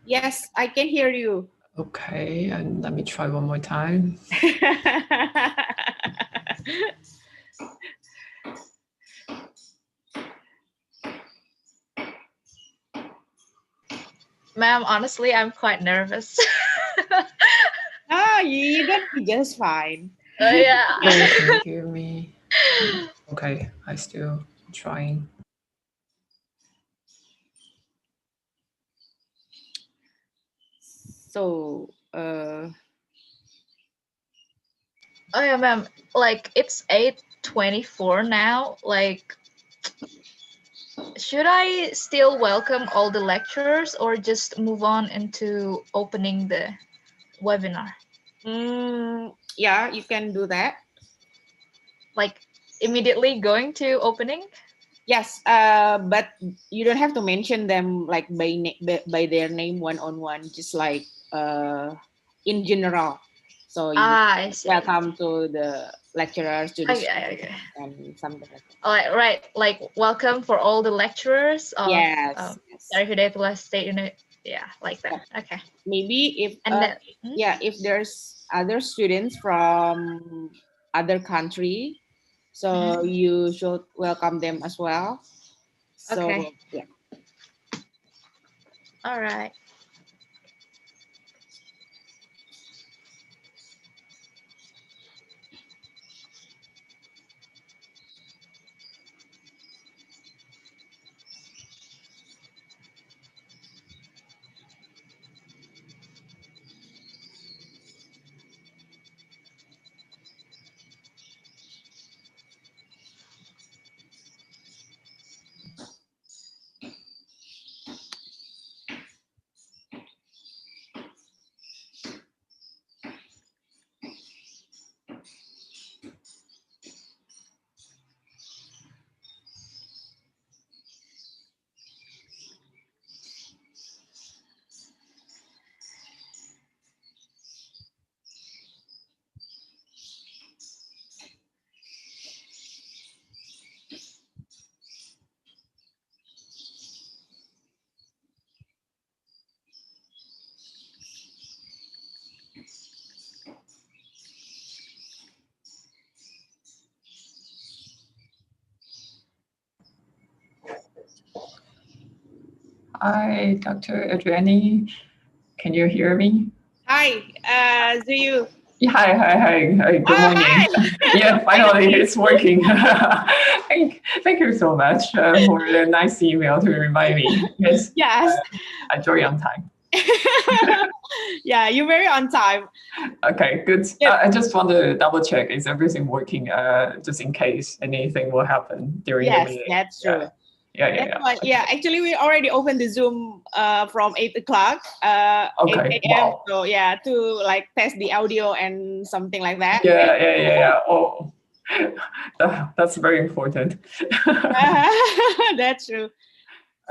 Yes, I can hear you. Okay, and let me try one more time. Ma'am, honestly, I'm quite nervous. Ah, you don't be just fine. Yeah. Oh, can you hear me? Okay, I still trying. So, Oh yeah, ma'am. Like it's 8:24 now. Like, should I still welcome all the lecturers or just move on into opening the webinar? yeah, you can do that. Like immediately going to opening? Yes, but you don't have to mention them like by their name one on one. Just like in general. So you Ah, I see. welcome to the lecturers, to the Okay, students, okay. and something like that. All right, right. Like welcome for all the lecturers of Yes, yes. Hidayatullah State Unit. Yeah, like that. Yeah. Okay. Maybe if And then, yeah, if there's other students from other country, so you should welcome them as well. okay. So yeah. All right. Hi, Dr. Adriani. Can you hear me? Hi, Zuyu. Yeah, hi. Good Oh, morning. hi. Yeah, finally Finally. it's working. Thank you so much for the nice email to remind me. Yes, Yes. I joined on time. Yeah, you're very on time. Okay, good. Yep. I just want to double check, is everything working, just in case anything will happen during the Yes, meeting. that's true. That's Yeah. why, yeah, actually, we already opened the Zoom from 8 o'clock, 8 Okay, a.m. wow. So, yeah, to like test the audio and something like that. Yeah. Oh, that's very important. That's true.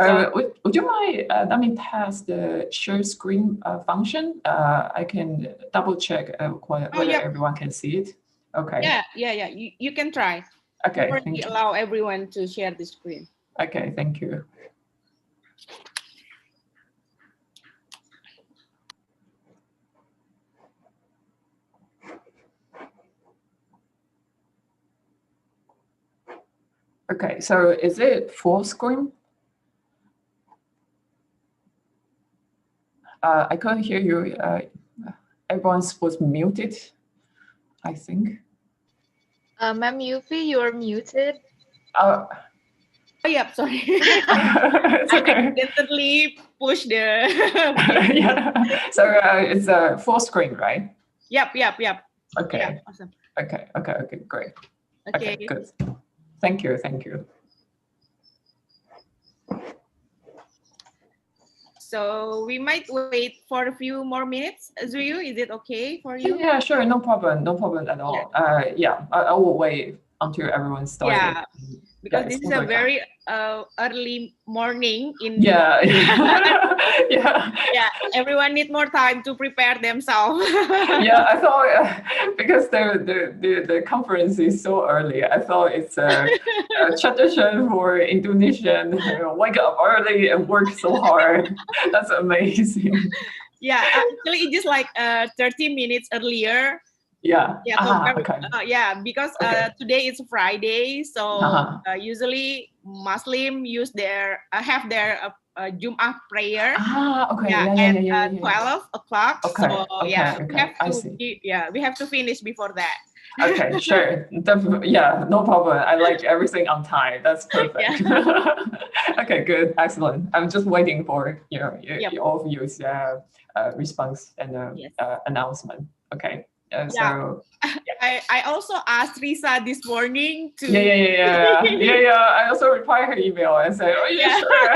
So, Would you mind, let me test the share screen function? I can double check oh, whether yep. everyone can see it. Okay. Yeah. You can try. We Okay, already thank you. allow everyone to share the screen. Okay, thank you. Okay, so is it full screen? I couldn't hear you. Everyone was muted, I think. Ma'am Yupi, you're muted. Oh, Oh, yep. Sorry. it's I okay. accidentally pushed the. Yeah. So it's a full screen, right? Yep. Yeah, Okay. awesome. Okay. Great. Okay. Okay, good. Thank you. So we might wait for a few more minutes. Zuyu, is it okay for you? Yeah, sure. No problem at Yeah. all. Yeah, I will wait until everyone started. Yeah. because it this is sounds a like that. very early morning in Yeah, yeah. yeah, everyone need more time to prepare themselves. Yeah, I thought because the conference is so early, I thought it's a tradition for Indonesian wake up early and work so hard. That's amazing. Yeah, actually, it's just like 30 minutes earlier. Yeah. Yeah, compare with, Okay. yeah, because Okay. today is Friday, so usually Muslim use their have their Jum'ah prayer. Okay. Yeah, Yeah. at 12 o'clock. Okay. So Okay. yeah, we Okay. have I to see. we have to finish before that. Okay, sure. Yeah, no problem. I like everything on time. That's Yeah. perfect. Okay, good. Excellent. I'm just waiting for Yep. all of you's response and Yes. announcement. Okay. Yeah. So I also asked Risa this morning to I also replied her email and said, "Oh yeah, Yeah. sure.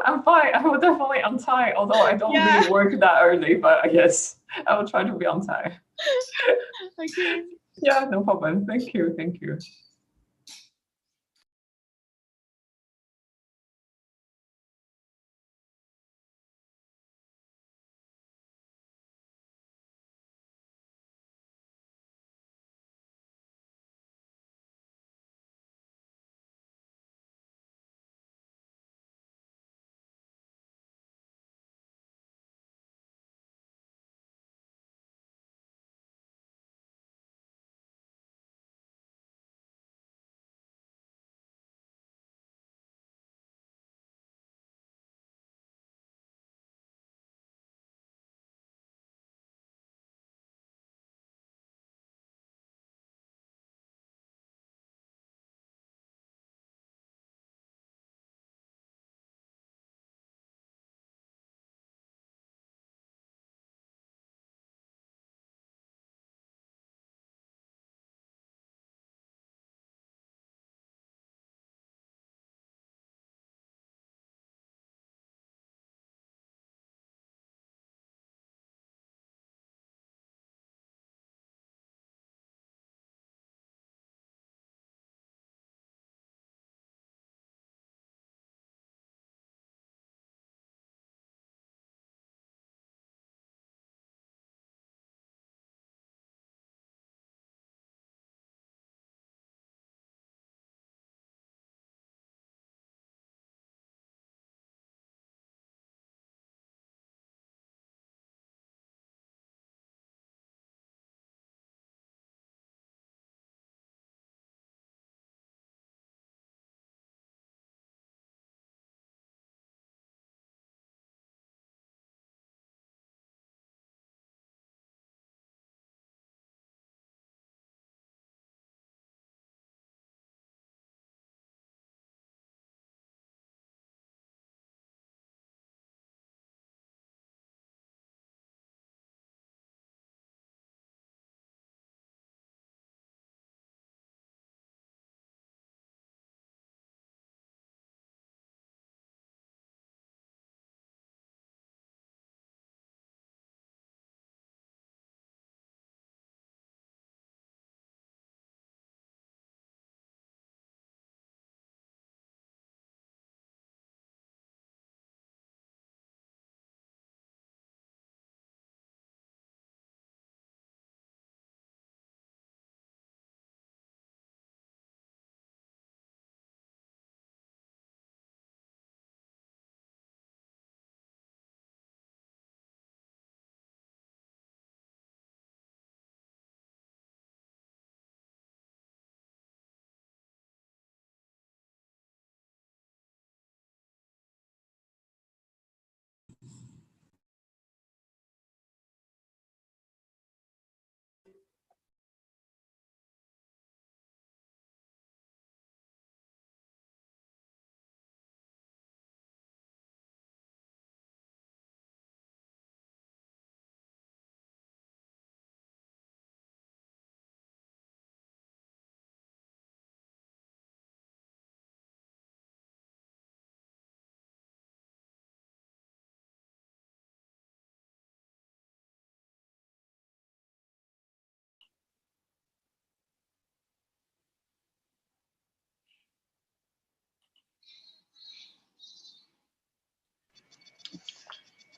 I'm fine. I will definitely on time. Although I don't Yeah. really work that early, but yes, I will try to be on time." Okay. Yeah, no problem. Thank you. Thank you.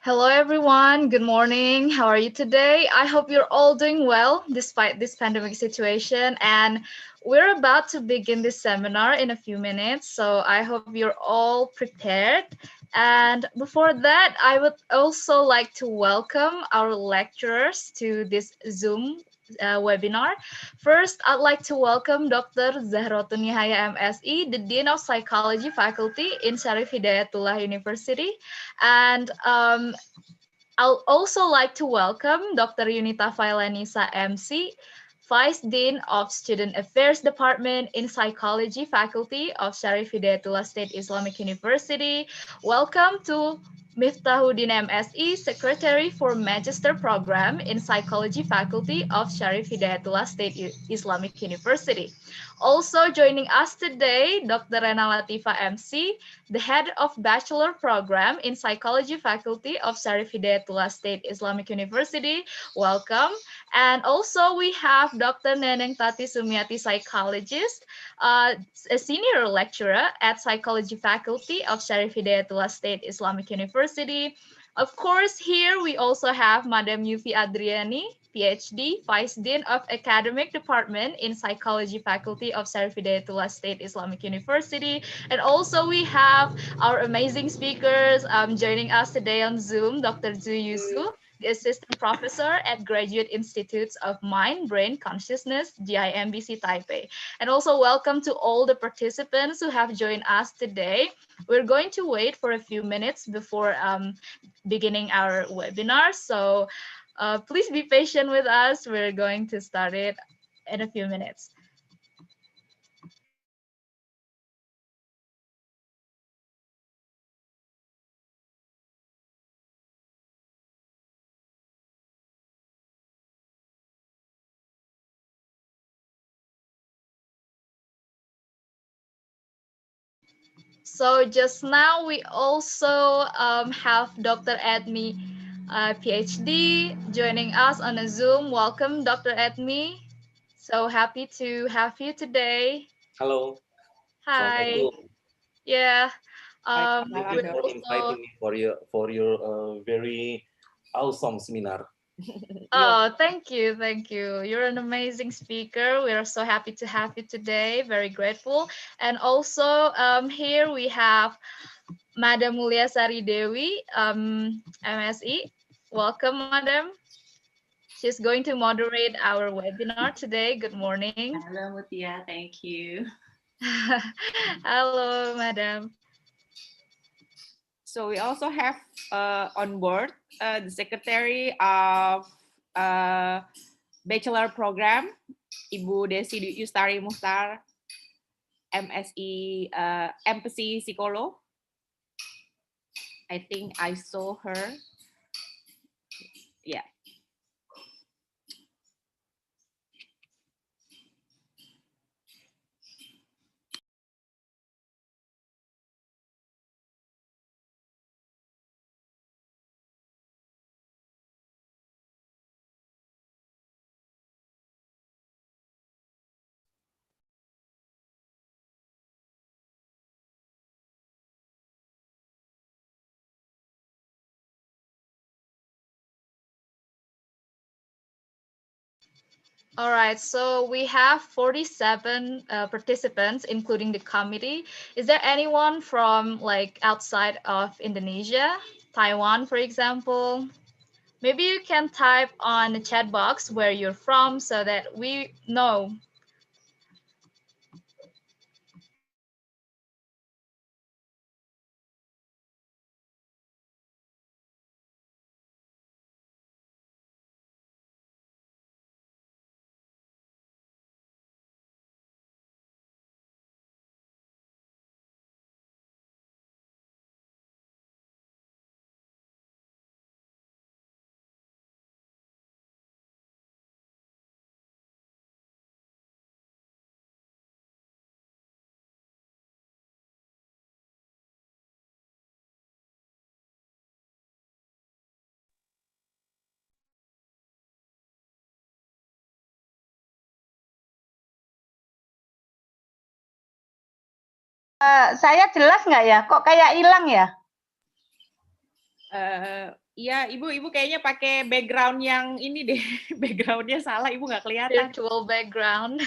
Hello, everyone. Good morning. How are you today? I hope you're all doing well despite this pandemic situation. And we're about to begin this seminar in a few minutes. So I hope you're all prepared. And before that, I would also like to welcome our lecturers to this Zoom webinar. First, I'd like to welcome Dr. Zahrotul Nihaya MSI, the Dean of Psychology Faculty in Syarif Hidayatullah University. And I'll also like to welcome Dr. Yunita Failanisa MC, Vice Dean of Student Affairs Department in Psychology Faculty of Syarif Hidayatullah State Islamic University. Welcome to Miftahuddin MSI, Secretary for Magister Program in Psychology Faculty of Syarif Hidayatullah State Islamic University. Also joining us today, Dr. Rena Latifa MC, the head of Bachelor Program in Psychology Faculty of Syarif Hidayatullah State Islamic University. Welcome. And also we have Dr. Neneng Tati Sumiati, psychologist, a senior lecturer at Psychology Faculty of Syarif Hidayatullah State Islamic University. Of course, here we also have Madam Yufi Adriani, PhD, Vice Dean of Academic Department in Psychology Faculty of Syarif Hidayatullah State Islamic University. And also we have our amazing speakers joining us today on Zoom, Dr. Zhu Yusu, the Assistant Professor at Graduate Institutes of Mind, Brain, Consciousness, GIMBC Taipei. And also welcome to all the participants who have joined us today. We're going to wait for a few minutes before beginning our webinar. So please be patient with us. We're going to start it in a few minutes. So just now we also have Dr. Admi, PhD, joining us on a Zoom. Welcome, Dr. Admi. So happy to have you today. Hello. Hi. Assalamualaikum. Yeah. Thank you We're for also, inviting me for your very awesome seminar. oh, thank you. Thank you. You're an amazing speaker. We are so happy to have you today. Very grateful. And also here we have Madam Mulia Sari Dewi, MSE. Welcome, Madam. She's going to moderate our webinar today. Good morning. Hello, Mutia. Thank you. Hello, Madam. So we also have on board the Secretary of Bachelor Program, Ibu Desi Yustari Muhtar, MSI, Empathy Psikolog. I think I saw her. Yeah. All right, so we have 47 participants, including the committee. Is there anyone from like outside of Indonesia, Taiwan, for example? Maybe you can type on the chat box where you're from so that we know. Saya jelas nggak ya? Kok kayak hilang ya? Iya, ibu kayaknya pakai background yang ini deh, backgroundnya salah, ibu nggak kelihatan. Virtual background.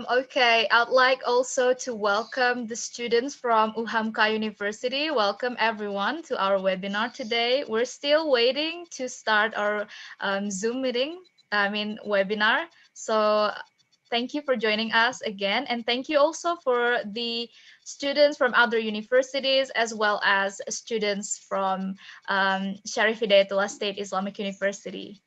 Okay, I'd like also to welcome the students from UHAMKA University. Welcome everyone to our webinar today. We're still waiting to start our Zoom meeting, webinar. So thank you for joining us again. And thank you also for the students from other universities, as well as students from Syarif Hidayatullah State Islamic University.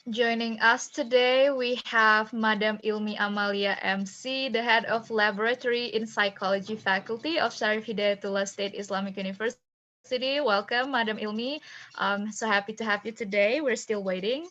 Joining us today, we have Madam Ilmi Amalia MC, the head of Laboratory in Psychology Faculty of Syarif Hidayatullah State Islamic University. Welcome, Madam Ilmi. So happy to have you today. We're still waiting.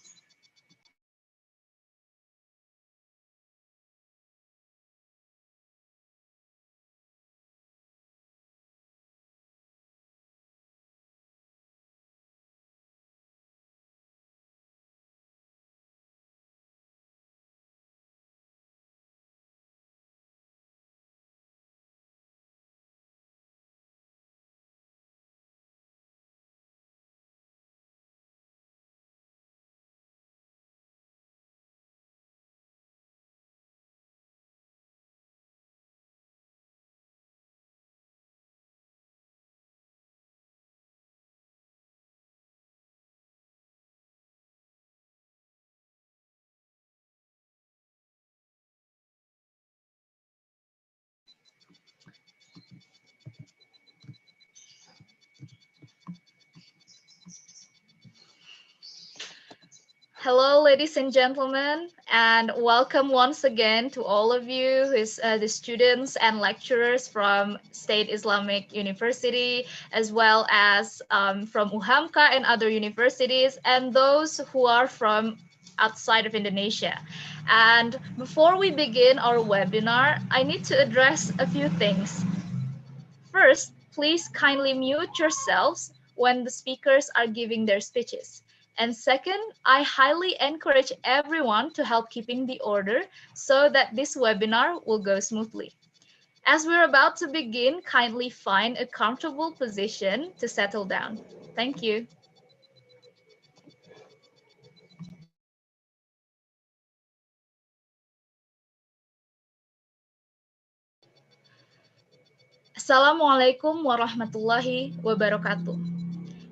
Hello, ladies and gentlemen, and welcome once again to all of you, the students and lecturers from State Islamic University, as well as from UHAMKA and other universities, and those who are from outside of Indonesia. And before we begin our webinar, I need to address a few things. First, please kindly mute yourselves when the speakers are giving their speeches. And second, I highly encourage everyone to help keeping the order so that this webinar will go smoothly. As we're about to begin, kindly find a comfortable position to settle down. Thank you. Assalamualaikum warahmatullahi wabarakatuh.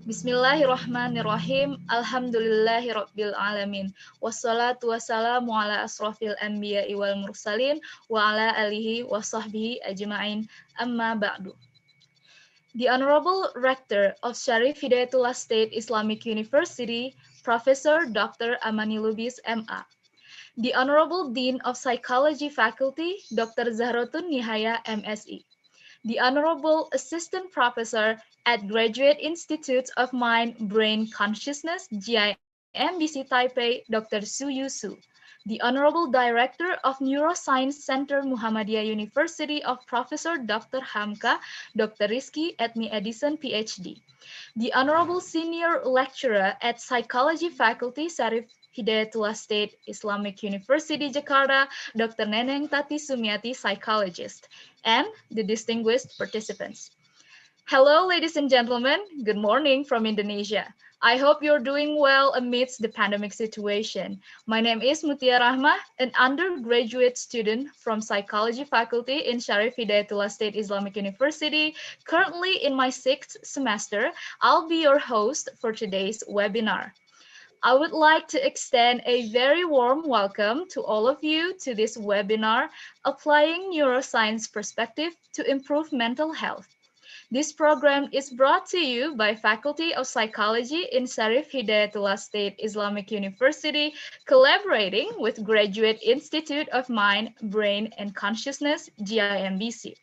Bismillahirrahmanirrahim. Alhamdulillahirabbil alamin. Wassalatu wassalamu ala asrofil anbiya'i wal mursalin wa ala alihi wa sahbihi ajma'in. Amma ba'du. The Honorable Rector of Syarif Hidayatullah State Islamic University, Professor Dr. Amani Lubis MA. The Honorable Dean of Psychology Faculty, Dr. Zahratun Nihaya MSI. The Honorable Assistant Professor at Graduate Institute of Mind, Brain, Consciousness, GIMBC Taipei, Dr. Su Yu Su. The Honorable Director of Neuroscience Center, Muhammadiyah University of Professor Dr. Hamka, Dr. Rizky Admi Edison, PhD. The Honorable Senior Lecturer at Psychology Faculty, Syarif Hidayatullah State Islamic University, Jakarta, Dr. Neneng Tati Sumiati, Psychologist, and the distinguished participants. Hello, ladies and gentlemen. Good morning from Indonesia. I hope you're doing well amidst the pandemic situation. My name is Mutia Rahma, an undergraduate student from Psychology Faculty in Syarif Hidayatullah State Islamic University. Currently in my 6th semester, I'll be your host for today's webinar. I would like to extend a very warm welcome to all of you to this webinar, Applying Neuroscience Perspective to Improve Mental Health. This program is brought to you by Faculty of Psychology in Syarif Hidayatullah State Islamic University, collaborating with Graduate Institute of Mind, Brain, and Consciousness, GIMBC.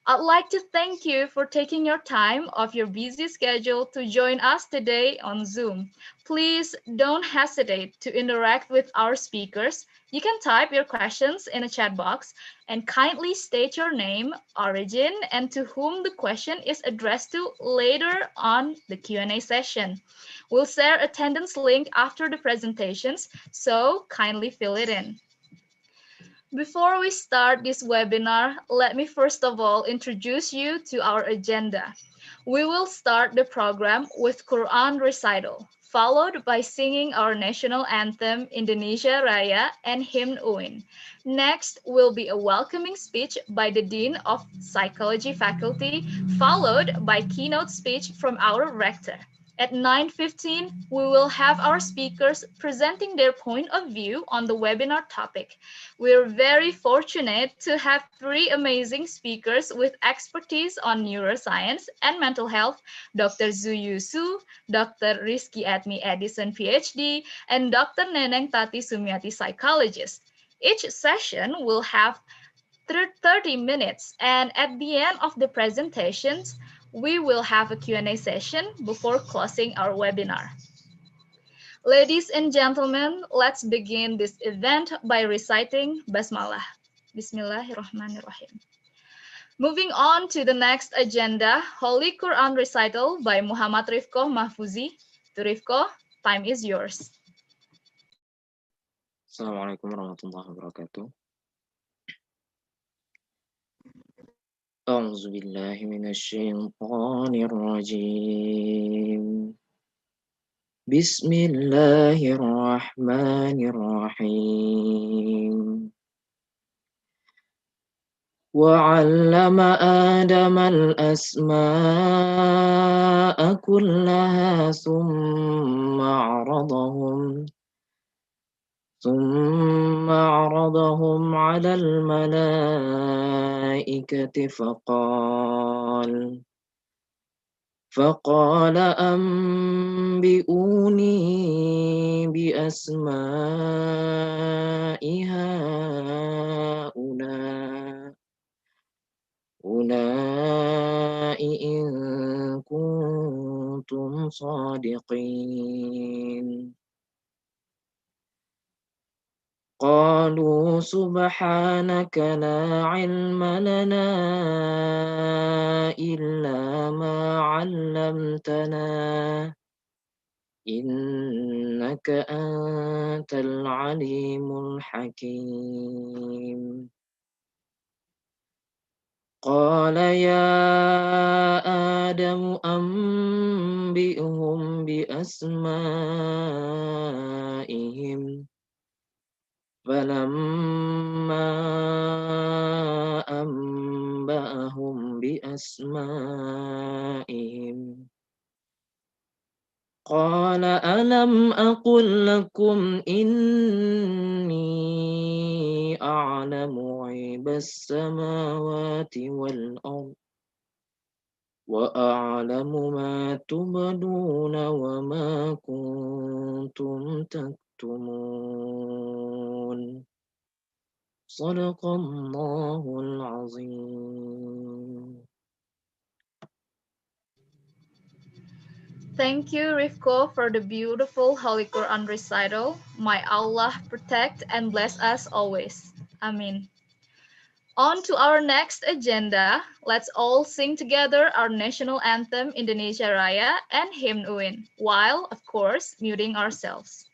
I'd like to thank you for taking your time off your busy schedule to join us today on Zoom. Please don't hesitate to interact with our speakers. You can type your questions in a chat box and kindly state your name, origin, and to whom the question is addressed to later on the Q&A session. We'll share attendance link after the presentations, so kindly fill it in. Before we start this webinar, let me first of all introduce you to our agenda. We will start the program with Quran recital, followed by singing our national anthem, Indonesia Raya, and hymn UIN. Next will be a welcoming speech by the Dean of Psychology Faculty, followed by keynote speech from our rector. At 9:15, we will have our speakers presenting their point of view on the webinar topic. We're very fortunate to have three amazing speakers with expertise on neuroscience and mental health: Dr. Zuyu Su, Dr. Rizky Admi Edison, PhD, and Dr. Neneng Tati Sumiati, psychologist. Each session will have 30 minutes, and at the end of the presentations, we will have a Q&A session before closing our webinar. Ladies and gentlemen, let's begin this event by reciting Basmalah. Bismillahirrahmanirrahim. Moving on to the next agenda, Holy Quran recital by Muhammad Rifko Mahfuzi. To Rifko, time is yours. Assalamualaikum warahmatullahi wabarakatuh. أعوذ بالله من الشيطان الرجيم. بسم الله الرحمن الرحيم. وعلم آدم الأسماء كلها ثم عرضهم على الملائكة فقال أنبئوني بأسماء هؤلاء إن كنتم صادقين. قالوا سبحانك لا علم لنا إلا ما علمتنا إنك أنت العليم الحكيم. قال يا آدم أنبئهم بأسمائهم فلما أنبأهم بأسمائهم قال ألم أقل لكم إني أعلم غيب السماوات والأرض وأعلم ما تبدون وما كنتم تكتمون. صدق الله العظيم. Thank you, Rifko, for the beautiful Holy Quran recital. May Allah protect and bless us always. Amin. On to our next agenda. Let's all sing together our national anthem, Indonesia Raya, and Hymn Uin, while, of course, muting ourselves.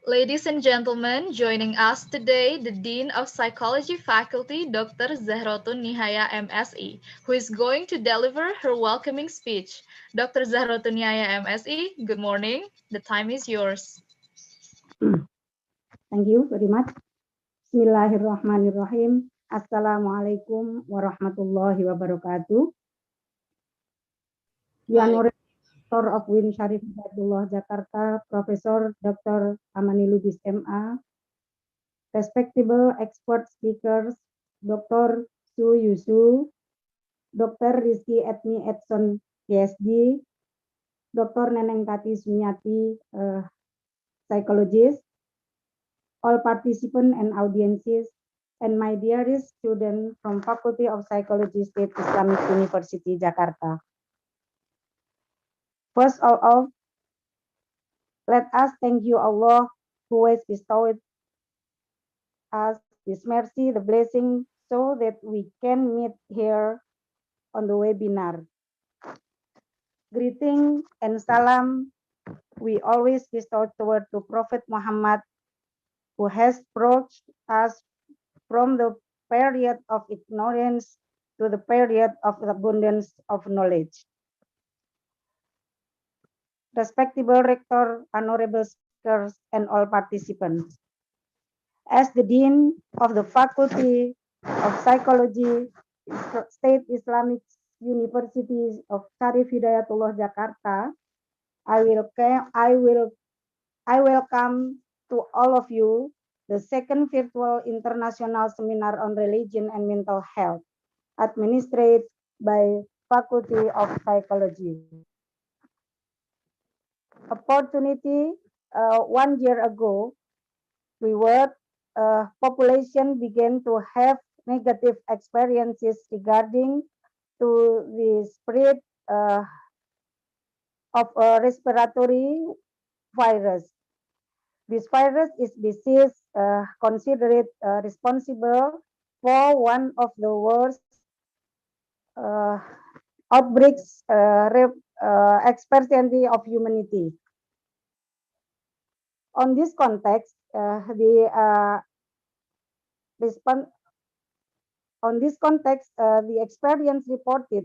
Ladies and gentlemen, joining us today, the Dean of Psychology Faculty, Dr. Zahratun Nihaya MSE, who is going to deliver her welcoming speech. Dr. Zahratun Nihaya MSE, good morning. The time is yours. Thank you very much. Bismillahirrahmanirrahim. Assalamualaikum warahmatullahi wabarakatuh. The Honorable Rector of UIN Syarif Hidayatullah Jakarta, Professor Dr. Amani Lubis MA, respectable expert speakers, Dr. Su Yusu, Dr. Rizky Admi Edson, PhD, Dr. Neneng Tati Sumiati, psychologist, all participants and audiences, and my dearest student from Faculty of Psychology, State Islamic University, Jakarta. First of all, let us thank you, Allah, who has bestowed us this mercy, the blessing, so that we can meet here on the webinar. Greeting and salam we always bestow toward to Prophet Muhammad, who has brought us from the period of ignorance to the period of abundance of knowledge. Respectable Rector, honorable speakers, and all participants. As the Dean of the Faculty of Psychology, State Islamic University of Syarif Hidayatullah Jakarta, I welcome to all of you the second virtual international seminar on religion and mental health, administered by Faculty of Psychology. Opportunity 1 year ago, we were population began to have negative experiences regarding to the spread of a respiratory virus. This virus is disease considered responsible for one of the worst outbreaks experience of humanity. On this context, the experience reported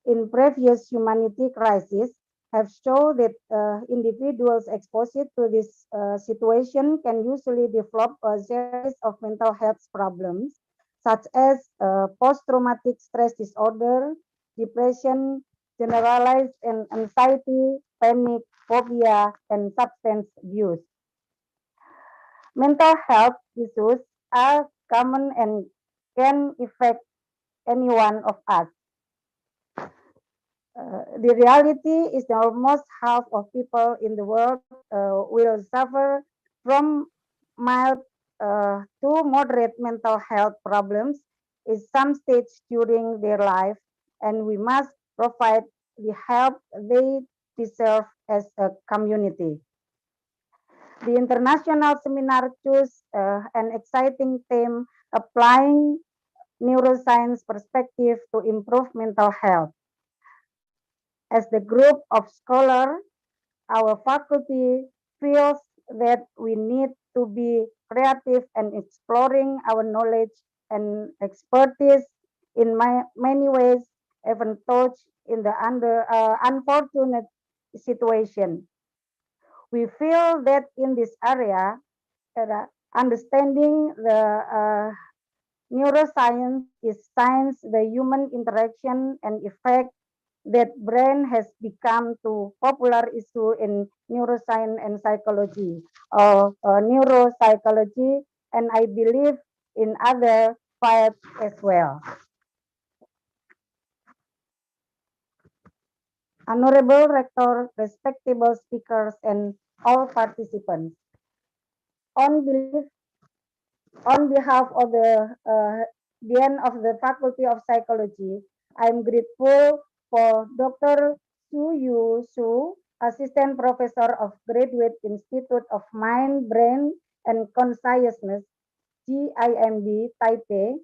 in previous humanity crises have shown that individuals exposed to this situation can usually develop a series of mental health problems, such as post-traumatic stress disorder, depression, generalized anxiety, panic, phobia, and substance abuse. Mental health issues are common and can affect any one of us. The reality is that almost half of people in the world will suffer from mild to moderate mental health problems in some stage during their life, and we must provide the help they deserve as a community. The international seminar chose an exciting theme, applying neuroscience perspective to improve mental health. As the group of scholars, our faculty feels that we need to be creative and exploring our knowledge and expertise in many ways, even though in the unfortunate situation. We feel that in this area, understanding the neuroscience is science, the human interaction and effect that brain has become to popular issue in neuroscience and psychology, or neuropsychology, and I believe in other fields as well. Honorable Rector, respectable speakers, and all participants. On behalf of the Dean of the Faculty of Psychology, I'm grateful for Dr. Su Yu Su, Assistant Professor of Graduate Institute of Mind, Brain, and Consciousness, GIMB, Taipei,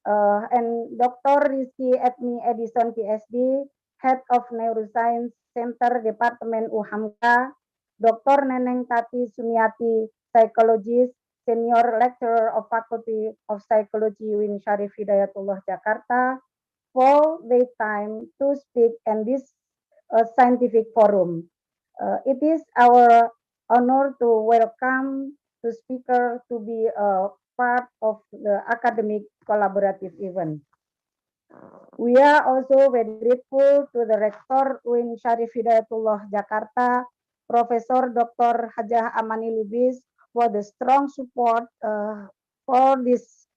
and Dr. Rizky Admi Edison, PhD, Head of Neuroscience Center, Departemen UHAMKA, Dr. Neneng Tati Sumiati, psychologist, senior lecturer of Faculty of Psychology UIN Syarif Hidayatullah Jakarta, for their time to speak in this scientific forum. It is our honor to welcome the speaker to be a part of the academic collaborative event. We are also very grateful to the Rector UIN Syarif Hidayatullah Jakarta, Profesor Dr. Hajah Amani Lubis, for the strong support for this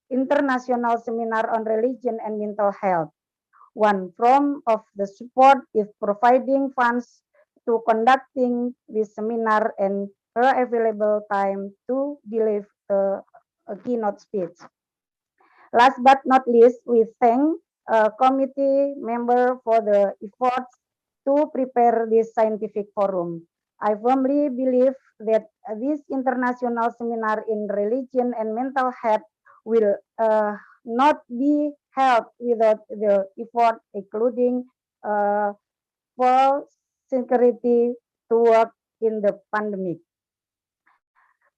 international seminar on religion and mental health. One form of the support is providing funds to conducting this seminar and her available time to deliver the keynote speech. Last but not least, we thank committee member for the efforts to prepare this scientific forum. I firmly believe that this international seminar in religion and mental health will not be held without the effort, including for security to work in the pandemic.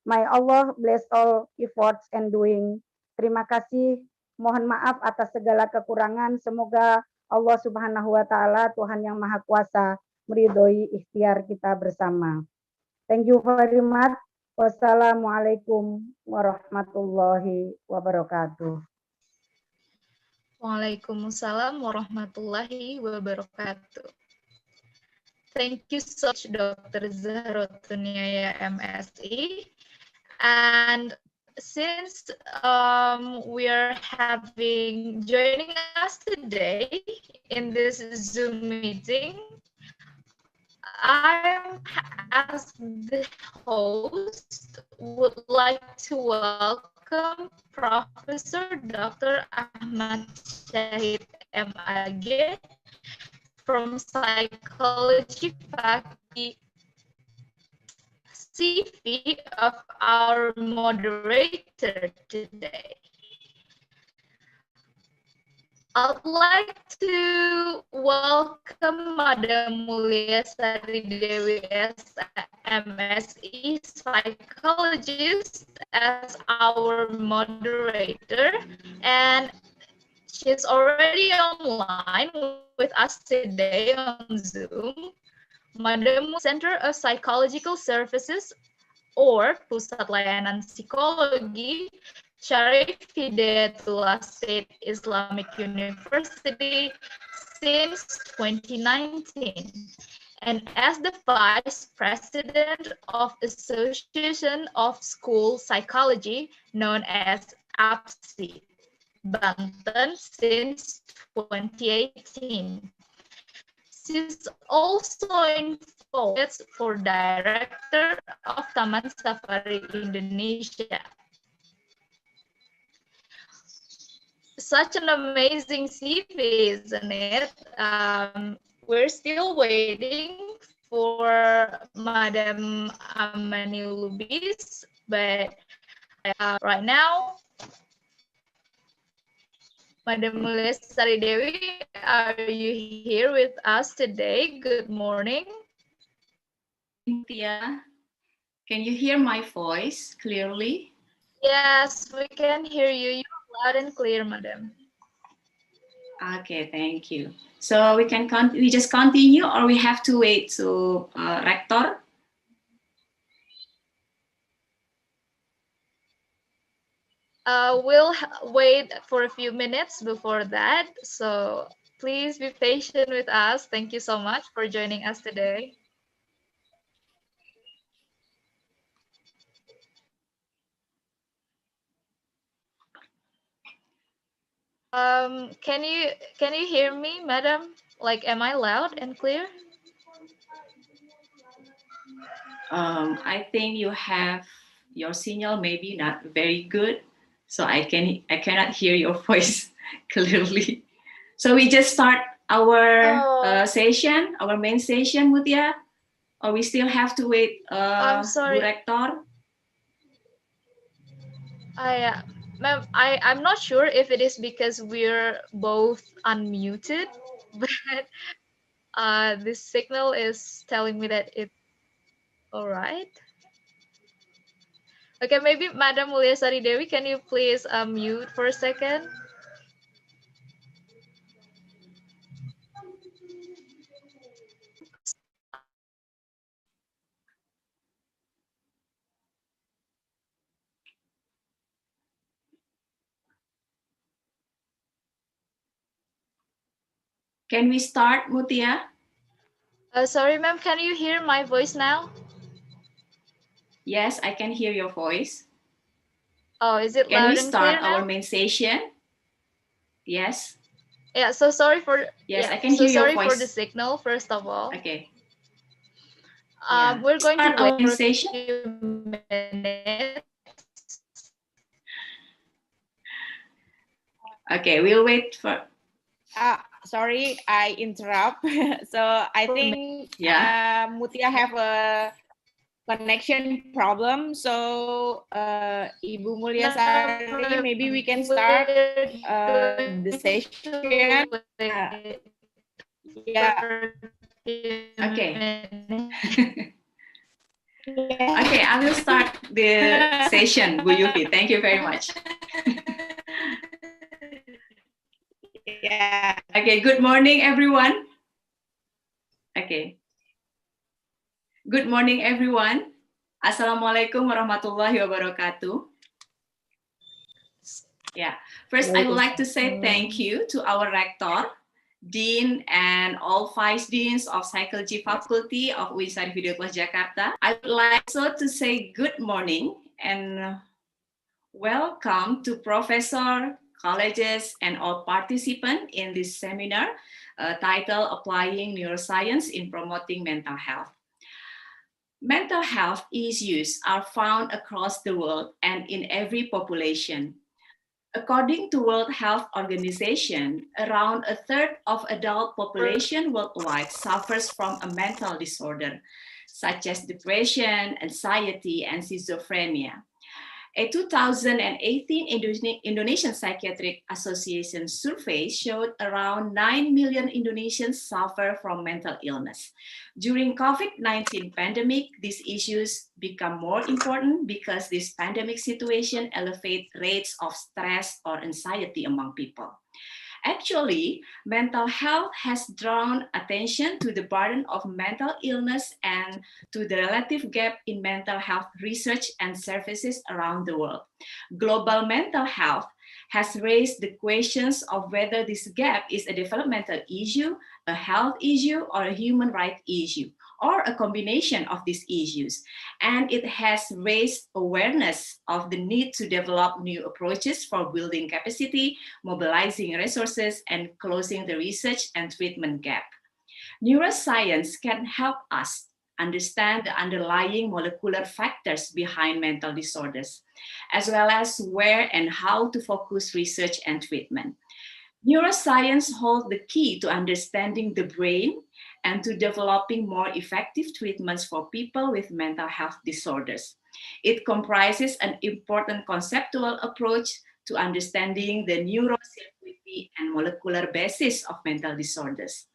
May Allah bless all efforts and doing. Terima kasih. Mohon maaf atas segala kekurangan. Semoga Allah Subhanahu wa taala, Tuhan yang Maha Kuasa, meridhoi ikhtiar kita bersama. Thank you very much. Wassalamualaikum warahmatullahi wabarakatuh. Waalaikumsalam warahmatullahi wabarakatuh. Thank you so much, Dr. Zahrotunia MSI. And since we are joining us today in this Zoom meeting, I, as the host, would like to welcome Professor Dr. Ahmad Syahid MAG from Psychology Faculty CV of our moderator today. I'd like to welcome Madam Mulia Sari Dewi MSI Psychologist as our moderator, and she's already online with us today on Zoom. Madam Center of Psychological Services or Pusat Layanan Psikologi Syarif Hidayatullah State Islamic University since 2019, and as the Vice President of Association of School Psychology known as APSI, Banten since 2018. She's also involved for Director of Taman Safari Indonesia. Such an amazing CV, isn't it? We're still waiting for Madam Amani Lubis, but right now, Madam Mulia Sari Dewi, are you here with us today? Good morning. Cynthia, can you hear my voice clearly? Yes, we can hear you. You're loud and clear, Madam. Okay, thank you. So we just continue, or we have to wait to Rector? We'll wait for a few minutes before that, so please be patient with us. Thank you so much for joining us today. Can you hear me, Madam? Like, am I loud and clear? I think you have your signal maybe not very good, so I cannot hear your voice clearly. So we just start our session, our main session, Mutia, or we still have to wait, I'm sorry, Director? Ma'am, I'm not sure if it is because we're both unmuted, but this signal is telling me that it's all right. Okay, maybe Madam Mulyasari Dewi, can you please mute for a second? Can we start, Mutia? Sorry, ma'am, can you hear my voice now? Yes, I can hear your voice. Oh, is it Can loud we and clear start our now? main session? Yes. Yeah, so sorry for Yes, I can so hear your sorry for the voice. signal, first of all. Okay. Yeah. We're going to Start our wait main for a session. few minutes. Okay, we'll wait for. Sorry, I interrupt. So I think Mutia have a connection problem. So Ibu Mulyasari, maybe we can start the session. Yeah. Okay. Okay, I will start the session, Bu Yufi. Thank you very much. Yeah. Okay, good morning, everyone. Okay. Good morning, everyone. Assalamualaikum warahmatullahi wabarakatuh. Yeah, first I would like to say thank you to our rector, dean, and all vice deans of Psychology Faculty of UIN Hidayatullah Jakarta. I would like also to say good morning and welcome to professor, colleges, and all participants in this seminar titled Applying Neuroscience in Promoting Mental Health. Mental health issues are found across the world and in every population. According to World Health Organization, around a third of adult population worldwide suffers from a mental disorder, such as depression, anxiety, and schizophrenia. A 2018 Indonesian Psychiatric Association survey showed around 9 million Indonesians suffer from mental illness. During COVID-19 pandemic, these issues become more important because this pandemic situation elevates rates of stress or anxiety among people. Actually, mental health has drawn attention to the burden of mental illness and to the relative gap in mental health research and services around the world. Global mental health has raised the questions of whether this gap is a developmental issue, a health issue, or a human rights issue, or a combination of these issues. And it has raised awareness of the need to develop new approaches for building capacity, mobilizing resources, and closing the research and treatment gap. Neuroscience can help us understand the underlying molecular factors behind mental disorders, as well as where and how to focus research and treatment. Neuroscience holds the key to understanding the brain and to developing more effective treatments for people with mental health disorders. It comprises an important conceptual approach to understanding the neurocircuitry and molecular basis of mental disorders,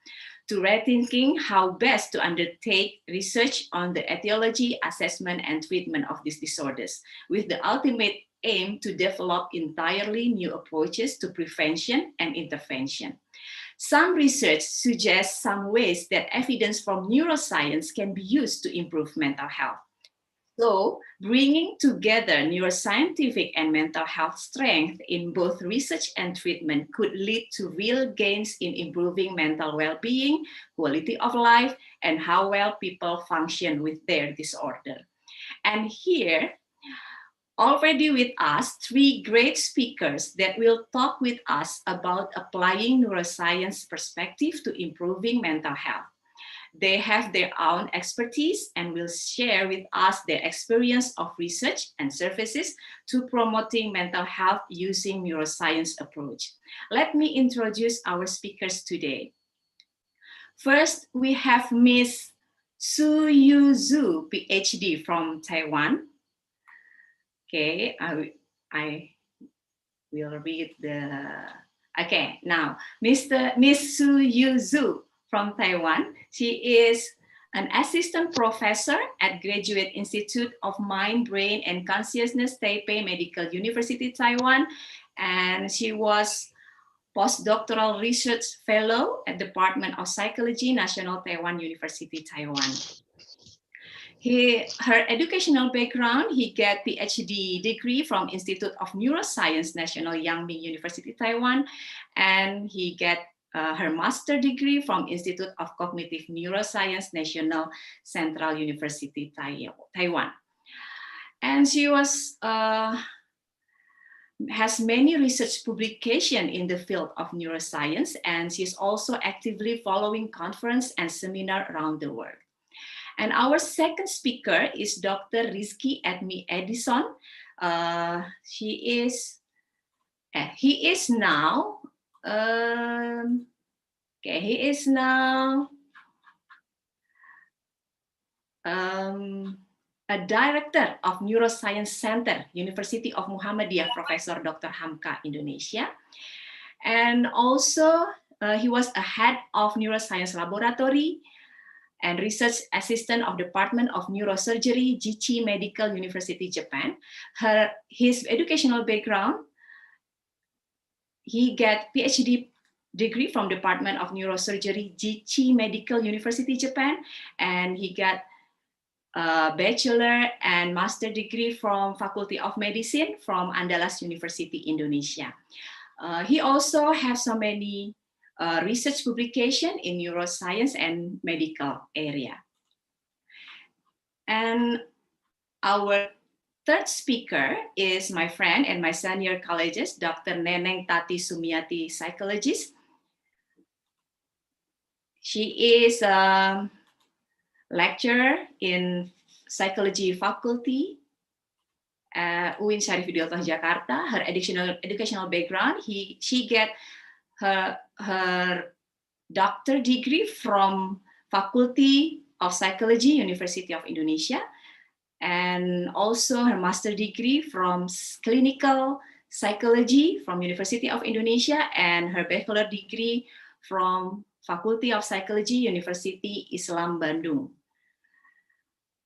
to rethinking how best to undertake research on the etiology, assessment, and treatment of these disorders, with the ultimate aim to develop entirely new approaches to prevention and intervention. Some research suggests some ways that evidence from neuroscience can be used to improve mental health. So, bringing together neuroscientific and mental health strength in both research and treatment could lead to real gains in improving mental well-being, quality of life, and how well people function with their disorder. And here, already with us, three great speakers that will talk with us about applying neuroscience perspective to improving mental health. They have their own expertise and will share with us their experience of research and services to promoting mental health using neuroscience approach. Let me introduce our speakers today. First, we have Ms. Su Yu Zhu, PhD from Taiwan. Okay, I will read the, okay, now, Miss Su Yu Zhu from Taiwan. She is an assistant professor at Graduate Institute of Mind, Brain, and Consciousness, Taipei Medical University, Taiwan. And she was postdoctoral research fellow at Department of Psychology, National Taiwan University, Taiwan. Her educational background, he got PhD degree from Institute of Neuroscience, National Yangming University, Taiwan, and he got her master degree from Institute of Cognitive Neuroscience, National Central University, Taiwan. And she was has many research publications in the field of neuroscience, and she's also actively following conference and seminar around the world. And our second speaker is Dr. Rizky Admi Edison. He is now a director of Neuroscience Center, University of Muhammadiyah, Professor Dr. Hamka, Indonesia. And also he was a head of neuroscience laboratory and research assistant of Department of Neurosurgery, Jichi Medical University, Japan. His educational background, he got PhD degree from Department of Neurosurgery, Jichi Medical University, Japan, and he got a bachelor and master degree from Faculty of Medicine from Andalas University, Indonesia. He also has so many research publication in neuroscience and medical area. And our third speaker is my friend and my senior colleagues, Dr. Neneng Tati Sumiati, psychologist. She is a lecturer in psychology faculty UIN Syarif Hidayatullah, Jakarta. Her educational background, she get her doctor degree from Faculty of Psychology, University of Indonesia, and also her master degree from Clinical Psychology from University of Indonesia, and her bachelor degree from Faculty of Psychology, University Islam Bandung.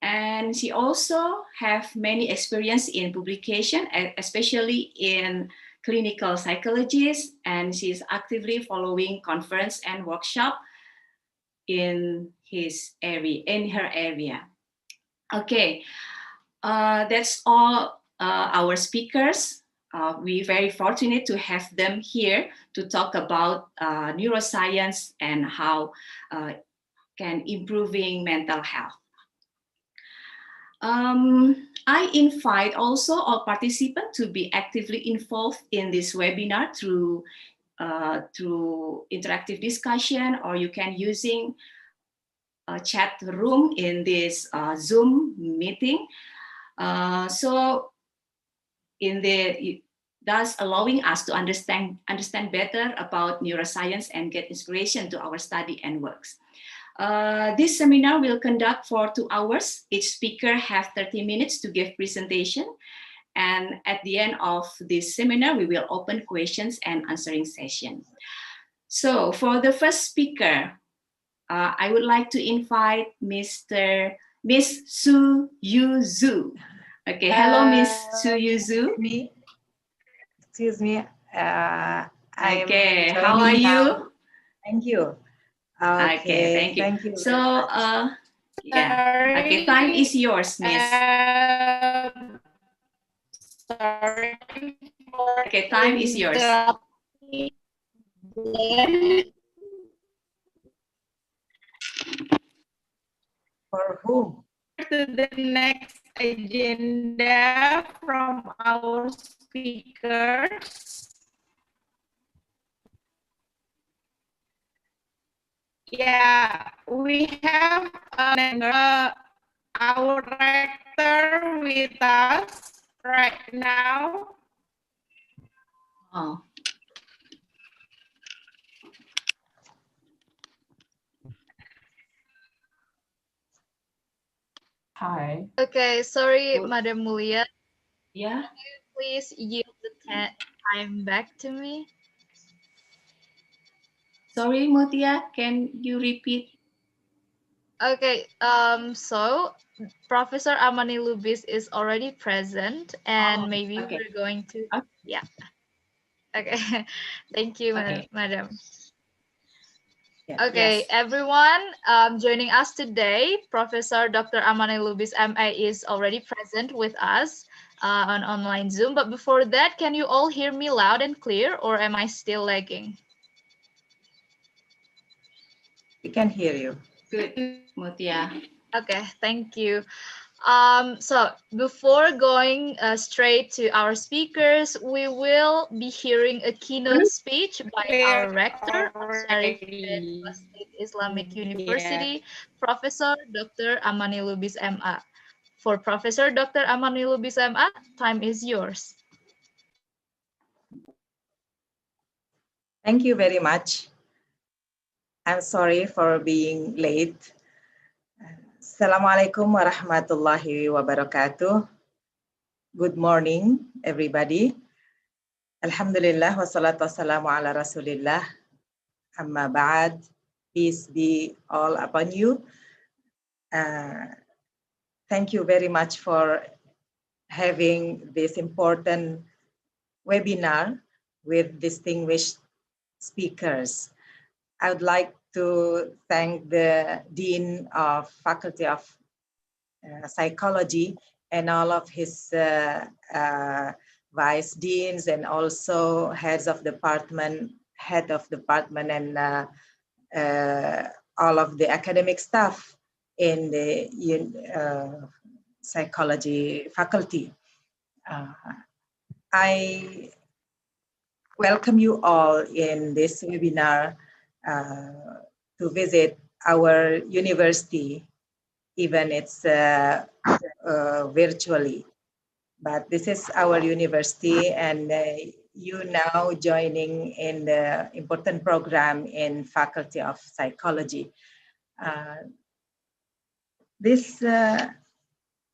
And she also have many experience in publication, especially in clinical psychologist, and she's actively following conference and workshop in her area. Okay, that's all our speakers. We're very fortunate to have them here to talk about neuroscience and how can improving mental health. I invite also all participants to be actively involved in this webinar through interactive discussion, or you can using a chat room in this Zoom meeting. Thus allowing us to understand better about neuroscience and get inspiration to our study and works. This seminar will conduct for 2 hours. Each speaker have 30 minutes to give presentation. And at the end of this seminar, we will open questions and answering session. So for the first speaker, I would like to invite Miss Su Yuzu. Okay, hello, Miss Su Yuzu. Excuse me. Okay, how are you? Thank you. Okay, thank you. So, yeah. Okay, time is yours, Miss. Sorry. Okay, time is yours. For whom? To the next agenda from our speakers. Yeah, we have our rector with us right now. Oh. Hi. Okay, sorry, Madam Mulia. Yeah. Please yield the time back to me. Sorry, Mutia, can you repeat? Okay, so Professor Amani Lubis is already present, and maybe Okay. we're going to, Okay. yeah. Okay, thank you, Okay. madam. Yeah. Okay, Yes. everyone, joining us today, Professor Dr. Amani Lubis, MA, is already present with us on online Zoom. But before that, can you all hear me loud and clear, or am I still lagging? We can hear you. Good, Mutia. Okay, thank you. So before going straight to our speakers, we will be hearing a keynote speech by our rector of Syarif State Islamic University, Professor Dr. Amani Lubis MA. For Professor Dr. Amani Lubis MA, time is yours. Thank you very much. I'm sorry for being late. Assalamualaikum warahmatullahi wabarakatuh. Good morning, everybody. Alhamdulillah wassalatu wassalamu ala rasulillah. Amma ba'd. Peace be all upon you. Thank you very much for having this important webinar with distinguished speakers. I would like to thank the Dean of Faculty of Psychology and all of his vice deans and also heads of department, head of department, and all of the academic staff in the psychology faculty. I welcome you all in this webinar to visit our university, even it's virtually. But this is our university, and you now joining in the important program in Faculty of Psychology. This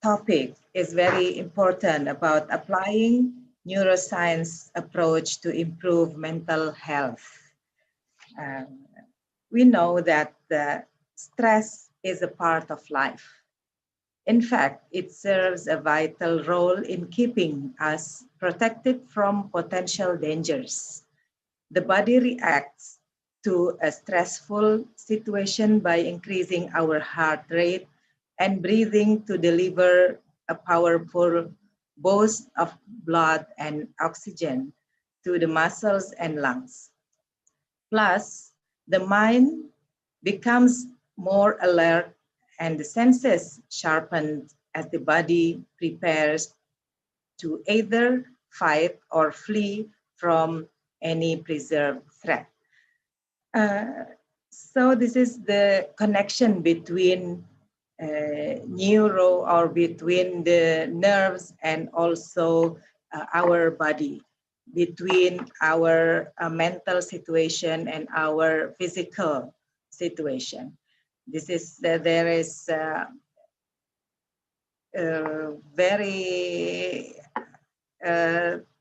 topic is very important about applying neuroscience approach to improve mental health. We know that stress is a part of life. In fact, it serves a vital role in keeping us protected from potential dangers. The body reacts to a stressful situation by increasing our heart rate and breathing to deliver a powerful boost of blood and oxygen to the muscles and lungs. Plus, the mind becomes more alert and the senses sharpened as the body prepares to either fight or flee from any preserved threat. So this is the connection between neuro or between the nerves and also our body, between our mental situation and our physical situation. This is there is very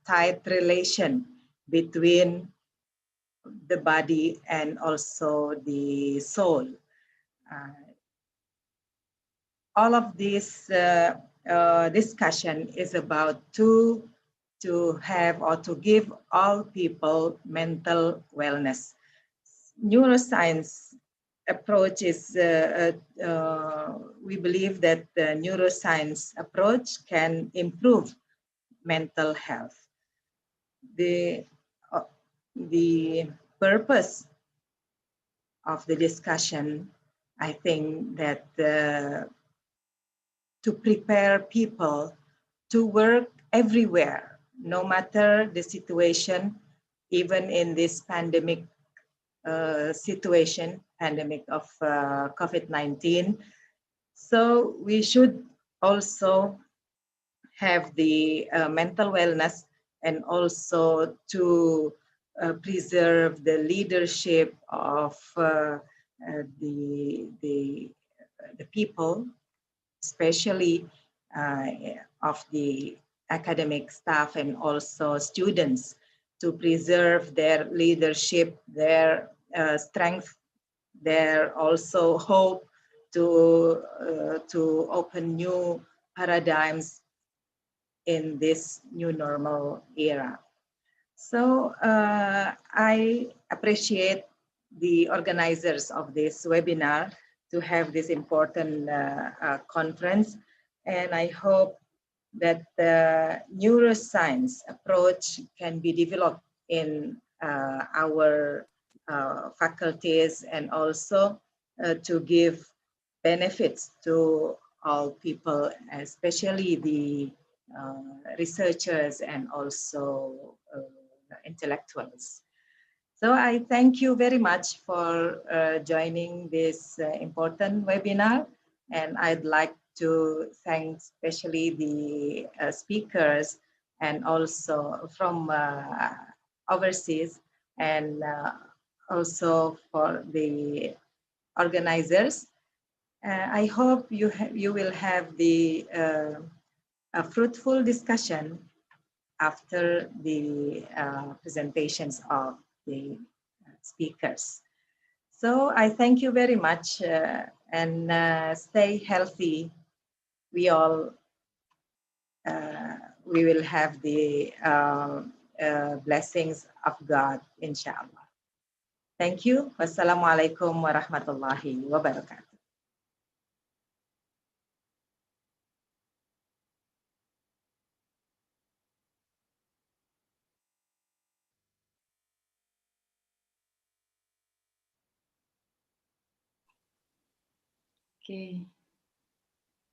tight relation between the body and also the soul. All of this discussion is about to have or to give all people mental wellness. Neuroscience approach is, we believe that the neuroscience approach can improve mental health. The purpose of the discussion, I think that to prepare people to work everywhere, no matter the situation, even in this pandemic situation, pandemic of COVID-19. So we should also have the mental wellness and also to preserve the leadership of the people, especially of the academic staff and also students, to preserve their leadership, their strength, their also hope to open new paradigms in this new normal era. So I appreciate the organizers of this webinar to have this important conference, and I hope that the neuroscience approach can be developed in our faculties, and also to give benefits to all people, especially the researchers and also intellectuals. So I thank you very much for joining this important webinar, and I'd like to thank especially the speakers, and also from overseas, and also for the organizers. I hope you will have a fruitful discussion after the presentations of the speakers. So I thank you very much, and stay healthy. We all we will have the blessings of God, inshallah. Thank you. Wassalamualaikum warahmatullahi wabarakatuh. Okay.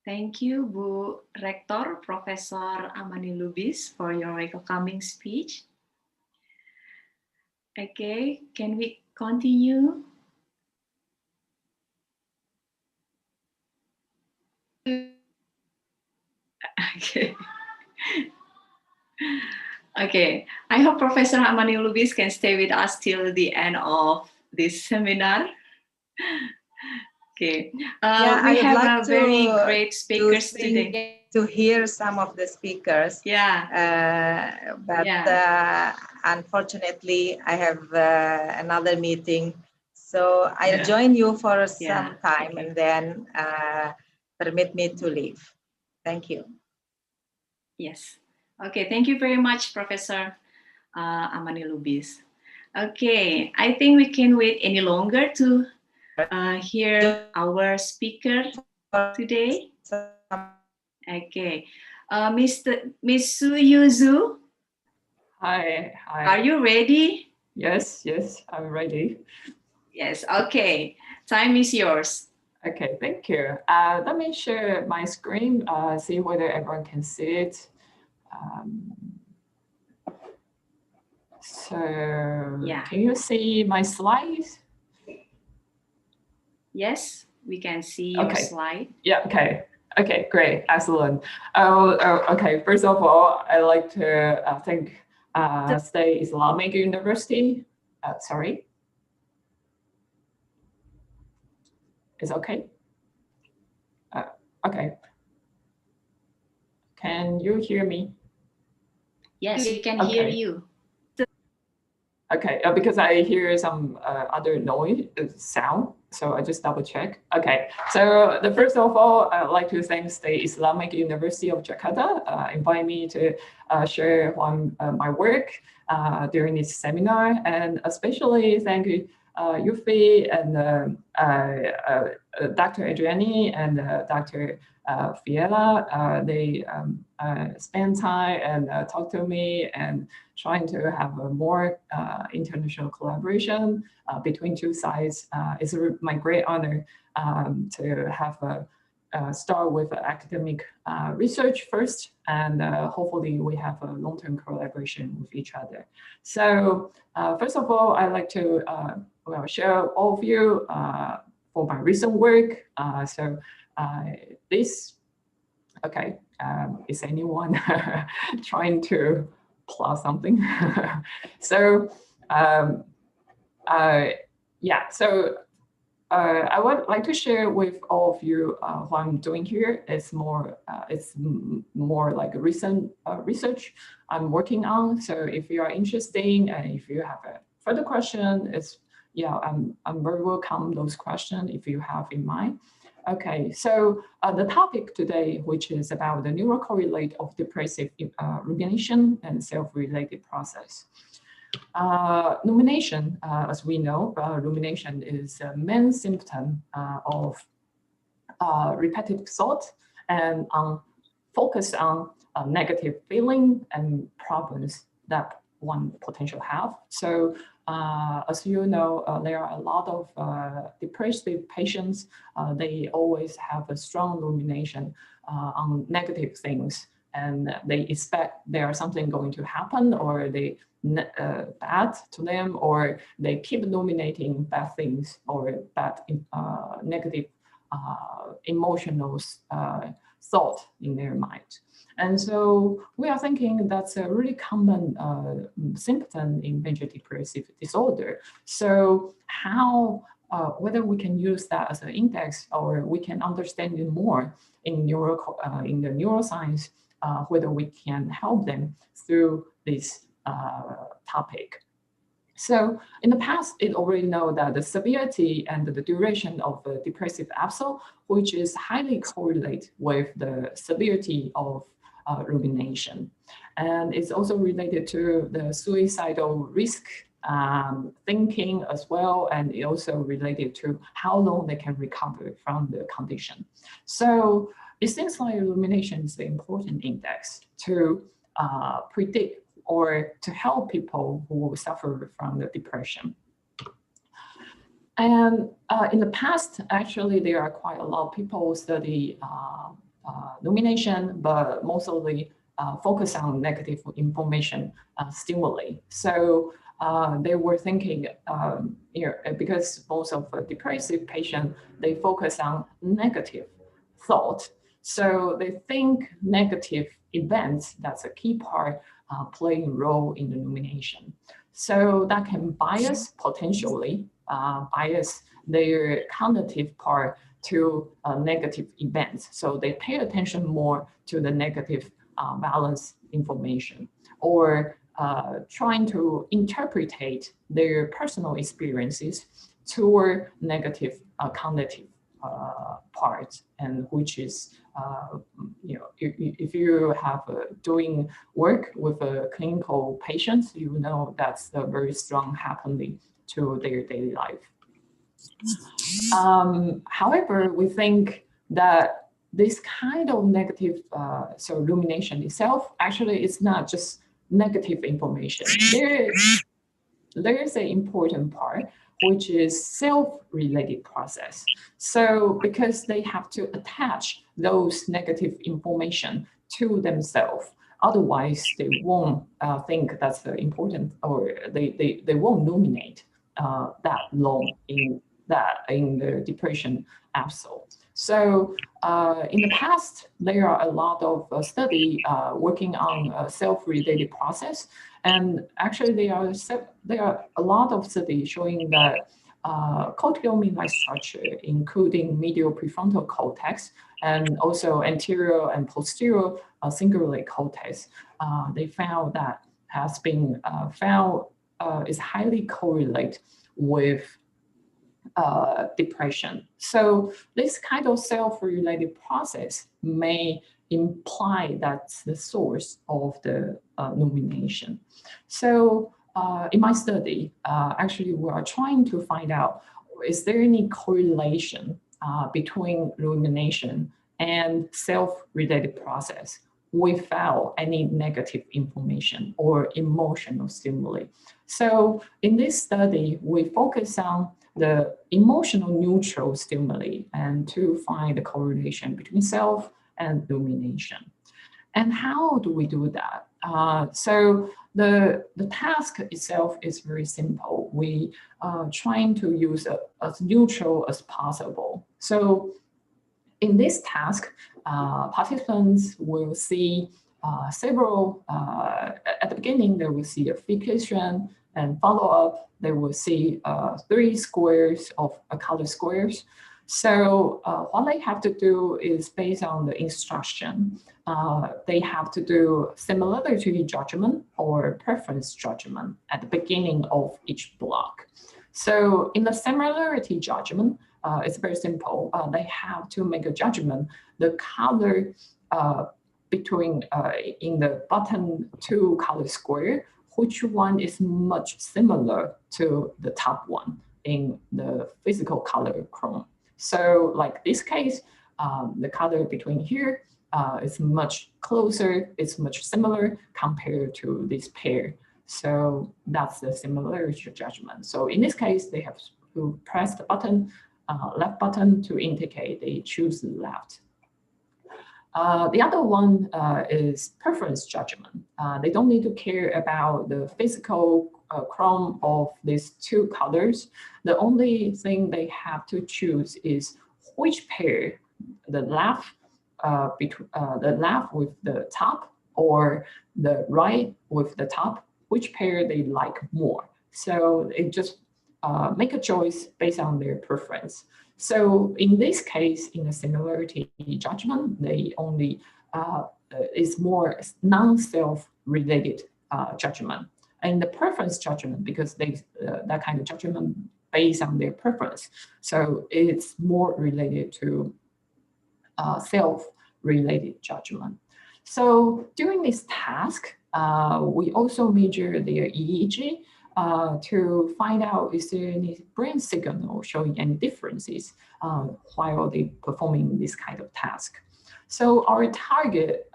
Thank you, Bu Rektor, Professor Amani Lubis, for your welcoming speech. Okay, can we continue? Okay. Okay, I hope Professor Amani Lubis can stay with us till the end of this seminar. Okay, Yeah, we I would have like a very great speakers today. To hear some of the speakers. Yeah. But unfortunately, I have another meeting. So I'll join you for some time, and then permit me to leave. Thank you. Yes. Okay, thank you very much, Professor Amani Lubis. Okay, I think we can wait any longer to hear our speaker today. Okay, Miss Suyuzu. Hi. Are you ready? Yes, I'm ready. Yes, okay. Time is yours. Okay, thank you. Let me share my screen, see whether everyone can see it. Can you see my slides? Yes, we can see your slide. Yeah, okay, great, excellent. Okay, first of all, I'd like to thank State Islamic University. Sorry. It's okay? Okay. Can you hear me? Yes, we can hear you. Okay, because I hear some other noise sound, so I just double check. Okay, so first of all, I'd like to thank the Islamic University of Jakarta invite me to share my work during this seminar, and especially thank you, Yufi and Dr. Adriani and Dr. Fiela. They spend time and talk to me and trying to have a more international collaboration between two sides. It's my great honor to have start with academic research first, and hopefully we have a long-term collaboration with each other. So first of all, I'd like to share all of you for my recent work. Is anyone trying to plot something? I would like to share with all of you what I'm doing here. It's more like a recent research I'm working on. So if you are interested and if you have a further question, I'm very welcome those questions if you have in mind. Okay, so the topic today, which is about the neurocorrelate of depressive rumination and self-related process. Rumination, as we know, rumination is a main symptom of repetitive thought and focus on negative feeling and problems that one potential have. So as you know, there are a lot of depressive patients. They always have a strong rumination on negative things, and they expect there's something going to happen, or they bad to them, or they keep ruminating bad things or bad negative emotional thought in their mind. And so we are thinking that's a really common symptom in major depressive disorder. So how, whether we can use that as an index, or we can understand it more in the neuroscience, whether we can help them through this topic. So in the past, it already know that the severity and the duration of a depressive episode, which is highly correlate with the severity of rumination. And it's also related to the suicidal risk thinking as well, and it also related to how long they can recover from the condition. So it seems like rumination is the important index to predict or to help people who suffer from the depression. And in the past, actually, there are quite a lot of people study rumination, but mostly focus on negative information stimuli. So they were thinking, because most of the depressive patients, they focus on negative thought. So they think negative events, that's a key part, playing a role in the rumination. So that can potentially bias their cognitive part to negative events. So they pay attention more to the negative balance information, or trying to interpret their personal experiences toward negative cognitive part, and which is, if you have doing work with clinical patients, you know that's very strong happening to their daily life. However, we think that this kind of negative rumination itself actually is not just negative information. There is an important part, which is self-related process. So because they have to attach those negative information to themselves, otherwise they won't think that's important, or they won't ruminate that long in the depression episode. So in the past, there are a lot of study working on self-related process. And actually, there are a lot of studies showing that cotilomine-like structure, including medial prefrontal cortex and also anterior and posterior cingulate cortex, they found that has been found is highly correlated with depression. So this kind of self-related process may imply that's the source of the rumination. So in my study, actually we are trying to find out, is there any correlation between rumination and self-related process without any negative information or emotional stimuli? So in this study, we focus on the emotional neutral stimuli and to find the correlation between self and rumination. And how do we do that? So the task itself is very simple. We are trying to use as neutral as possible. So in this task, participants will see several, at the beginning, they will see a fixation, and follow up, they will see 3 squares of color squares. So what they have to do is based on the instruction. They have to do similarity judgment or preference judgment at the beginning of each block. So in the similarity judgment, it's very simple. They have to make a judgment. The color between in the bottom two color square, which one is much similar to the top one in the physical color chrome. So like this case, the color between here is much closer, it's much similar compared to this pair. So that's the similarity judgment. So in this case, they have to press the button, left button to indicate they choose left. The other one is preference judgment. They don't need to care about the physical chrome of these two colors. The only thing they have to choose is which pair, the left with the top or the right with the top, which pair they like more. So it just make a choice based on their preference. So in this case, in the similarity judgment, they only is more non-self-related judgment. And the preference judgment, because they that kind of judgment based on their preference, so it's more related to self-related judgment. So during this task, we also measure their EEG to find out is there any brain signal showing any differences while they performing this kind of task. So our target,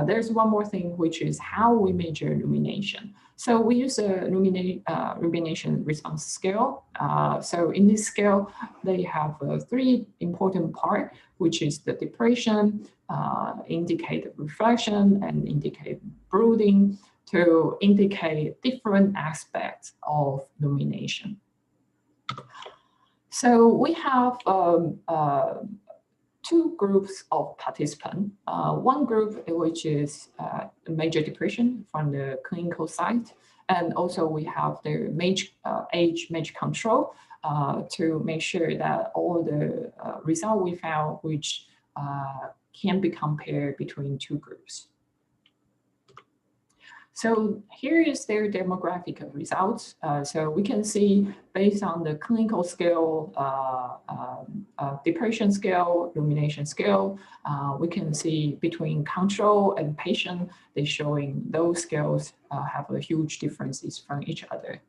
there's one more thing, which is how we measure illumination. So we use a illumination response scale. So in this scale, they have three important parts, which is the depression, indicate reflection, and indicate brooding, to indicate different aspects of illumination. So we have two groups of participants. One group, which is major depression from the clinical side, and also we have their age match control to make sure that all the results we found, which can be compared between two groups. So here is their demographic results. So we can see based on the clinical scale, depression scale, illumination scale, we can see between control and patient, they're showing those scales have a huge differences from each other.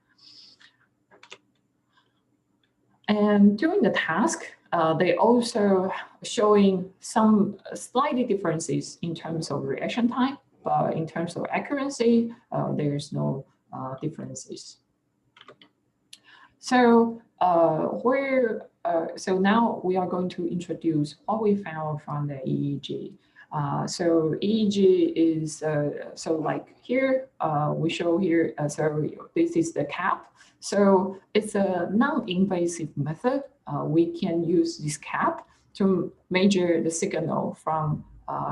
And during the task, they also showing some slightly differences in terms of reaction time. But in terms of accuracy, there's no differences. So so now we are going to introduce what we found from the EEG. So EEG is, so like here, we show here, so this is the cap. So it's a non-invasive method. We can use this cap to measure the signal from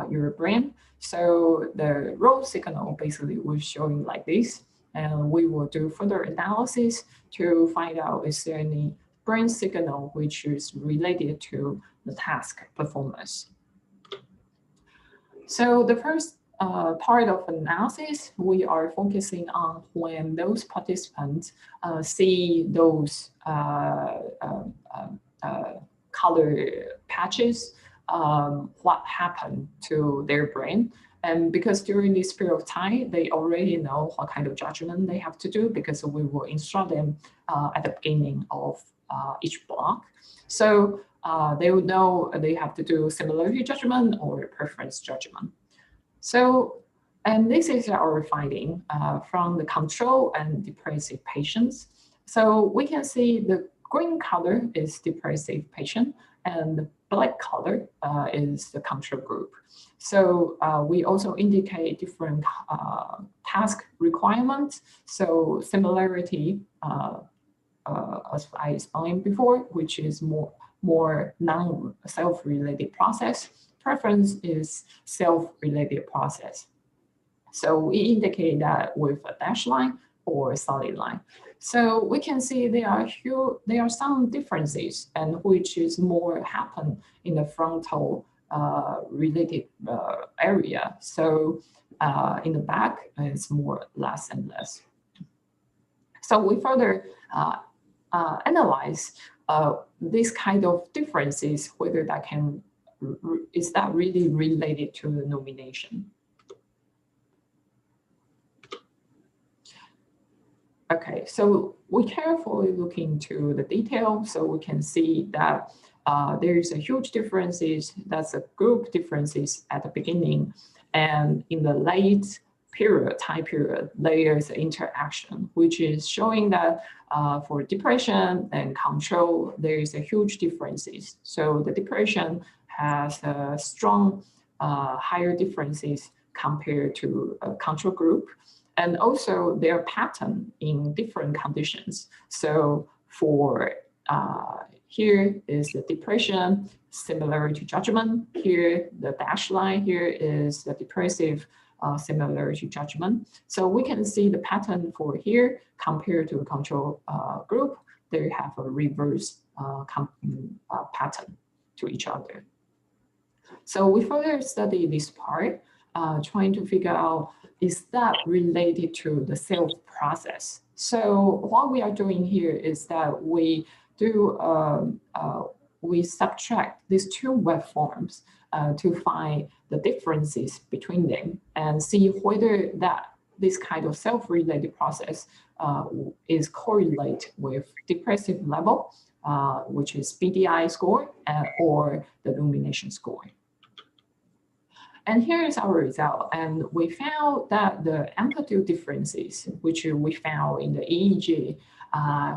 your brain. So the raw signal basically was showing like this, and we will do further analysis to find out is there any brain signal which is related to the task performance. So the first part of analysis, we are focusing on when those participants see those color patches, what happened to their brain. And because during this period of time, they already know what kind of judgment they have to do, because we will instruct them at the beginning of each block. So they would know they have to do similarity judgment or preference judgment. So, and this is our finding from the control and depressive patients. So we can see the green color is depressive patient, and the black color is the control group. So we also indicate different task requirements. So similarity, as I explained before, which is more non-self-related process. Preference is self-related process. So we indicate that with a dashed line or a solid line. So we can see there are some differences, and which is more happen in the frontal related area. So in the back, it's more less and less. So we further analyze this kind of differences, whether that is that really related to the nomination? Okay, so we carefully look into the detail, so we can see that there is a huge differences. That's a group differences at the beginning, and in the late time period, there is interaction, which is showing that for depression and control, there is a huge differences. So the depression has a strong higher differences compared to a control group. And also their pattern in different conditions. So for here is the depression, similar to judgment. Here, the dashed line here is the depressive, similar to judgment. So we can see the pattern for here compared to the control group. They have a reverse pattern to each other. So we further study this part, trying to figure out, is that related to the self process? So what we are doing here is that we do we subtract these two waveforms to find the differences between them and see whether this kind of self-related process is correlate with depressive level, which is BDI score, or the illumination score. And here is our result. And we found that the amplitude differences, which we found in the EEG,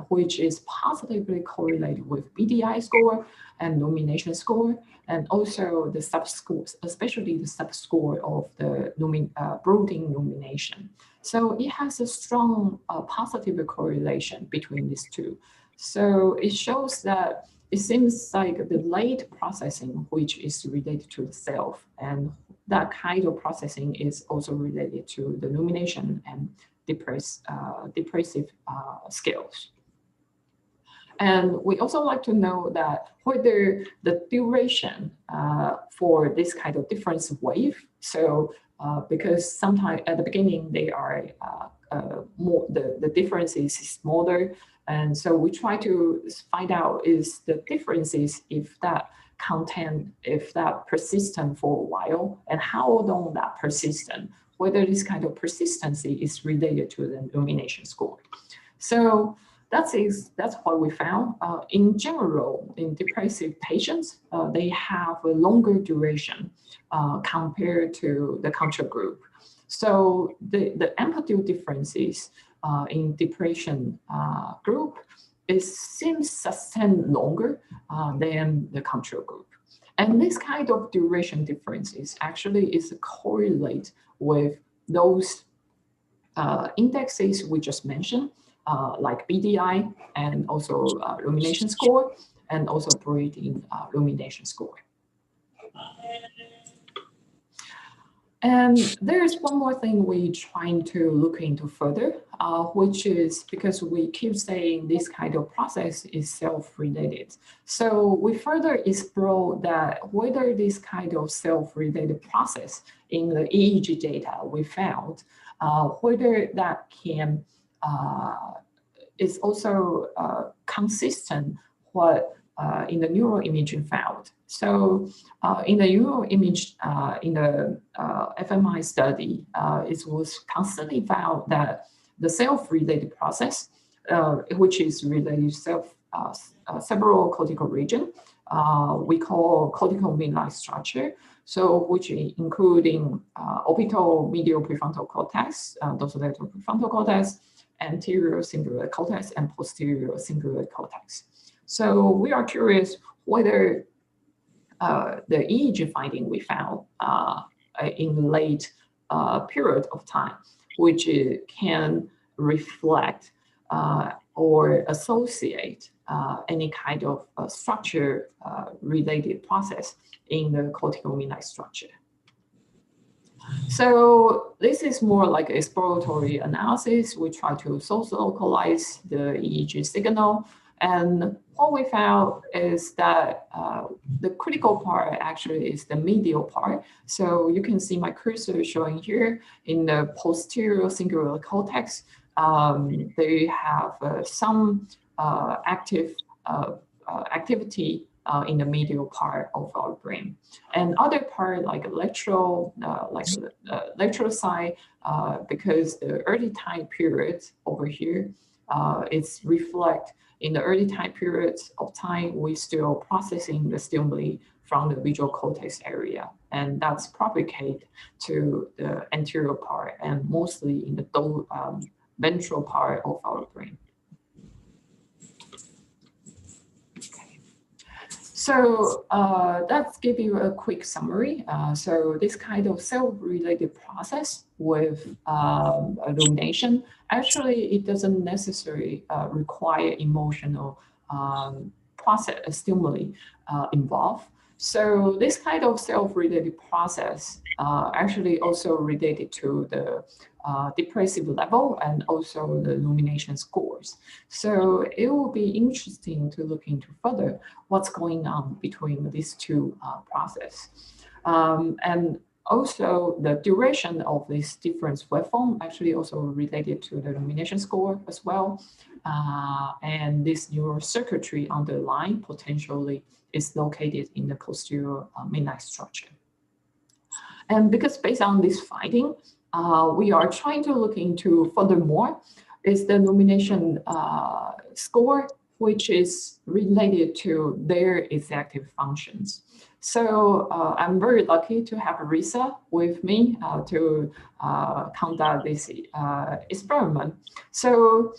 which is positively correlated with BDI score and illumination score, and also the subscores, especially the subscore of the brooding illumination. So it has a strong positive correlation between these two. So it shows that it seems like the late processing, which is related to the self, and that kind of processing is also related to the illumination and depressive scales. And we also like to know that whether the duration for this kind of difference wave, so because sometimes at the beginning they are more, the difference is smaller, and so we try to find out is the differences if that content, if that persistent for a while, and how long that persistent, whether this kind of persistency is related to the illumination score. So that's what we found. In general, in depressive patients, they have a longer duration compared to the control group. So the amplitude differences in depression group seems sustained longer than the control group. And this kind of duration differences actually is correlate with those indexes we just mentioned, like BDI and also illumination score, and also breathing illumination score. And there's one more thing we're trying to look into further, which is because we keep saying this kind of process is self-related. So we further explore that whether this kind of self-related process in the EEG data we found, whether that can is also consistent what in the neuroimaging found. So in the neuroimage, in the fMRI study, it was constantly found that the self-related process, which is related to several cortical region, we call cortical midline structure. So which including orbital medial prefrontal cortex, dorsolateral prefrontal cortex, anterior cingulate cortex, and posterior cingulate cortex. So we are curious whether the EEG finding we found in the late period of time, which can reflect or associate any kind of structure related process in the cortical midline structure. So this is more like exploratory analysis. We try to localize the EEG signal. And what we found is that the critical part actually is the medial part. So you can see my cursor showing here in the posterior cingulate cortex. They have some active activity in the medial part of our brain. And other part like electro side, because the early time period over here, it's reflect in the early time periods of time, we still processing the stimuli from the visual cortex area, and that's propagate to the anterior part and mostly in the ventral part of our brain. Okay. So let's give you a quick summary. So this kind of self-related process with illumination, actually it doesn't necessarily require emotional process stimuli involved. So this kind of self-related process actually also related to the depressive level and also the illumination scores. So it will be interesting to look into further what's going on between these two processes. And also the duration of this different waveform actually also related to the illumination score as well. And this neural circuitry underlying potentially is located in the posterior midnight structure. And because based on this finding, we are trying to look into furthermore is the illumination score, which is related to their executive functions. So I'm very lucky to have Risa with me to conduct this experiment. So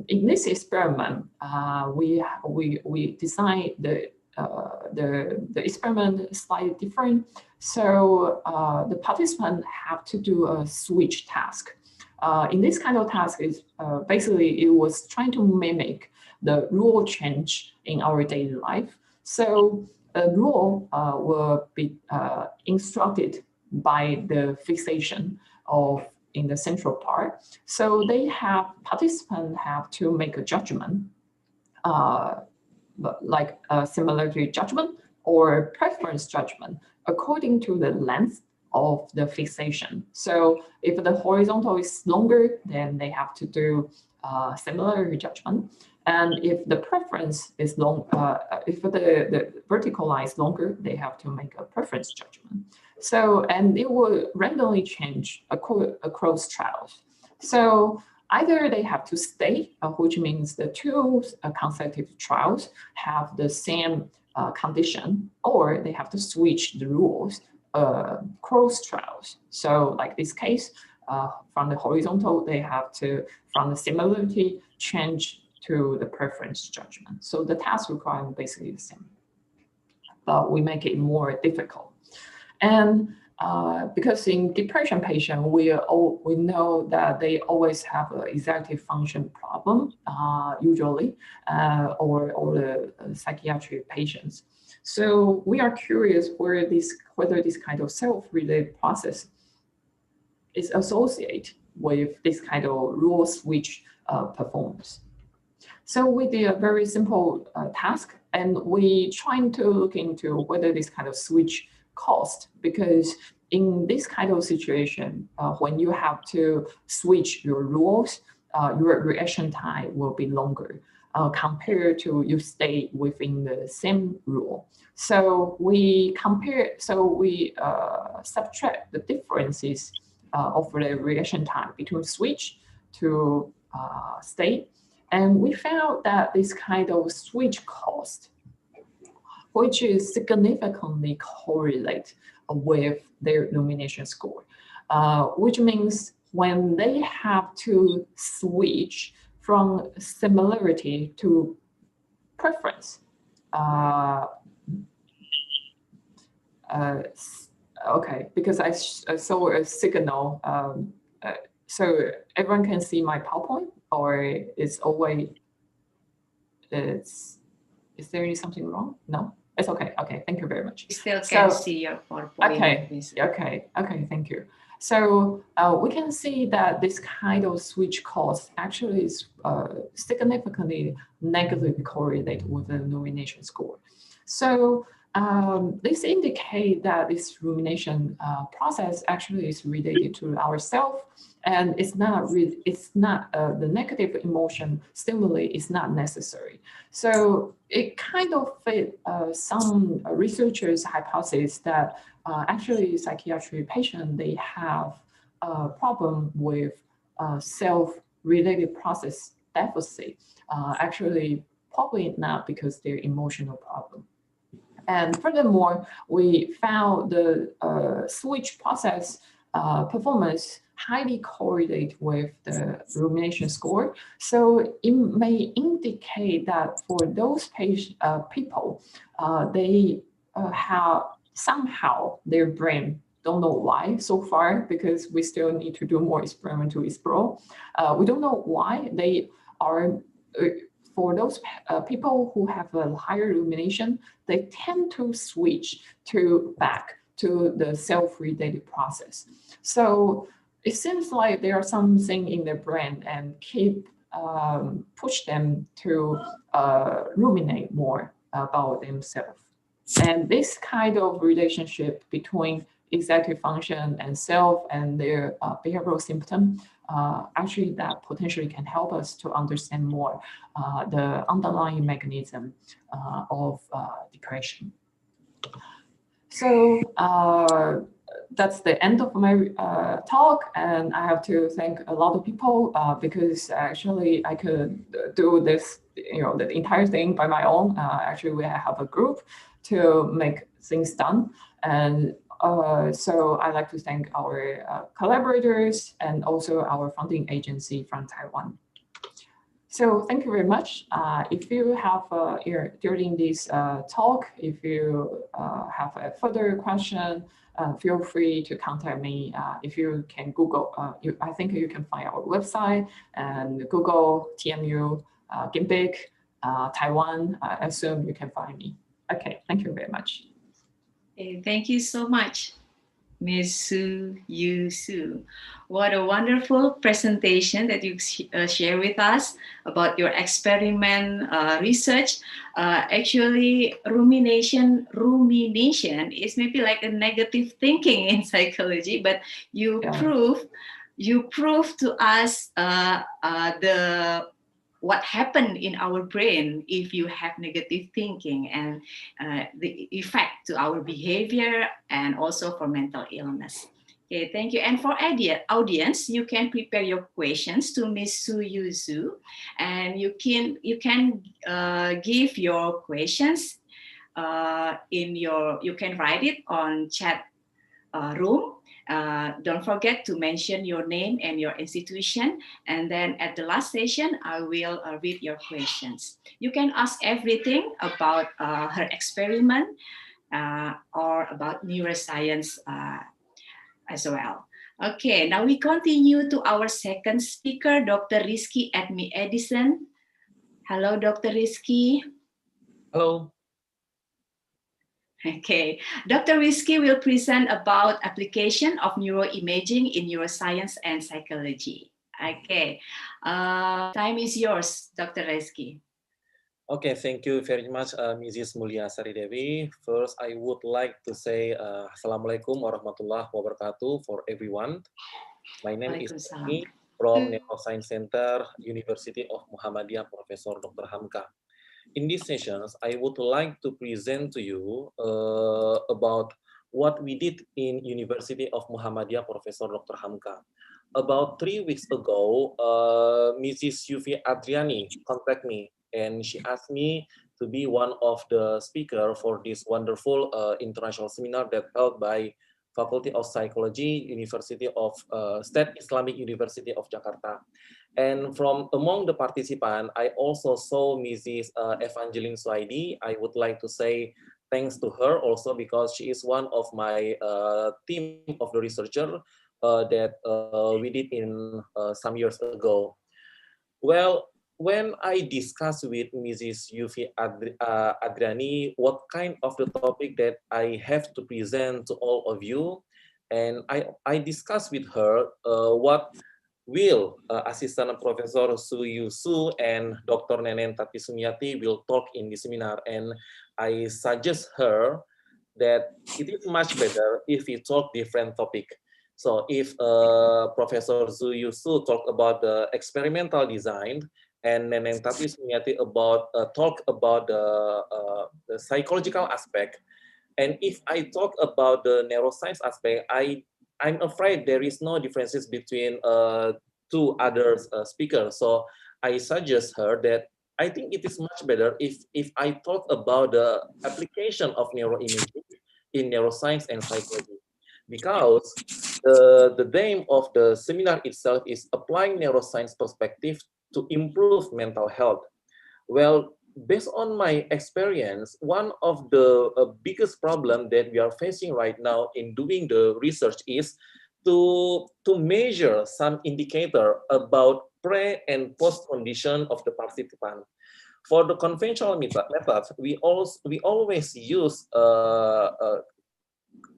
in this experiment, we designed the experiment slightly different. So the participants have to do a switch task. In this kind of task, is basically it was trying to mimic the rule change in our daily life. So a rule will be instructed by the fixation of in the central part. So participants have to make a judgment, like a similarity judgment or preference judgment according to the length of the fixation. So if the horizontal is longer, then they have to do similarity judgment. And if the preference is long, if the vertical line is longer, they have to make a preference judgment. So, and it will randomly change across trials. So either they have to stay, which means the two consecutive trials have the same condition, or they have to switch the rules cross trials. So like this case, from the horizontal, they have to, from the similarity, change to the preference judgment. So the task requirement basically the same, but we make it more difficult. And because in depression patient, we know that they always have an executive function problem, usually, or the psychiatric patients. So we are curious whether this kind of self-related process is associated with this kind of rule switch performance. So we did a very simple task, and we trying to look into whether this kind of switch cost, because in this kind of situation, when you have to switch your rules, your reaction time will be longer compared to you stay within the same rule. So we subtract the differences of the reaction time between switch to stay. And we found that this kind of switch cost, which is significantly correlate with their illumination score, which means when they have to switch from similarity to preference, okay, because I saw a signal, so everyone can see my PowerPoint, or it's always, is there something wrong? No, it's okay. Okay, thank you very much. We still can see your PowerPoint. Okay, thank you. So we can see that this kind of switch cost actually is significantly negatively correlated with the illumination score. So This indicate that this rumination process actually is related to ourself, and it's not the negative emotion stimuli is not necessary. So it kind of fit some researchers' hypothesis that actually psychiatry patients, they have a problem with self-related process deficit. Actually, probably not because they're emotional problem. And furthermore, we found the switch process performance highly correlate with the rumination score. So it may indicate that for those people, they have somehow their brain, don't know why so far, because we still need to do more experiment to explore. We don't know why they are, for those people who have a higher rumination, they tend to switch back to the self-related process. So it seems like there are something in their brain and keep push them to ruminate more about themselves. And this kind of relationship between executive function and self and their behavioral symptom, actually that potentially can help us to understand more the underlying mechanism of depression. So that's the end of my talk, and I have to thank a lot of people because actually I could do this, the entire thing by my own. Actually, we have a group to make things done, and so I'd like to thank our collaborators and also our funding agency from Taiwan. So thank you very much. If you have during this talk, if you have a further question, feel free to contact me. If you can Google, I think you can find our website and Google TMU Gimbic Taiwan. I assume you can find me. Okay, thank you very much. Thank you so much, Ms. Su Yu Su. What a wonderful presentation that you share with us about your experiment research. Actually, rumination is maybe like a negative thinking in psychology, but you prove to us what happened in our brain if you have negative thinking and the effect to our behavior and also for mental illness. Okay, thank you. And for audience, you can prepare your questions to Ms. Su Yu Su, and you can give your questions you can write it on chat room. Don't forget to mention your name and your institution. And then at the last session, I will read your questions. You can ask everything about her experiment or about neuroscience as well. Okay, now we continue to our second speaker, Dr. Rizky Admi Edison. Hello, Dr. Rizky. Hello. Okay, Dr. Rizky will present about application of neuroimaging in neuroscience and psychology. Okay, time is yours, Dr. Rizky. Okay, thank you very much, Mrs. Mulia Saridewi. First, I would like to say Assalamualaikum warahmatullahi wabarakatuh for everyone. My name is Admi from Neuroscience Center, University of Muhammadiyah, Professor Dr. Hamka. In these sessions, I would like to present to you about what we did in University of Muhammadiyah, Professor Dr. Hamka. About 3 weeks ago, Mrs. Yufi Adriani contacted me, and she asked me to be one of the speakers for this wonderful international seminar that held by Faculty of Psychology, University of State Islamic University of Jakarta. And from among the participants, I also saw Mrs. Evangeline Swaidi. I would like to say thanks to her also because she is one of my team of the researcher that we did in some years ago. Well, when I discussed with Mrs. Yufi Adriani what kind of the topic that I have to present to all of you, and I discussed with her what will Assistant Professor Su Yusu and Dr. Nenen Tati Sumiati will talk in the seminar, and I suggest her that it is much better if we talk different topic. So if Professor Su Yusu talk about the experimental design, and Neneng Tati Sumiati about talk about the psychological aspect, and if I talk about the neuroscience aspect, I'm afraid there is no differences between two other speakers. So I suggest her that I think it is much better if I talk about the application of neuroimaging in neuroscience and psychology, because the name of the seminar itself is applying neuroscience perspective to improve mental health. Well, based on my experience, one of the biggest problem that we are facing right now in doing the research is to measure some indicator about pre and post condition of the participant. For the conventional method, we always use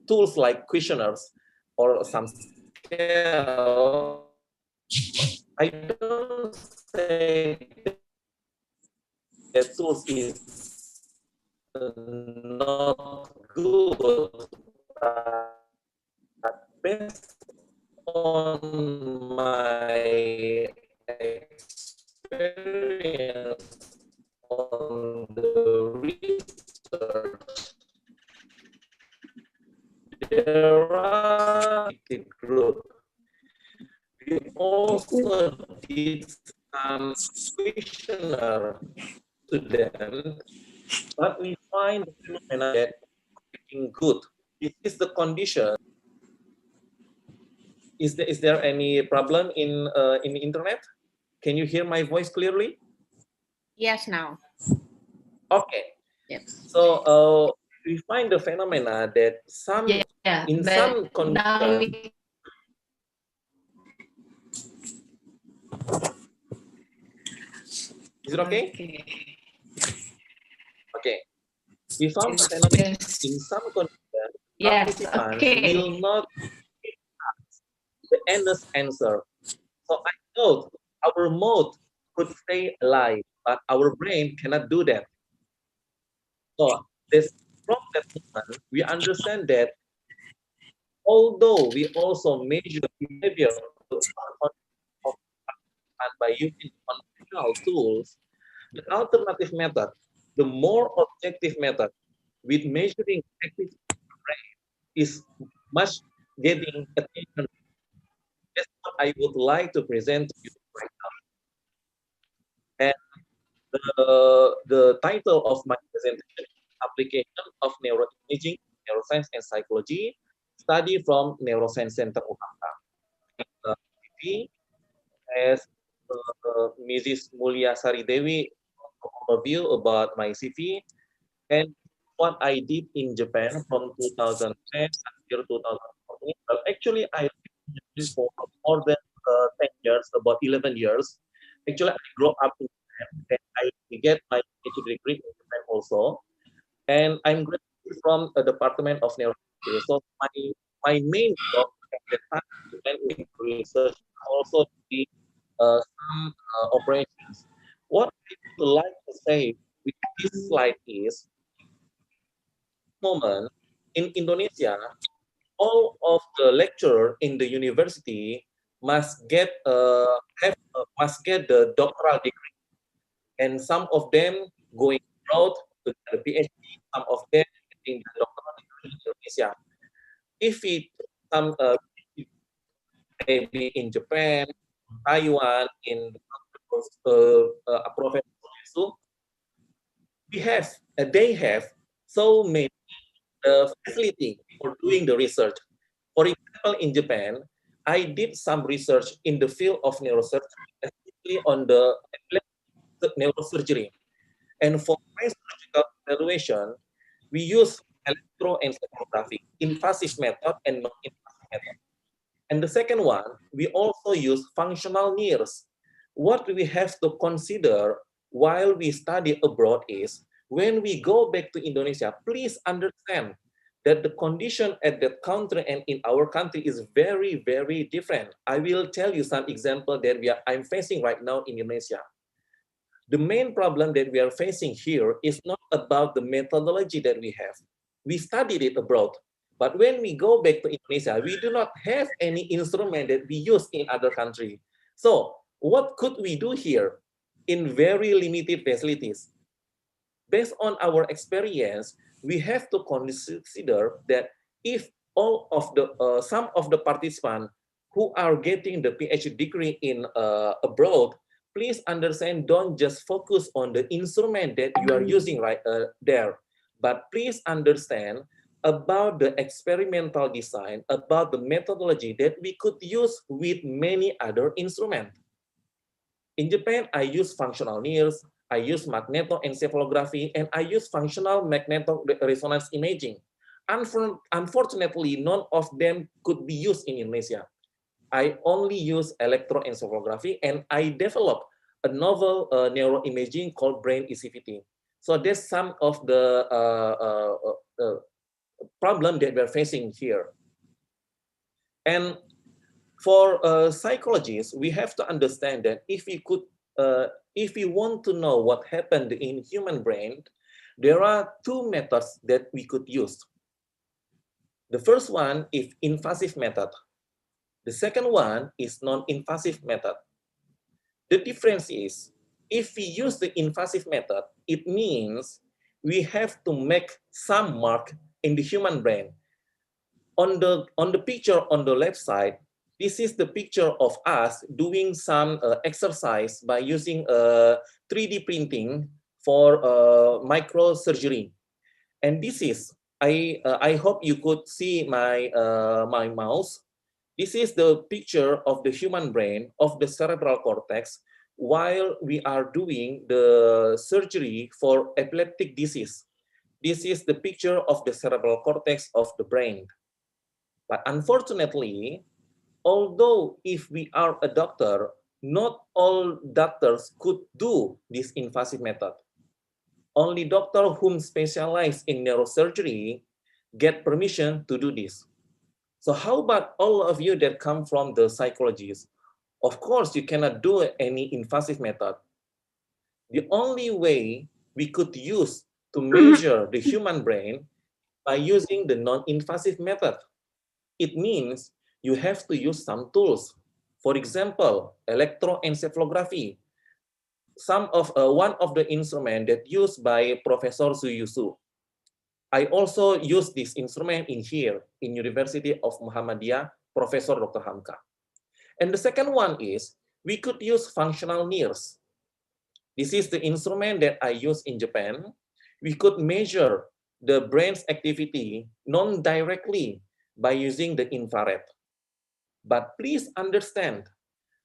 tools like questionnaires or some scale. I don't say that tools is not good, but based on my experience on the research, there are a group. We also did some questionnaire to them, but we find the phenomena that working good. This is the condition. Is there any problem in the internet? Can you hear my voice clearly? Yes, now. Okay. Yep. So we find the phenomena that some in some conditions. Is it okay? Okay. We found the phenomenon in some conditions, participants will not give us the honest answer. So I thought our mouth could stay alive, but our brain cannot do that. So this, from that moment, we understand that although we also measure behavior by using conventional tools, the alternative method, the more objective method, with measuring activity brain is much getting attention. That's what I would like to present to you right now. And the title of my presentation is Application of Neuroimaging, Neuroscience and Psychology, Study from Neuroscience Center Jakarta. As Mrs. Mulya Saridewi overview about my CV and what I did in Japan from 2010 until 2014. Well, actually, I lived for more than 10 years, about 11 years. Actually, I grew up in Japan and I get my PhD degree in Japan also. And I'm graduated from a department of neurology. So my main job at the time in research, also the some operations. What I would like to say with this slide is, moment in Indonesia, all of the lecturer in the university must get must get the doctoral degree, and some of them going abroad to get a PhD, some of them getting the doctoral degree in Indonesia. If we some maybe in Japan, Taiwan, in Professor, they have so many facility for doing the research. For example, in Japan, I did some research in the field of neurosurgery, especially on the neurosurgery. And for my surgical evaluation, we use electroencephalography, invasive method and non-invasive method. And the second one, we also use functional NIRS. What we have to consider while we study abroad is, when we go back to Indonesia, please understand that the condition at that country and in our country is very, very different. I will tell you some example that I'm facing right now in Indonesia. The main problem that we are facing here is not about the methodology that we have. We studied it abroad, but when we go back to Indonesia, we do not have any instrument that we use in other countries. So what could we do here in very limited facilities? Based on our experience, we have to consider that if all of the some of the participants who are getting the PhD degree in abroad, please understand, don't just focus on the instrument that you are using right there, but please understand about the experimental design, about the methodology that we could use with many other instruments. In Japan, I use functional NIRS, I use magnetoencephalography, and I use functional magnetoresonance imaging. Unfortunately, none of them could be used in Indonesia. I only use electroencephalography, and I developed a novel neuroimaging called brain ECVT. So that's some of the problem that we're facing here. And for psychologists, we have to understand that if we want to know what happened in human brain, there are two methods that we could use. The first one is invasive method. The second one is non-invasive method. The difference is, if we use the invasive method, it means we have to make some mark in the human brain. On the picture on the left side, this is the picture of us doing some exercise by using 3D printing for microsurgery. And this is, I hope you could see my mouse. This is the picture of the human brain, of the cerebral cortex, while we are doing the surgery for epileptic disease. This is the picture of the cerebral cortex of the brain. But unfortunately, although if we are a doctor, not all doctors could do this invasive method. Only doctors whom specialize in neurosurgery get permission to do this. So how about all of you that come from the psychologists? Of course, you cannot do any invasive method. The only way we could use to measure the human brain by using the non-invasive method. It means you have to use some tools. For example, electroencephalography. One of the instruments that used by Professor Suyusu. I also use this instrument in here, in University of Muhammadiyah, Professor Dr. Hamka. And the second one is, we could use functional NIRS. This is the instrument that I use in Japan. We could measure the brain's activity non-directly by using the infrared. But please understand,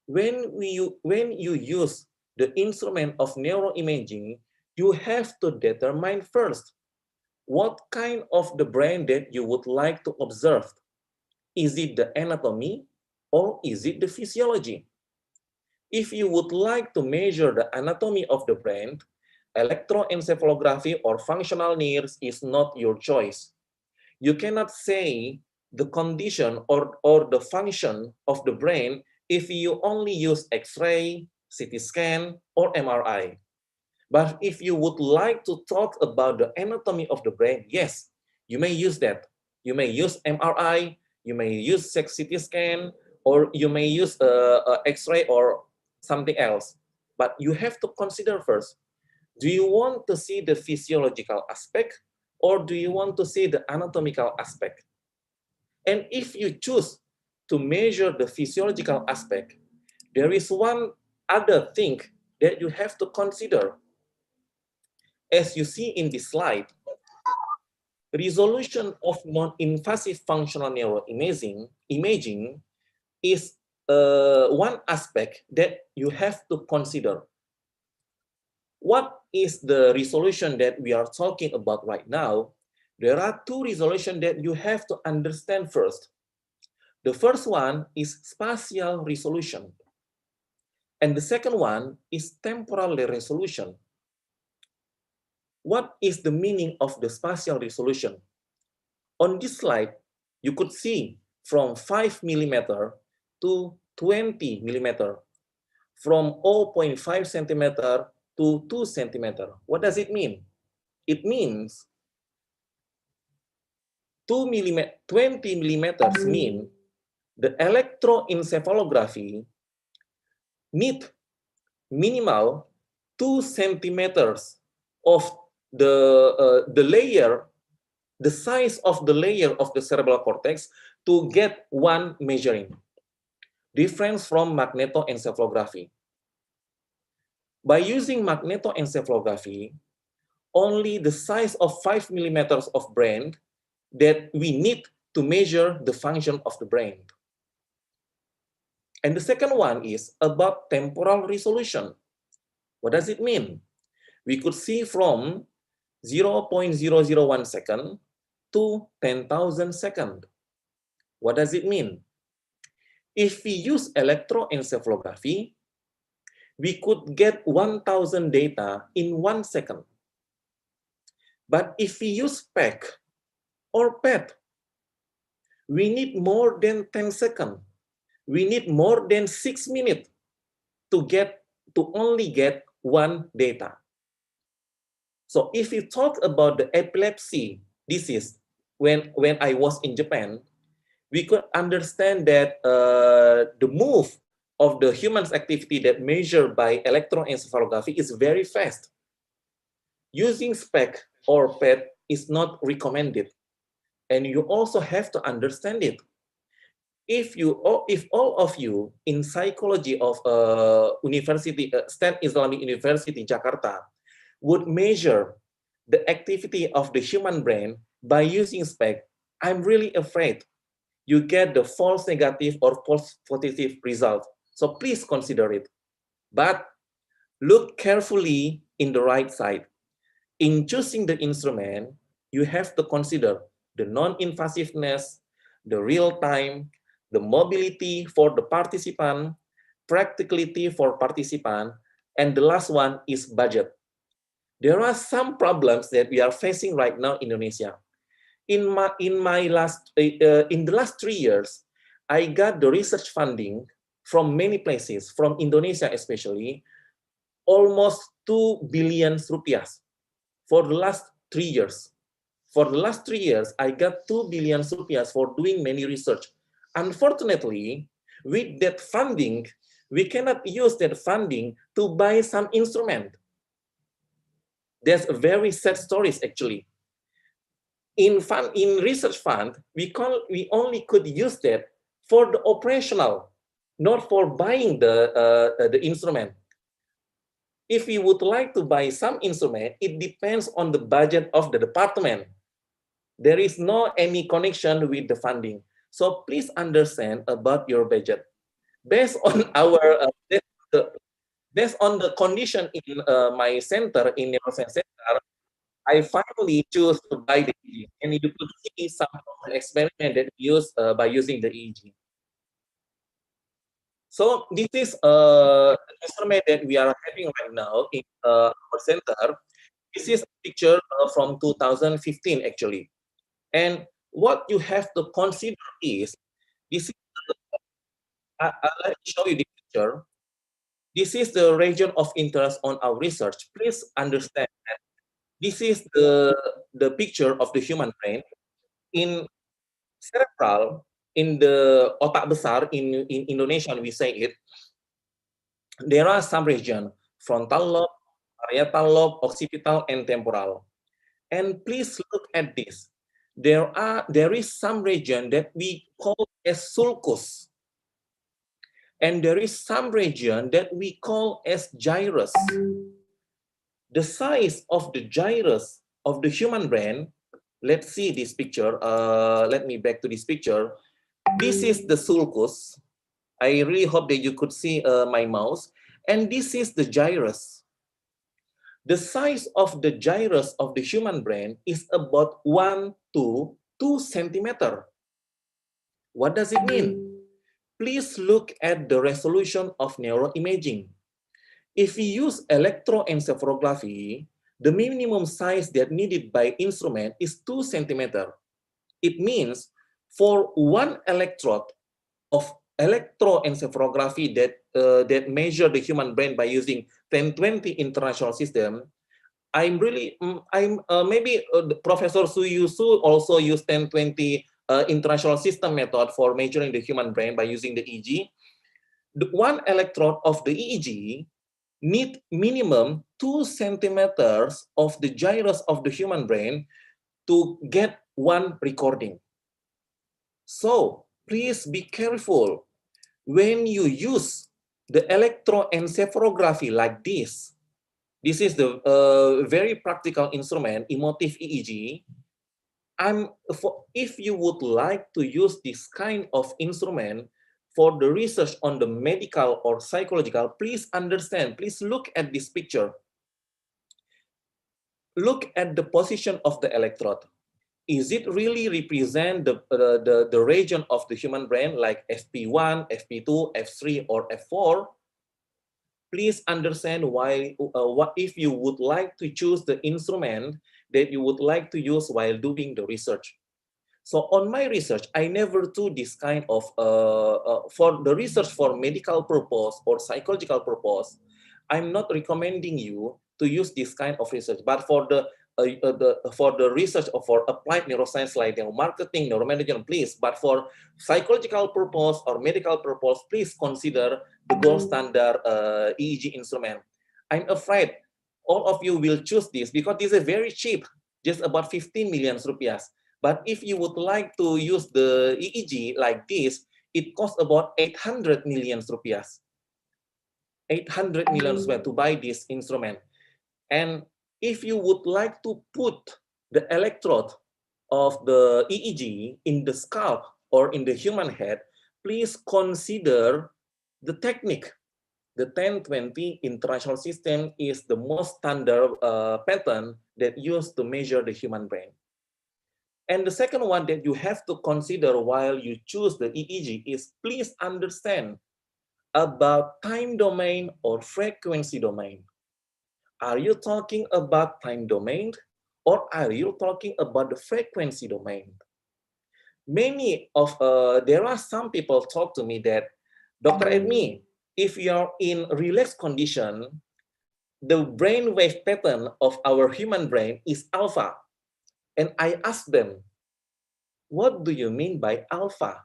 when you use the instrument of neuroimaging, you have to determine first what kind of the brain that you would like to observe. Is it the anatomy or is it the physiology? If you would like to measure the anatomy of the brain, electroencephalography or functional NIRS is not your choice. You cannot say the condition or the function of the brain if you only use X-ray, CT scan, or MRI. But if you would like to talk about the anatomy of the brain, yes, you may use that. You may use MRI, you may use CT scan, or you may use X-ray or something else. But you have to consider first, do you want to see the physiological aspect or do you want to see the anatomical aspect? And if you choose to measure the physiological aspect, there is one other thing that you have to consider. As you see in this slide, resolution of non-invasive functional neuroimaging is one aspect that you have to consider. What is the resolution that we are talking about right now? There are two resolutions that you have to understand first. The first one is spatial resolution. And the second one is temporal resolution. What is the meaning of the spatial resolution? On this slide, you could see from 5 millimeter to 20 millimeter, from 0.5 centimeter to 2 centimeter. What does it mean? It means 20 millimeters mean the electroencephalography need minimal 2 centimeters of the layer, the size of the layer of the cerebral cortex to get one measuring. Difference from magnetoencephalography. By using magnetoencephalography, only the size of 5 millimeters of brain that we need to measure the function of the brain. And the second one is about temporal resolution. What does it mean? We could see from 0.001 second to 10,000 second. What does it mean? If we use electroencephalography, we could get 1,000 data in 1 second. But if we use PEC or PET, we need more than 10 seconds. We need more than 6 minutes to only get one data. So if you talk about the epilepsy disease, when I was in Japan, we could understand that the move of the human's activity that measured by electroencephalography is very fast. Using SPEC or PET is not recommended. And you also have to understand it. If all of you in psychology of University, Stan Islamic University, Jakarta, would measure the activity of the human brain by using SPEC, I'm really afraid you get the false negative or false positive result. So please consider it. But look carefully in the right side. In choosing the instrument, you have to consider the non-invasiveness, the real time, the mobility for the participant, practicality for participant, and the last one is budget. There are some problems that we are facing right now in Indonesia. In the last 3 years, I got the research funding from many places, from Indonesia especially, almost 2 billion rupiah for the last 3 years. For the last 3 years, I got 2 billion rupiah for doing many research. Unfortunately, with that funding, we cannot use that funding to buy some instrument. There's a very sad stories actually. In research fund, we only could use that for the operational, not for buying the instrument. If we would like to buy some instrument, it depends on the budget of the department. There is no any connection with the funding. So please understand about your budget. Based on our based on the condition in my center, in Neuroscience Center, I finally choose to buy the EEG. And you could see some experiment that we use by using the EEG. So this is an instrument that we are having right now in our center. This is a picture from 2015 actually. And what you have to consider is, this is, I'll let me show you the picture. This is the region of interest on our research. Please understand that this is the picture of the human brain. In cerebral, in the otak besar, in Indonesian we say it, there are some region, frontal lobe, parietal lobe, occipital, and temporal. And please look at this. There is some region that we call as sulcus. And there is some region that we call as gyrus. The size of the gyrus of the human brain, let's see this picture. Let me back to this picture. This is the sulcus. I really hope that you could see my mouse. And this is the gyrus. The size of the gyrus of the human brain is about 1 to 2 centimeter. What does it mean? Please look at the resolution of neuroimaging. If we use electroencephalography, the minimum size that needed by instrument is 2 centimeter. It means for one electrode of electroencephalography that measure the human brain by using 1020 international system, maybe Professor Su Yusu also used 1020 international system method for measuring the human brain by using the EEG. The one electrode of the EEG need minimum 2 centimeters of the gyrus of the human brain to get one recording. So please be careful when you use the electroencephalography like this. This is the very practical instrument, emotive EEG. If you would like to use this kind of instrument for the research on the medical or psychological, please understand, please look at this picture. Look at the position of the electrode. Is it really represent the region of the human brain like FP1, FP2, F3, or F4? Please understand why, what if you would like to choose the instrument that you would like to use while doing the research. So on my research, I never do this kind of, for the research for medical purpose or psychological purpose, I'm not recommending you to use this kind of research, but for the research or for applied neuroscience like marketing, neuromanagement, please, but for psychological purpose or medical purpose, please consider the gold standard EEG instrument. I'm afraid all of you will choose this because this is very cheap, just about 15 million rupiah. But if you would like to use the EEG like this, it costs about 800 million rupiah. 800 million rupiah to buy this instrument. And if you would like to put the electrode of the EEG in the scalp or in the human head, please consider the technique. The 1020 international system is the most standard pattern that used to measure the human brain. And the second one that you have to consider while you choose the EEG is please understand about time domain or frequency domain. Are you talking about time domain or are you talking about the frequency domain? There are some people talk to me that, Dr. Admi, if you're in relaxed condition, the brainwave pattern of our human brain is alpha. And I ask them, what do you mean by alpha?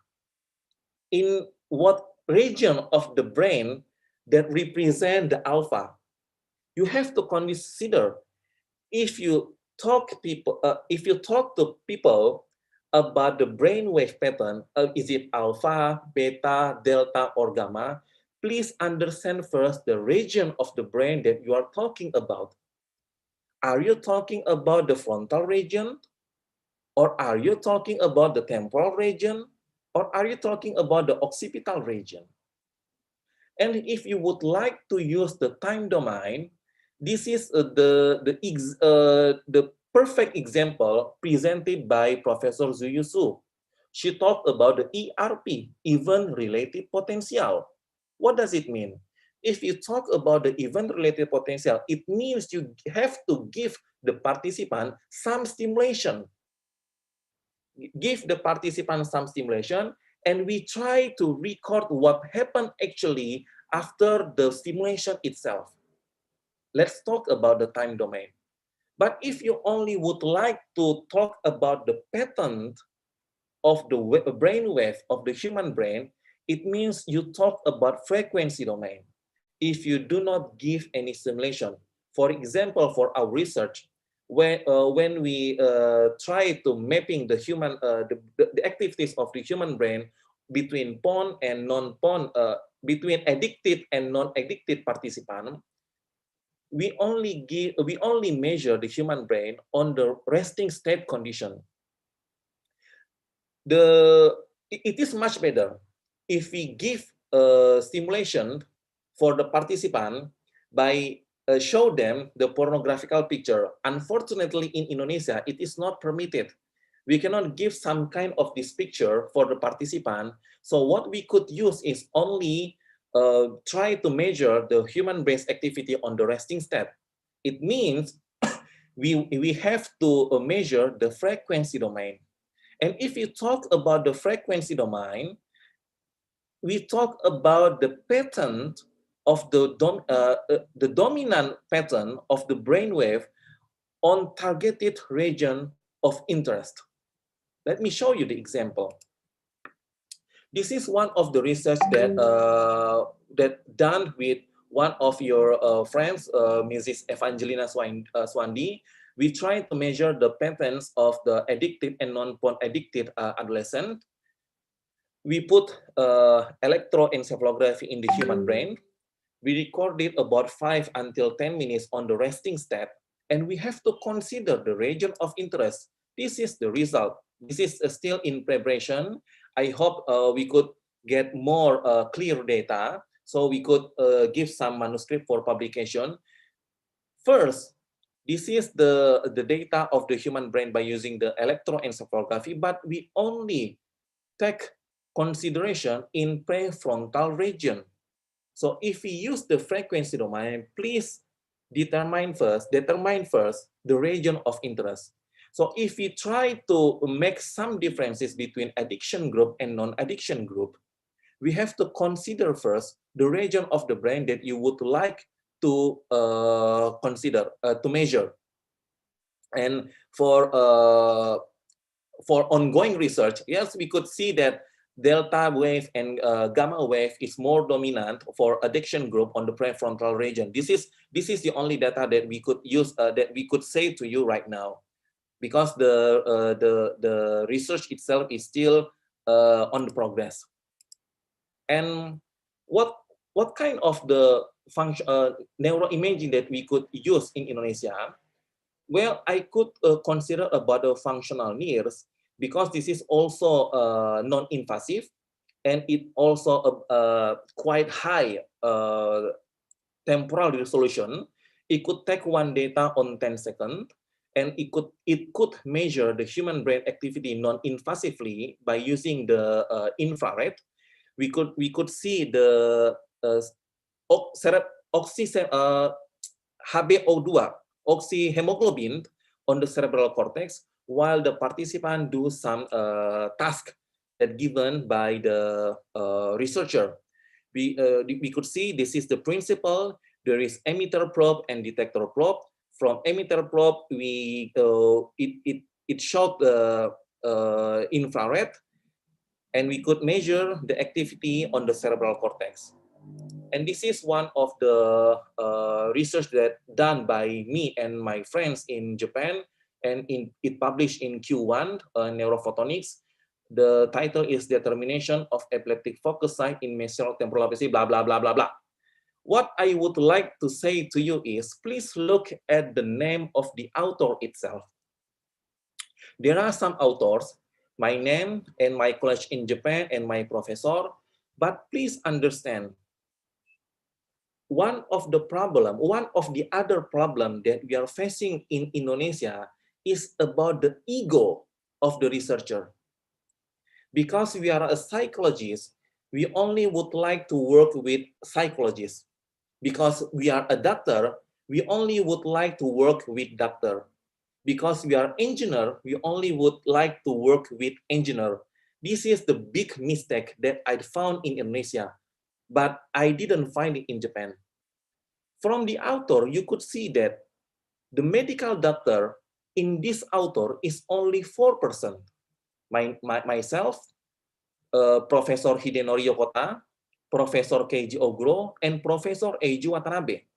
In what region of the brain that represent the alpha? You have to consider if you talk to people about the brainwave pattern, is it alpha, beta, delta, or gamma? Please understand first the region of the brain that you are talking about. Are you talking about the frontal region? Or are you talking about the temporal region? Or are you talking about the occipital region? And if you would like to use the time domain, this is the perfect example presented by Professor Su Yusu. She talked about the ERP, event-related potential. What does it mean? If you talk about the event-related potential, it means you have to give the participant some stimulation. Give the participant some stimulation, and we try to record what happened actually after the stimulation itself. Let's talk about the time domain. But if you only would like to talk about the pattern of the brainwave of the human brain, it means you talk about frequency domain. If you do not give any stimulation, for example, for our research, when we try to mapping the human the activities of the human brain between PON and non-PON, between addicted and non-addicted participant, we only measure the human brain on the resting state condition. It is much better if we give stimulation for the participant by show them the pornographical picture. Unfortunately, in Indonesia, it is not permitted. We cannot give some kind of this picture for the participant. So what we could use is only try to measure the human brain's activity on the resting state. It means we have to measure the frequency domain. And if you talk about the frequency domain, we talk about the pattern of the dominant pattern of the brainwave on targeted region of interest. Let me show you the example. This is one of the research that that done with one of your friends, Mrs. Evangelina Swandi. We try to measure the patterns of the addicted and non-porn addicted adolescent. We put electroencephalography in the human brain. We recorded about 5 until 10 minutes on the resting state, and we have to consider the region of interest. This is the result. This is still in preparation. I hope we could get more clear data, so we could give some manuscript for publication. First, this is the data of the human brain by using the electroencephalography, but we only take consideration in prefrontal region. So if we use the frequency domain, please determine first the region of interest. So if we try to make some differences between addiction group and non-addiction group, we have to consider first the region of the brain that you would like to consider, to measure. And for ongoing research, yes, we could see that delta wave and gamma wave is more dominant for addiction group on the prefrontal region. This is the only data that we could use, that we could say to you right now, because the research itself is still on the progress. And what kind of the function neuroimaging that we could use in Indonesia? Well, I could consider about the functional needs, because this is also non-invasive, and it also quite high temporal resolution. It could take one data on 10 seconds, and it could measure the human brain activity non-invasively by using the infrared. We could see the HbO2, oxyhemoglobin on the cerebral cortex, while the participant do some task that given by the researcher. We could see this is the principle. There is emitter probe and detector probe. From emitter probe, it showed the infrared, and we could measure the activity on the cerebral cortex. And this is one of the research that done by me and my friends in Japan, and it published in Q1, Neurophotonics. The title is Determination of Epileptic Focus Site in Mesial Temporal Epilepsy, blah, blah, blah, blah, blah. What I would like to say to you is, please look at the name of the author itself. There are some authors, my name and my college in Japan and my professor, but please understand, one of the other problem that we are facing in Indonesia is about the ego of the researcher. Because we are a psychologist, we only would like to work with psychologists. Because we are a doctor, we only would like to work with doctor. Because we are engineer, we only would like to work with engineer. This is the big mistake that I found in Indonesia, but I didn't find it in Japan. From the author, you could see that the medical doctor in this author is only 4%. Myself, Professor Hidenori Yokota, Professor Keiji Oguro, and Professor Eiji Watanabe.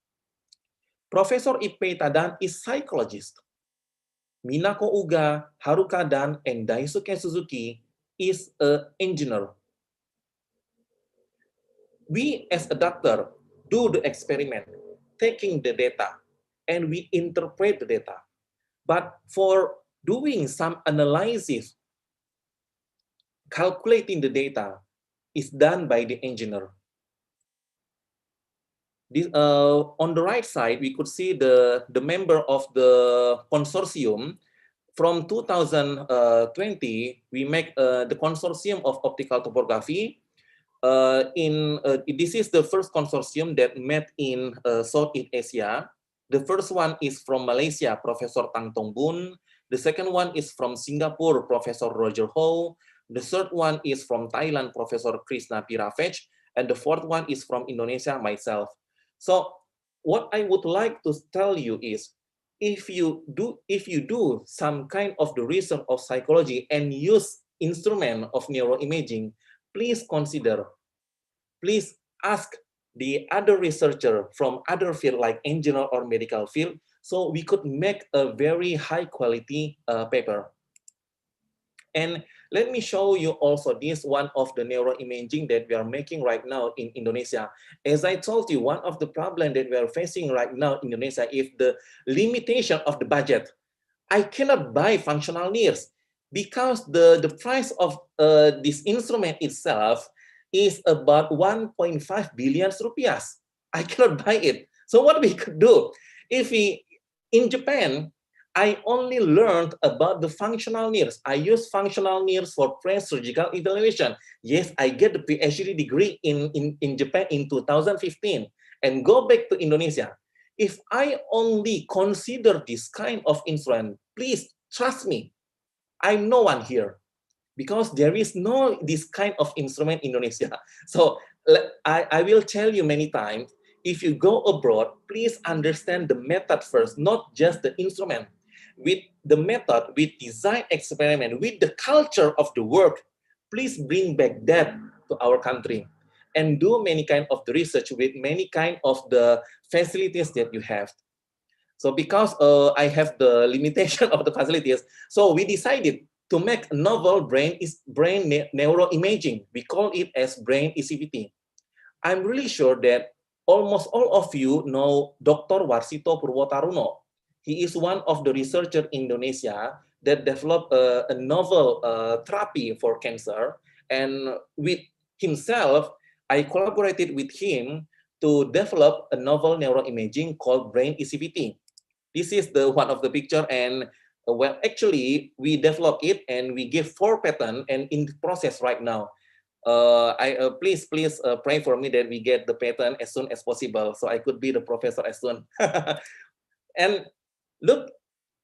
Professor Ippei Tadan is psychologist. Minako Uga, Haruka Dan, and Daisuke Suzuki is an engineer. We as a doctor do the experiment, taking the data, and we interpret the data. But for doing some analysis, calculating the data is done by the engineer. This, on the right side, we could see the member of the consortium. From 2020, we make the consortium of optical topography. This is the first consortium that met in Southeast Asia. The first one is from Malaysia, Professor Tang Tong Boon, The second one is from Singapore, Professor Roger Ho. The third one is from Thailand, Professor Krishna Piravech. And the fourth one is from Indonesia, myself. So what I would like to tell you is, if you do some kind of the research of psychology and use instrument of neuroimaging, please consider, please ask the other researcher from other field like engineer or medical field, so we could make a very high quality paper. And let me show you also this one of the neuroimaging that we are making right now in Indonesia. As I told you, one of the problems that we are facing right now in Indonesia is the limitation of the budget. I cannot buy functional NIRS because the price of this instrument itself is about 1.5 billion rupiah. I cannot buy it. So what we could do, if we, in Japan, I only learned about the functional NIRS. I use functional NIRS for pre-surgical evaluation. Yes, I get the PhD degree in Japan in 2015 and go back to Indonesia. If I only consider this kind of instrument, please trust me, I'm no one here because there is no this kind of instrument in Indonesia. So I will tell you many times, if you go abroad, please understand the method first, not just the instrument. With the method, with design experiment, with the culture of the work, please bring back that to our country and do many kind of the research with many kind of the facilities that you have. So because I have the limitation of the facilities, so we decided to make a novel brain neuroimaging. We call it as brain ECVT. I'm really sure that almost all of you know Dr. Warsito Purwotaruno. He is one of the researchers in Indonesia that developed a novel therapy for cancer. And with himself, I collaborated with him to develop a novel neuroimaging called brain ECVT. This is the one of the picture, and well, actually, we developed it and we give 4 patents and in the process right now. Please pray for me that we get the patent as soon as possible, so I could be the professor as soon. And look,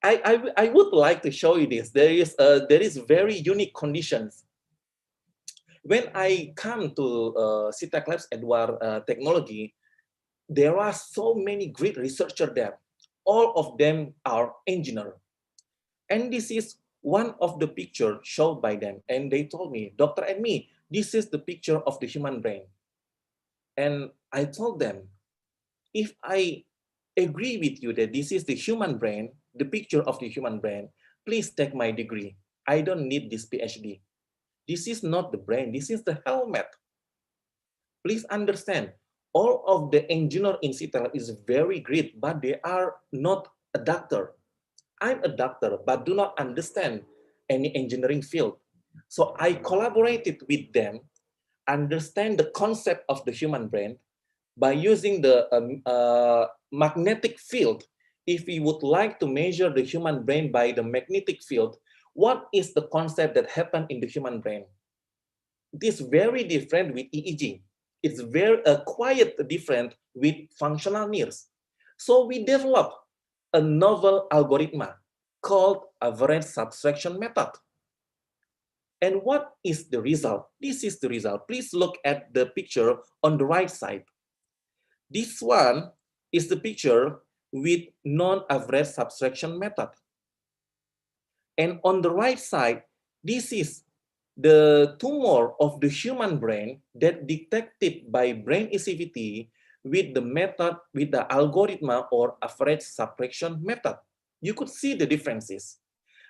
I would like to show you this. There is very unique conditions. When I come to CITEC Labs Edward Technology, there are so many great researchers there. All of them are engineers. And this is one of the pictures shown by them. And they told me, Dr. Admi, this is the picture of the human brain. And I told them, if I agree with you that this is the human brain, the picture of the human brain, please take my degree. I don't need this PhD. This is not the brain, this is the helmet. Please understand, all of the engineer in CITEC is very great, but they are not a doctor. I'm a doctor, but do not understand any engineering field. So I collaborated with them, understand the concept of the human brain by using the magnetic field. If we would like to measure the human brain by the magnetic field, what is the concept that happened in the human brain? It is very different with EEG. It's very quite different with functional NIRS. So we developed a novel algorithm called average subtraction method. And what is the result? This is the result. Please look at the picture on the right side. This one is the picture with non-average subtraction method. And on the right side, this is the tumor of the human brain that detected by brain ECVT with the method, with the algorithm or average subtraction method. You could see the differences.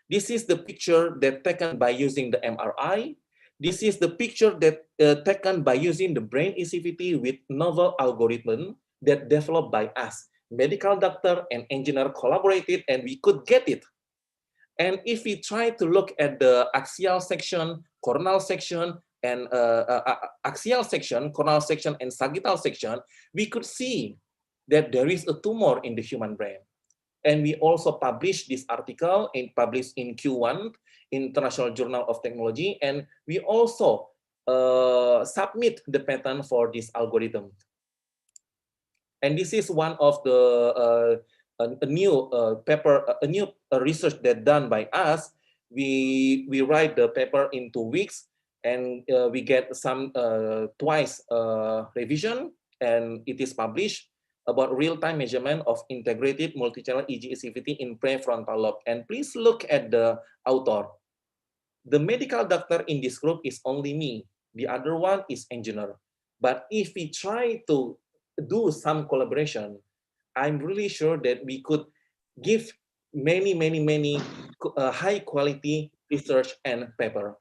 This is the picture that taken by using the MRI. This is the picture that taken by using the brain ECVT with novel algorithm that developed by us. Medical doctor and engineer collaborated and we could get it. And if we try to look at the axial section, coronal section, and axial section, coronal section, and sagittal section, we could see that there is a tumor in the human brain. And we also published this article and published in Q1, International Journal of Technology, and we also submit the patent for this algorithm. And this is one of the a new paper, a new research that done by us. We write the paper in 2 weeks, and we get some twice revision, and it is published about real-time measurement of integrated multi-channel EEG activity in prefrontal lobe. And please look at the author. The medical doctor in this group is only me. The other one is engineer. But if we try to do some collaboration, I'm really sure that we could give many high quality research and paper.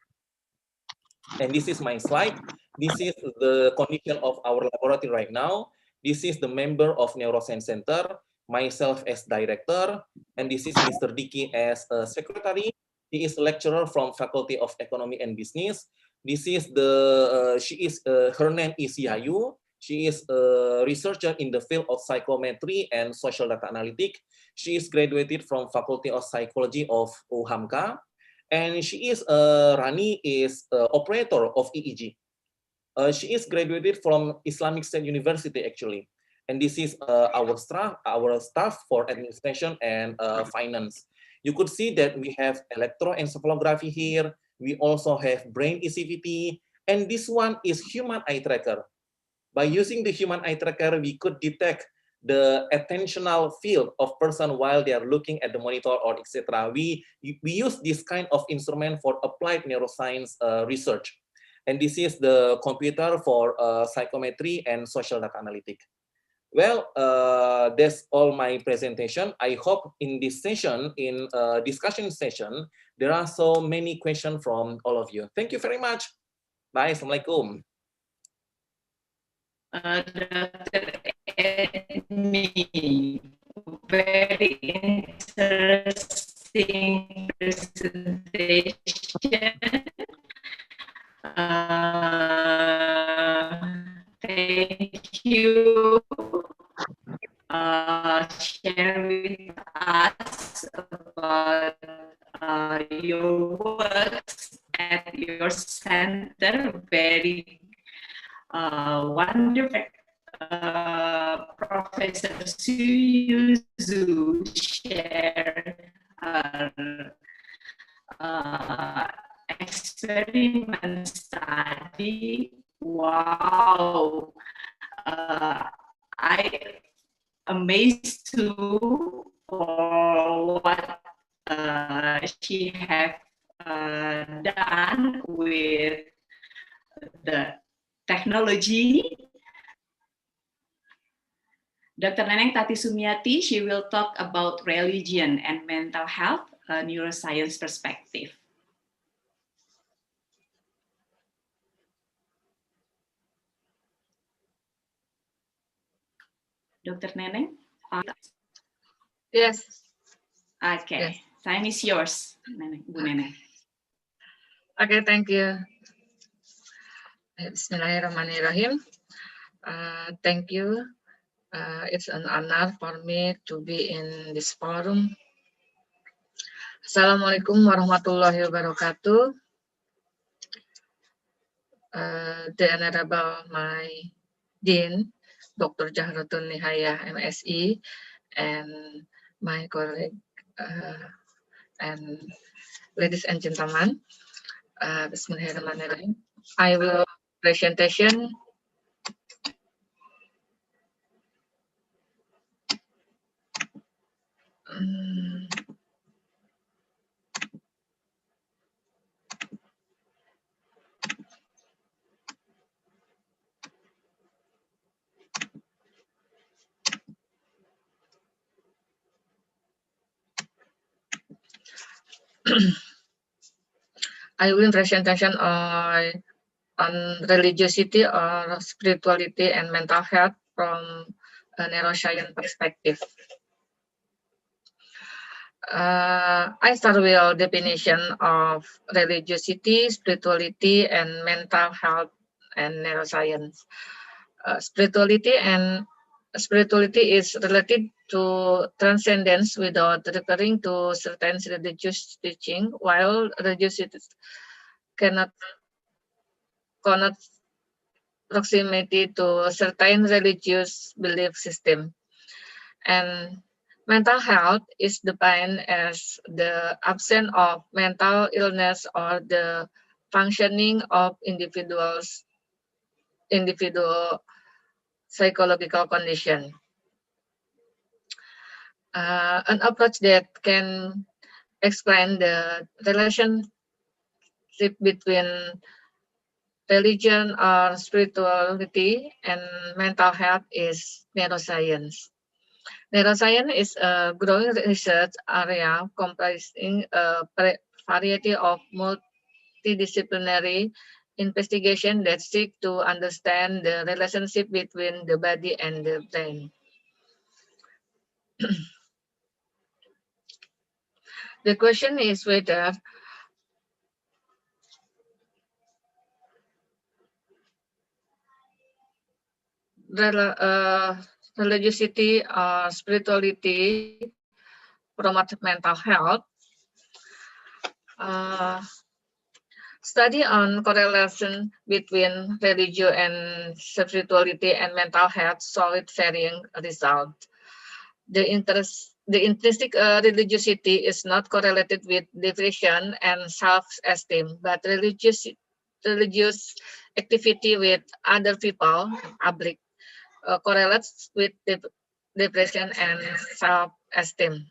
And this is my slide. This is the condition of our laboratory right now. This is the member of Neuroscience Center, myself as director, and this is Mr. Diki as a secretary. He is a lecturer from Faculty of Economy and Business. This is the, her name is Yayu. She is a researcher in the field of psychometry and social data analytics. She is graduated from Faculty of Psychology of UHAMKA. And she is Rani is operator of EEG. She is graduated from Islamic State University actually, and this is our staff for administration and finance. You could see that we have electroencephalography here. We also have brain ECVT, and this one is human eye tracker. By using the human eye tracker, we could detect the attentional field of person while they are looking at the monitor or etc. We use this kind of instrument for applied neuroscience research. And this is the computer for psychometry and social data analytics. Well, that's all my presentation. I hope in this session, in discussion session, there are so many questions from all of you. Thank you very much. Bye. Assalamualaikum. Dr. Admi, very interesting presentation. Thank you. Share with us about your works at your center. Very wonderful. Professor Suyuzu share experiment study. Wow, I amazed too for what she have done with the technology. Dr. Neneng Tati Sumiati, she will talk about religion and mental health, a neuroscience perspective. Dr. Neneng? Yes. Okay, yes. Time is yours, Bu Neneng. Okay, thank you. Bismillahirrahmanirrahim. Thank you. It's an honor for me to be in this forum. Assalamualaikum warahmatullahi wabarakatuh. The Honorable my Dean, Dr. Jahratun Nihaya, MSc, and my colleague, and ladies and gentlemen, Bismillahirrahmanirrahim. I will presentation I will presentation on religiosity or spirituality and mental health from a neuroscience perspective. I start with definition of religiosity, spirituality, and mental health and neuroscience. Spirituality is related to transcendence without referring to certain religious teaching, while religiosity cannot connect proximity to certain religious belief system. And Mental health is defined as the absence of mental illness or the functioning of individual psychological condition. An approach that can explain the relationship between religion or spirituality and mental health is neuroscience. Neuroscience is a growing research area comprising a variety of multidisciplinary investigation that seek to understand the relationship between the body and the brain. The question is whether religiosity or spirituality promotes mental health. Study on correlation between religion and spirituality and mental health showed varying results. The intrinsic religiosity is not correlated with depression and self-esteem, but religious activity with other people, public, correlates with depression and self-esteem.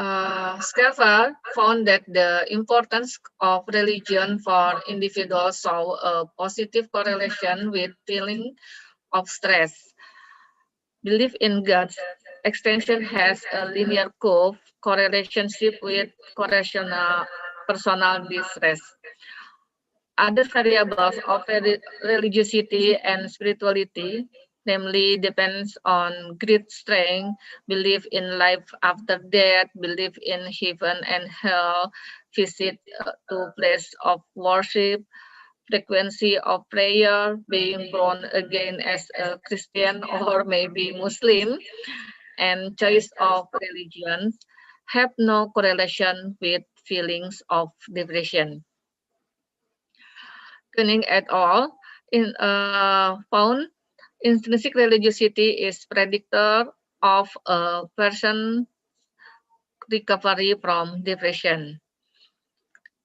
Schaeffer found that the importance of religion for individuals saw a positive correlation with feeling of stress. Belief in God's extension has a linear curve correlationship with correlational personal distress. Other variables of religiosity and spirituality, namely depends on great strength, belief in life after death, belief in heaven and hell, visit to place of worship, frequency of prayer, being born again as a Christian or maybe Muslim, and choice of religions have no correlation with feelings of depression. Koenig et al. Found intrinsic religiosity is predictor of a person's recovery from depression.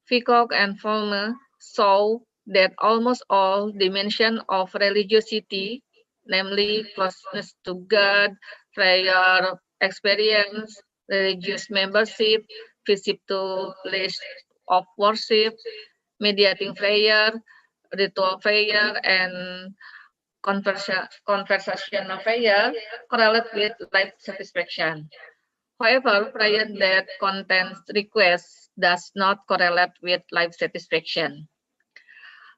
Peacock and Fulmer saw that almost all dimensions of religiosity, namely closeness to God, prayer experience, religious membership, visit to place of worship, mediating prayer, ritual prayer, and conversational prayer correlate with life satisfaction. However, prayer that contains requests does not correlate with life satisfaction.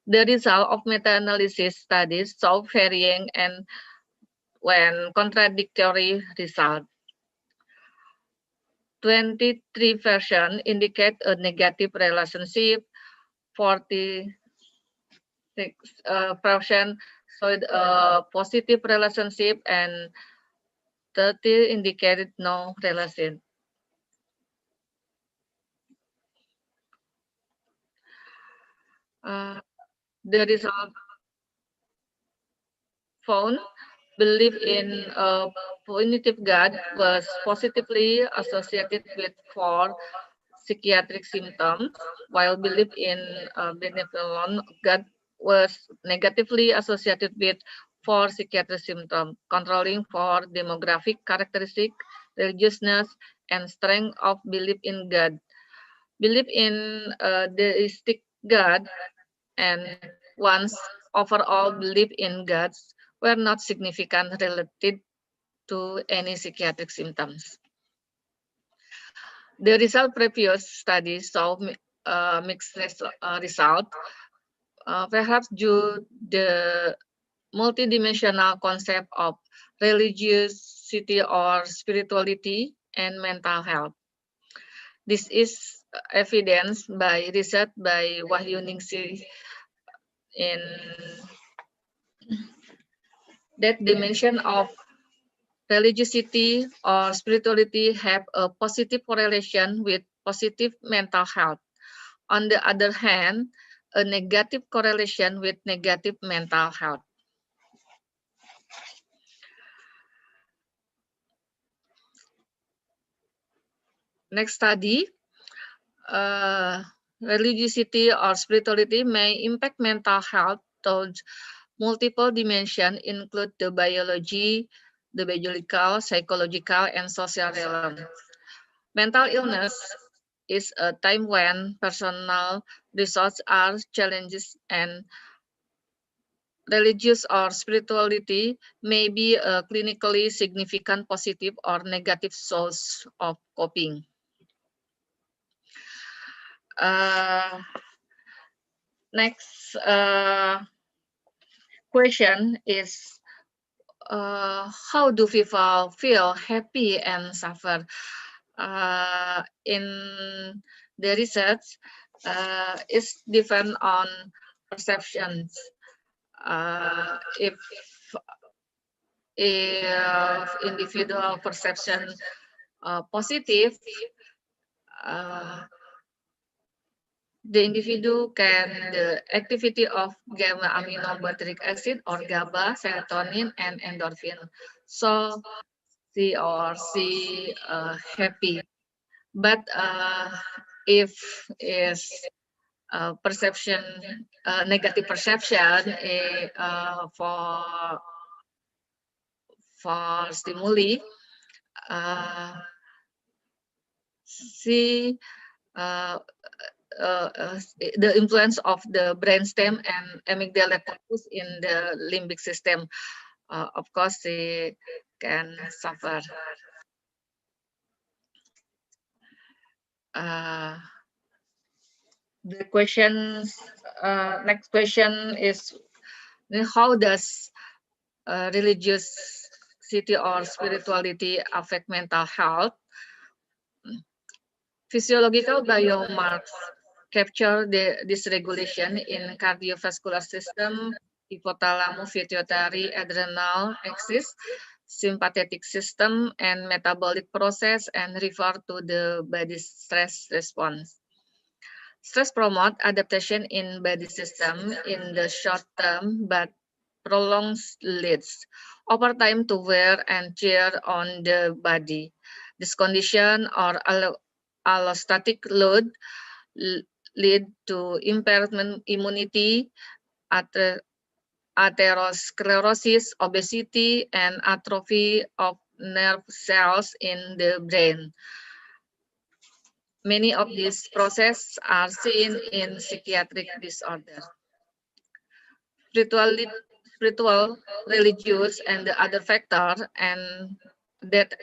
The result of meta-analysis studies show varying and when contradictory results. 23 versions indicate a negative relationship, 46% showed a positive relationship, and 30 indicated no relation. The result found belief in a punitive God was positively associated with 4 psychiatric symptoms, while belief in a benevolent God was negatively associated with 4 psychiatric symptoms, controlling for demographic characteristic, religiousness, and strength of belief in God. Belief in a deistic God and one's overall belief in gods were not significant related to any psychiatric symptoms. The previous studies saw mixed result, perhaps due to the multidimensional concept of religiosity or spirituality and mental health. This is evidenced by research by Wahyuningsih in that dimension of religiosity or spirituality have a positive correlation with positive mental health. On the other hand, a negative correlation with negative mental health. Next study, religiosity or spirituality may impact mental health towards multiple dimensions, include the biology, the biological, psychological, and social realm. Mental illness is a time when personal resources are challenges, and religious or spirituality may be a clinically significant positive or negative source of coping. Next question is, how do people feel happy and suffer? In the research, it's depend on perceptions. If individual perception positive, the individual can the activity of gamma aminobutyric acid or GABA, serotonin, and endorphin. So she or she happy. But if is perception negative perception for stimuli, see the influence of the brainstem and amygdala focus in the limbic system. Of course, they can suffer. The questions, next question is, how does religiosity or spirituality affect mental health? Physiological biomarkers capture the dysregulation in cardiovascular system, hypothalamus, pituitary, adrenal axis, sympathetic system, and metabolic process, and refer to the body stress response. Stress promotes adaptation in body system in the short term, but prolongs leads over time to wear and tear on the body. This condition or allostatic load lead to impairment immunity, atherosclerosis, obesity, and atrophy of nerve cells in the brain. Many of these processes are seen in psychiatric disorder. Spiritual, religious, and the other factor and that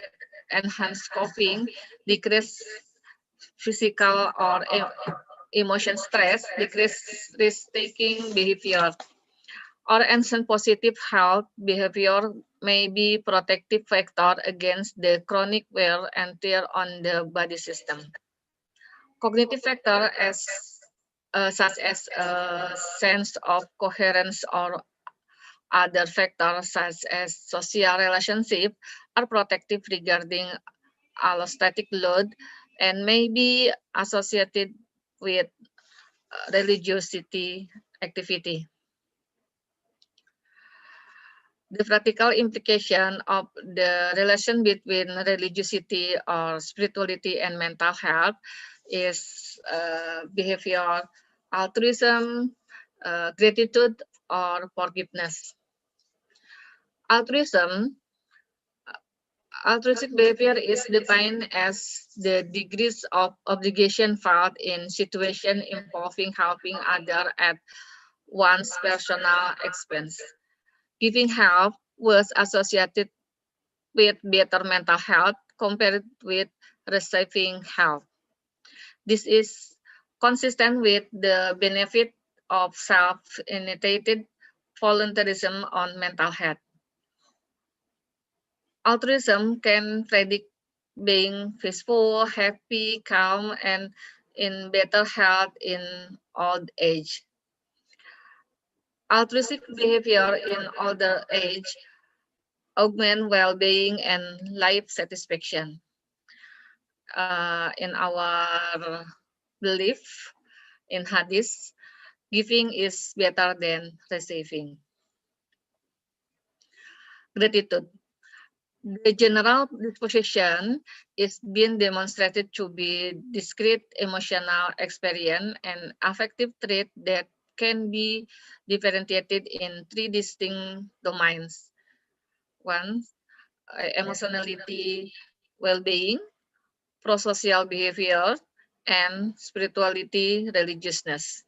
enhance coping, decrease physical or emotion stress, decrease risk-taking behavior, or enhance positive health behavior may be protective factor against the chronic wear and tear on the body system. Cognitive factor such as a sense of coherence or other factors such as social relationship are protective regarding allostatic load and may be associated with religiosity activity. The practical implication of the relation between religiosity or spirituality and mental health is behavior, altruism, gratitude, or forgiveness. Altruistic behavior is defined as the degrees of obligation felt in situations involving helping others at one's personal expense. Giving help was associated with better mental health compared with receiving help. This is consistent with the benefit of self-initiated voluntarism on mental health. Altruism can predict being peaceful, happy, calm, and in better health in old age. Altruistic behavior in older age augment well-being and life satisfaction. In our belief in Hadith, giving is better than receiving. Gratitude. The general disposition is being demonstrated to be discrete emotional experience and affective trait that can be differentiated in three distinct domains. One, emotionality, well-being, prosocial behavior, and spirituality, religiousness.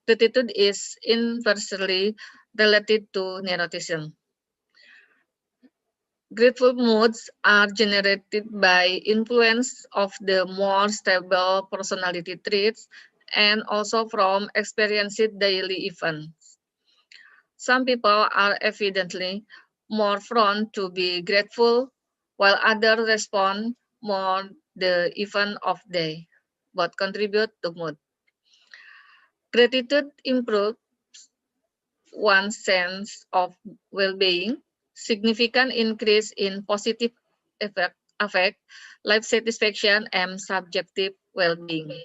Gratitude is inversely related to neuroticism. Grateful moods are generated by influence of the more stable personality traits and also from experienced daily events. Some people are evidently more prone to be grateful, while others respond more the event of day, both contribute to mood. Gratitude improves one's sense of well-being, significant increase in positive affect, life satisfaction, and subjective well-being.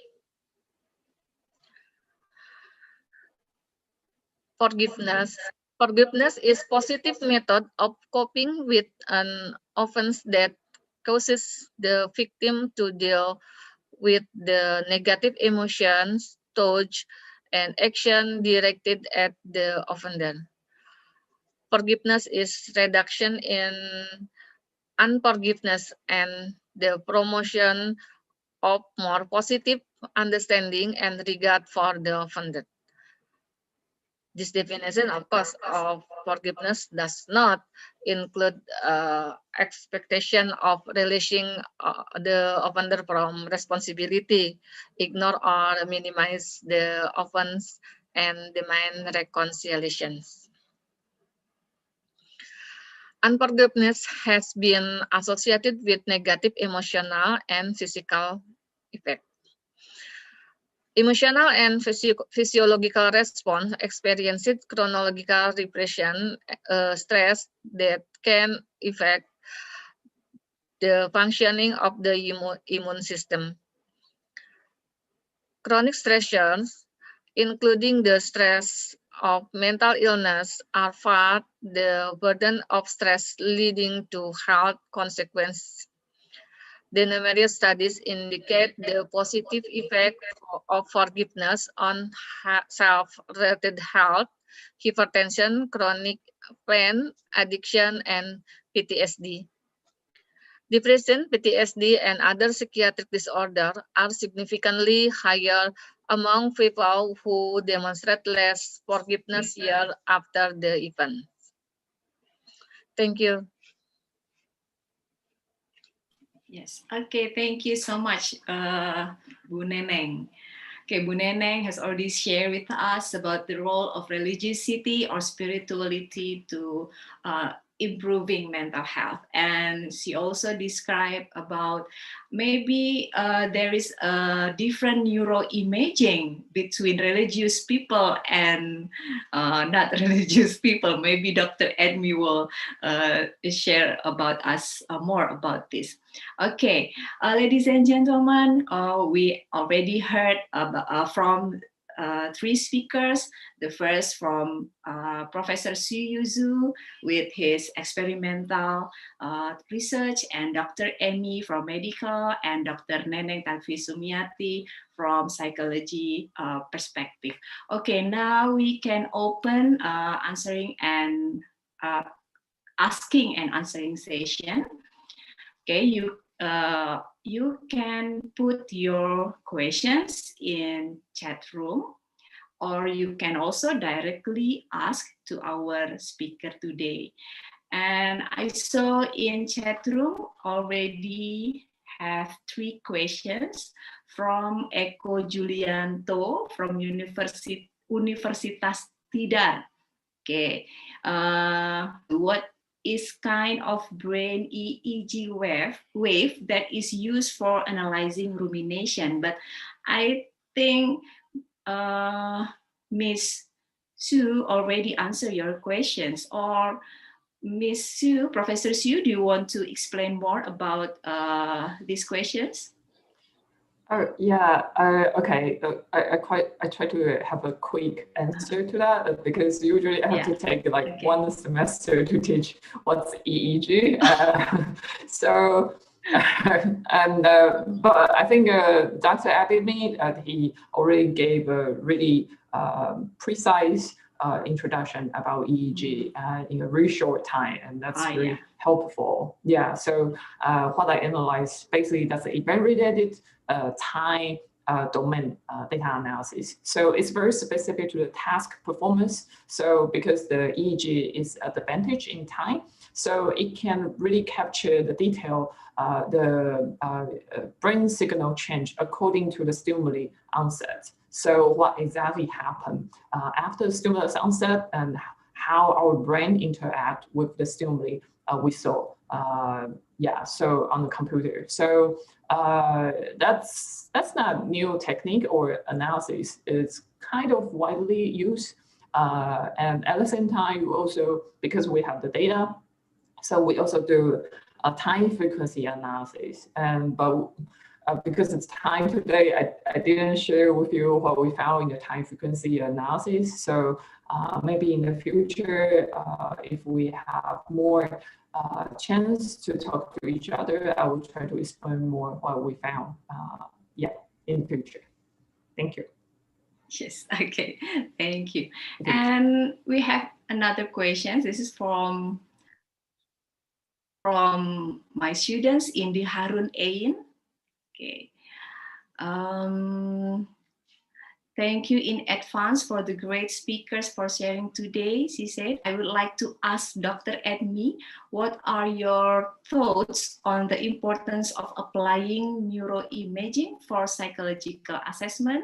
Forgiveness. Forgiveness is positive method of coping with an offense that causes the victim to deal with the negative emotions, thoughts, and action directed at the offender. Forgiveness is reduction in unforgiveness and the promotion of more positive understanding and regard for the offended. This definition, of course, of forgiveness does not include expectation of releasing the offender from responsibility, ignore or minimize the offense, and demand reconciliations. Unforgiveness has been associated with negative emotional and physical effects. Emotional and physiological response experienced chronological repression, stress that can affect the functioning of the immune system. Chronic stressors, including the stress of mental illness, are far the burden of stress leading to health consequences. The numerous studies indicate the positive effect of forgiveness on self-related health, hypertension, chronic pain, addiction, and PTSD. Depression, PTSD, and other psychiatric disorders are significantly higher among people who demonstrate less forgiveness year after the event. Thank you. Yes. Okay. Thank you so much, Bu Neneng. Okay, Bu Neneng has already shared with us about the role of religiosity or spirituality to improving mental health, and she also described about maybe there is a different neuroimaging between religious people and not religious people. Maybe Dr. Admi will share about us more about this. Okay, ladies and gentlemen, we already heard from three speakers. The first from Professor Su Yuzu with his experimental research, and Dr. Emi from medical, and Dr. Neneng Talvisumiati from psychology perspective. Okay, now we can open answering and asking and answering session. Okay, you can put your questions in chat room, or you can also directly ask to our speaker today. And I saw in chat room already have 3 questions from Eko Julianto from Universitas Tidar. Okay, what is kind of brain EEG wave that is used for analyzing rumination? But I think Miss Sue already answered your questions. Or Miss Sue, Professor Sue, do you want to explain more about these questions? Oh yeah. Okay. I try to have a quick answer to that because usually I have to take like 1 semester to teach what's EEG. So but I think Dr. Admi he already gave a really precise introduction about EEG in a very short time, and that's very helpful. Yeah. So what I analyzed basically that's an event-related time domain data analysis. So it's very specific to the task performance. So because the EEG is advantage in time, so it can really capture the detail, the brain signal change according to the stimuli onset. So what exactly happened after the stimulus onset and how our brain interact with the stimuli we saw. So on the computer. So that's not new technique or analysis. It's kind of widely used. And at the same time, also, because we have the data, so we also do a time frequency analysis. But because it's time today, I didn't share with you what we found in the time frequency analysis. So maybe in the future, if we have more chance to talk to each other, I will try to explain more what we found in the future. Thank you. Yes, okay, thank you. And we have another question. This is from my students, Indi Harun Ain. Okay. Thank you in advance for the great speakers for sharing today, she said. I would like to ask Dr. Admi, what are your thoughts on the importance of applying neuroimaging for psychological assessment,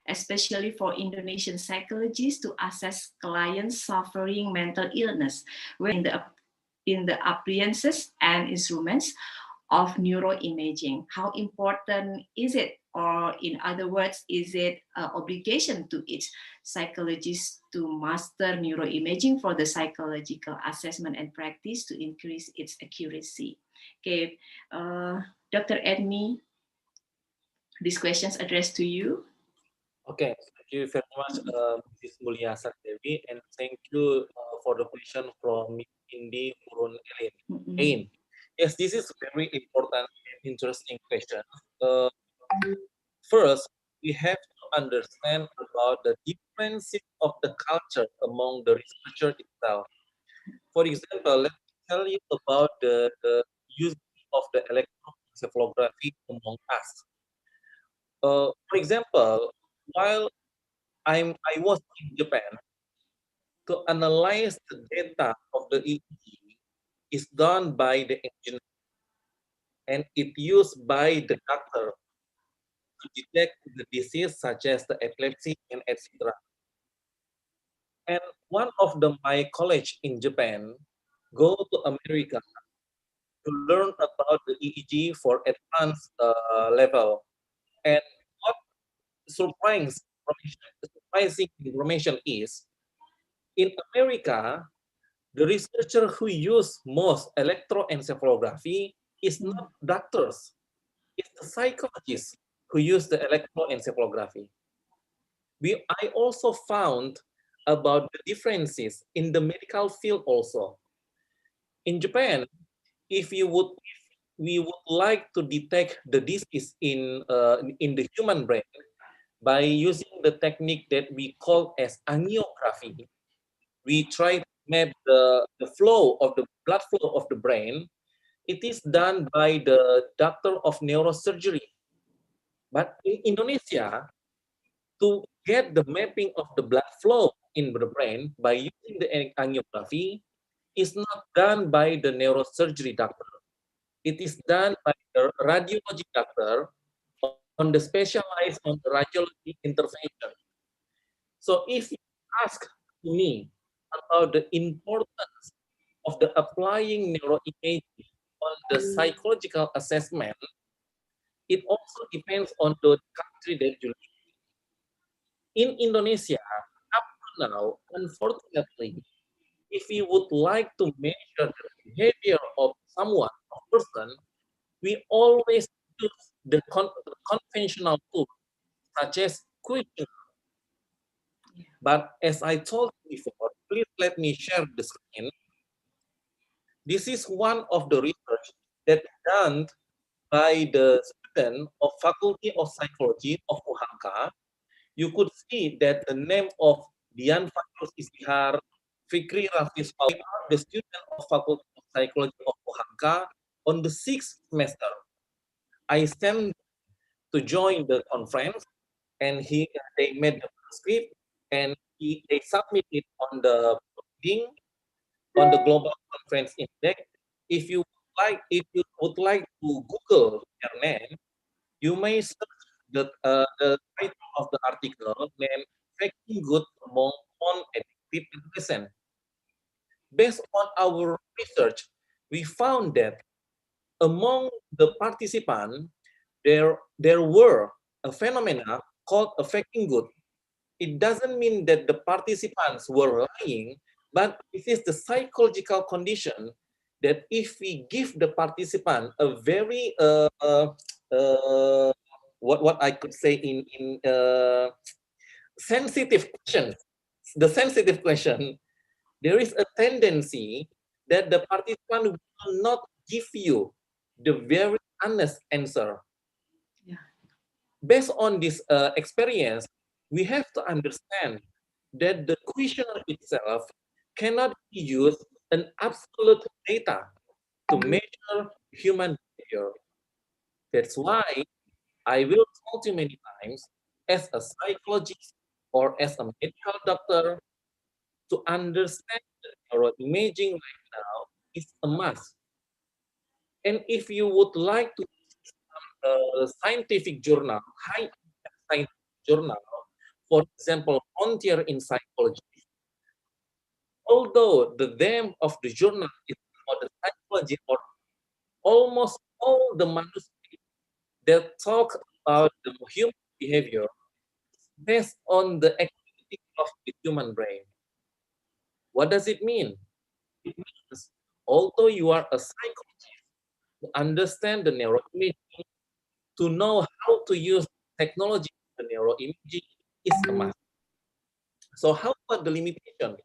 especially for Indonesian psychologists to assess clients suffering mental illness in the appliances and instruments of neuroimaging? How important is it? Or in other words, is it an obligation to each psychologist to master neuroimaging for the psychological assessment and practice to increase its accuracy? Okay, Dr. Admi, these questions addressed to you. Okay, thank you very much, Mrs. Mulya Devi, and thank you for the question from Indi Hurun Ain. Yes, this is very important and interesting question. First, we have to understand about the differences of the culture among the researcher itself. For example, let me tell you about the use of the electroencephalography among us. For example, while I was in Japan, to analyze the data of the EEG is done by the engineer, and it used by the doctor to detect the disease such as the epilepsy and etc. And one of my college in Japan go to America to learn about the EEG for advanced level. And what surprising information is, in America, the researcher who use most electroencephalography is not doctors, it's the psychologists who use the electroencephalography. I also found about the differences in the medical field also. In Japan, if we would like to detect the disease in the human brain by using the technique that we call as angiography, we try to map the flow of the blood flow of the brain. It is done by the doctor of neurosurgery. But in Indonesia, to get the mapping of the blood flow in the brain by using the angiography is not done by the neurosurgery doctor. It is done by the radiology doctor on the specialized on the radiology intervention. So if you ask me about the importance of the applying neuroimaging on the psychological assessment, it also depends on the country that you live in. Indonesia, up to now, unfortunately, if we would like to measure the behavior of someone, a person, we always use the conventional tools such as questionnaires. But as I told you before, please let me share the screen. This is one of the research that done by the student of Faculty of Psychology of UHAMKA. You could see that the name of Dian Fakrus Istihar, Fikri Rafis are the student of Faculty of Psychology of UHAMKA on the 6th semester. I sent to join the conference, and they made the script, and they submitted on the link on the global conference index. If you would like to Google their name, you may search the title of the article named "Faking Good Among Non-Addictive Adolescents." Based on our research, we found that among the participants, there were a phenomena called a faking good. It doesn't mean that the participants were lying, but it is the psychological condition that if we give the participant a very what I could say in sensitive question, there is a tendency that the participant will not give you the very honest answer. Yeah. Based on this experience, we have to understand that the questionnaire itself cannot be used an absolute data to measure human behavior. That's why I will tell you many times, as a psychologist or as a medical doctor, to understand the neuroimaging right now is a must. And if you would like to scientific journal, high scientific journal, for example, Frontier in Psychology, although the name of the journal is Modern Psychology, or almost all the manuscripts that talk about the human behavior based on the activity of the human brain. What does it mean? It means, although you are a psychologist, to understand the neuroimaging, to know how to use technology in the neuroimaging is a must. So how about the limitation?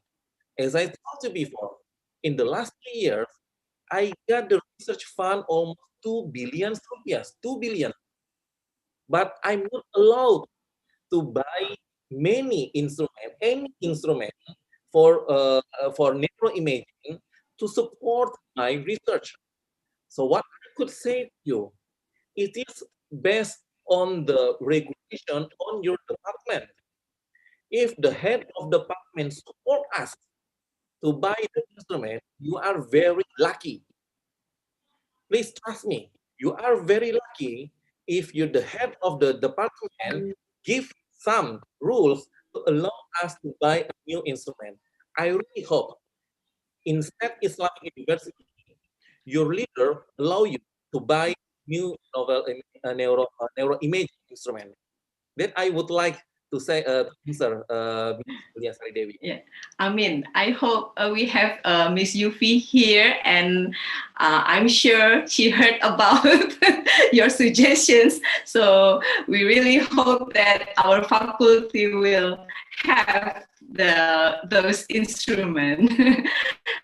As I told you before, in the last 3 years, I got the research fund almost 2 billion rupiah, 2 billion. But I'm not allowed to buy many instruments, any instrument for neuroimaging to support my research. So what I could say to you, it is based on the regulation on your department. If the head of the department support us to buy the instrument, you are very lucky. Please trust me, you are very lucky if you, the head of the department, give some rules to allow us to buy a new instrument. I really hope instead Islamic University, your leader allow you to buy new novel neuroimaging instrument. That I would like to say, answer, Ms. Devi. Yeah, I mean, I hope we have Miss Yufi here, and I'm sure she heard about your suggestions. So we really hope that our faculty will have those instruments.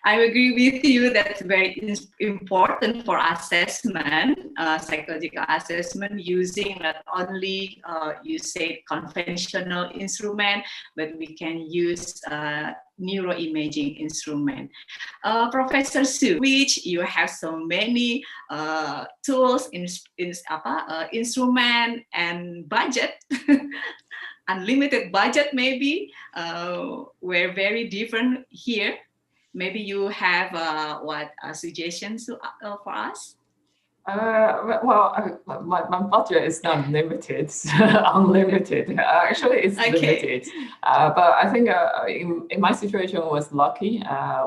I agree with you. That's very important for assessment, psychological assessment, using not only you say conventional instrument, but we can use neuroimaging instrument. Professor Su, which you have so many tools, instrument and budget. Unlimited budget, maybe. We're very different here. Maybe you have what suggestions for us? Well, my budget is not limited, unlimited. Actually, it's limited. But I think in my situation was lucky.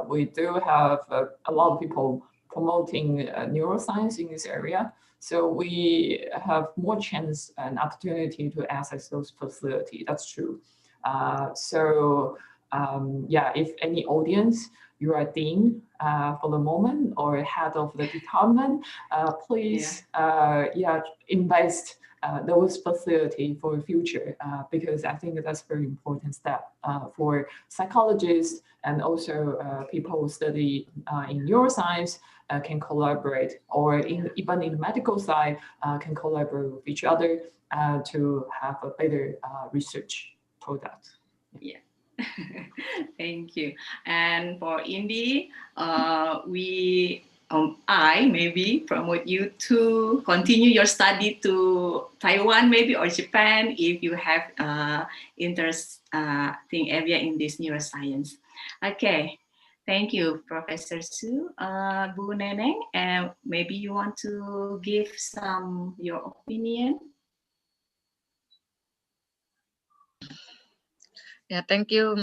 We do have a lot of people promoting neuroscience in this area. So we have more chance and opportunity to access those facilities. That's true. Yeah, if any audience, you are dean for the moment or head of the department, please invest those facilities for the future, because I think that's a very important step for psychologists and also people who study in neuroscience can collaborate, or even in the medical side can collaborate with each other to have a better research product. Yeah. Thank you. And for Indy, I maybe promote you to continue your study to Taiwan maybe or Japan if you have interesting area in this neuroscience. Okay, thank you, Professor Su. Bu Neneng, and maybe you want to give your opinion. Yeah, thank you,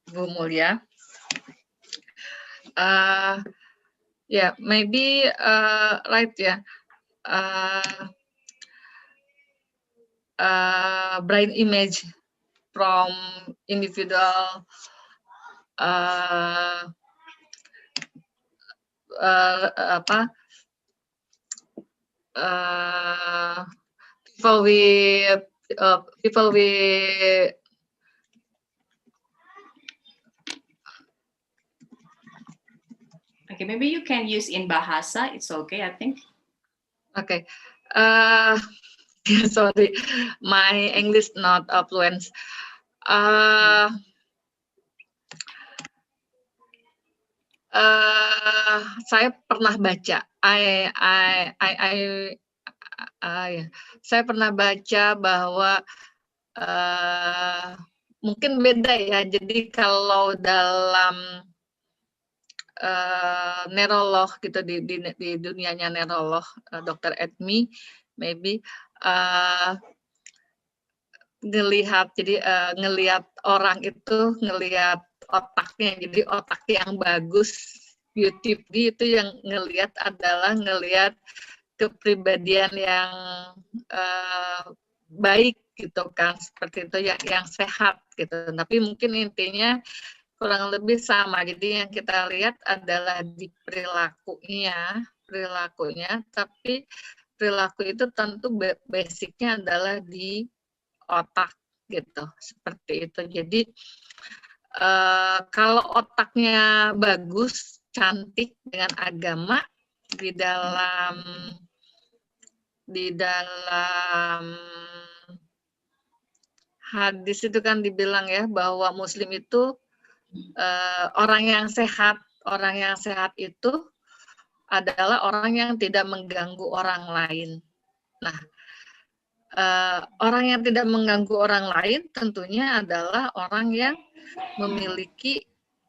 Bu Mulia. Yeah, maybe right, yeah. Brain image from individual people with Okay, maybe you can use in Bahasa. It's okay, I think. Okay. Sorry, my English not fluent. Saya pernah baca. Saya pernah baca bahwa mungkin beda ya. Jadi kalau dalam neurolog gitu di dunianya neurolog, Dr. Admi, maybe ngelihat orang itu ngelihat otaknya. Jadi otak yang bagus, beautiful itu yang ngelihat kepribadian yang baik gitu kan, seperti itu yang sehat gitu. Tapi mungkin intinya kurang lebih sama. Jadi yang kita lihat adalah di perilakunya, tapi perilaku itu tentu basicnya adalah di otak gitu, seperti itu. Jadi kalau otaknya bagus, cantik dengan agama, di dalam hadis itu kan dibilang ya bahwa Muslim itu orang yang sehat itu adalah orang yang tidak mengganggu orang lain. Nah, orang yang tidak mengganggu orang lain tentunya adalah orang yang memiliki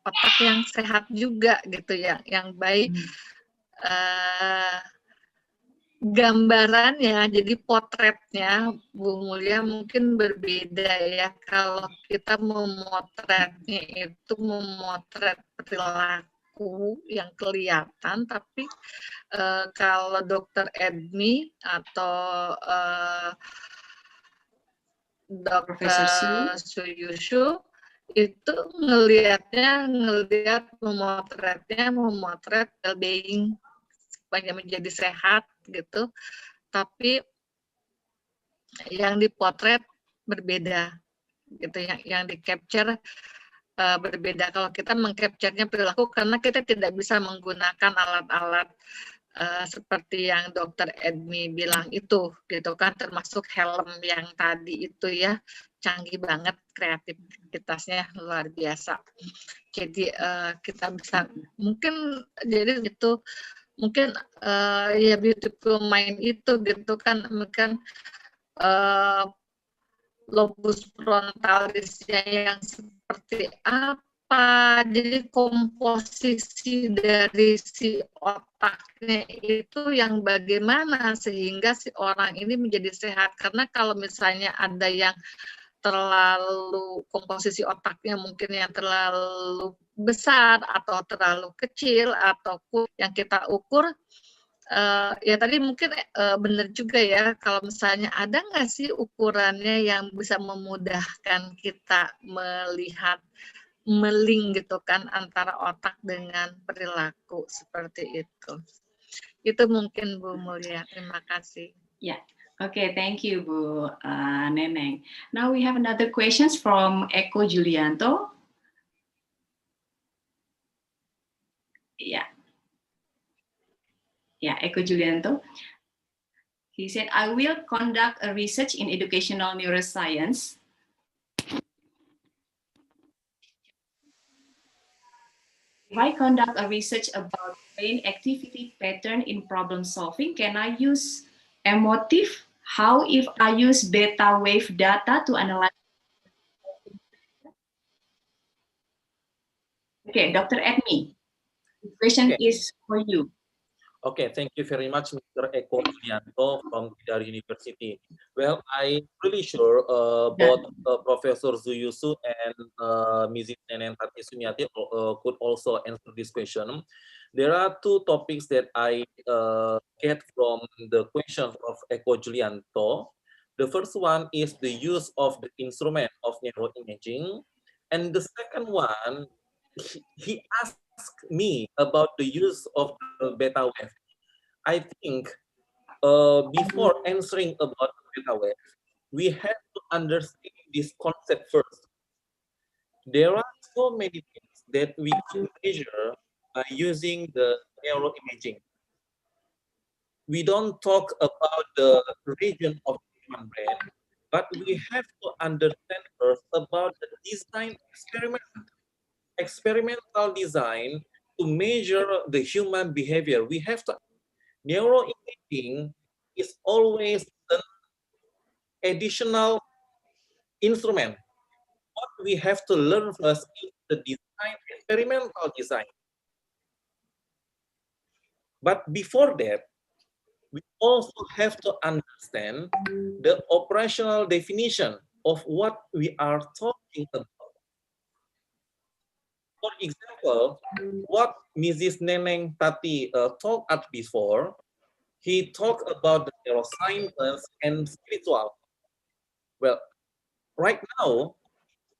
otak yang sehat juga gitu ya, yang baik. Gambarannya, jadi potretnya Bu Mulia mungkin berbeda ya. Kalau kita memotretnya itu memotret perilaku yang kelihatan, tapi kalau Dr. Admi atau Dr. Suyushu itu memotret well-being supaya menjadi sehat gitu, tapi yang dipotret berbeda gitu, yang di capture berbeda. Kalau kita mengcapture-nya perilaku, karena kita tidak bisa menggunakan alat-alat seperti yang Dr. Admi bilang itu gitu kan, termasuk helm yang tadi itu ya, canggih banget, kreativitasnya luar biasa. Jadi kita bisa mungkin jadi itu mungkin ya beautiful mind itu gitu kan, lobus frontalisnya yang seperti apa, jadi komposisi dari si otaknya itu yang bagaimana sehingga si orang ini menjadi sehat. Karena kalau misalnya ada yang terlalu komposisi otaknya mungkin yang terlalu besar atau terlalu kecil atau yang kita ukur ya tadi mungkin benar juga ya, kalau misalnya ada nggak sih ukurannya yang bisa memudahkan kita melihat melink gitu kan antara otak dengan perilaku seperti itu. Itu mungkin Bu Mulia. Terima kasih. Yeah. Okay, thank you, Bu Neneng. Now we have another questions from Eko Julianto. Yeah. Yeah, Eko Julianto. He said, I will conduct a research in educational neuroscience. If I conduct a research about brain activity pattern in problem solving, can I use emotive? How if I use beta wave data to analyze? Okay, Dr. Admi, the question is for you. Okay, thank you very much, Mr. Eko Julianto from Tidar University. Well, I'm really sure both Professor Zuyusu and Mrs. Nenen Tati Sunyati could also answer this question. There are two topics that I get from the question of Eko Julianto. The first one is the use of the instrument of neuroimaging. And the second one, he asked me about the use of the beta wave. I think before answering about the beta wave, we have to understand this concept first. There are so many things that we can measure by using the neuroimaging. We don't talk about the region of the human brain, but we have to understand first about the design experiment, experimental design to measure the human behavior. We have to neuroimaging is always an additional instrument. What we have to learn first is the design, experimental design. But before that, we also have to understand the operational definition of what we are talking about. For example, what Mrs. Neneng Tati talked at before, he talked about the neuroscience and spiritual. Well, right now,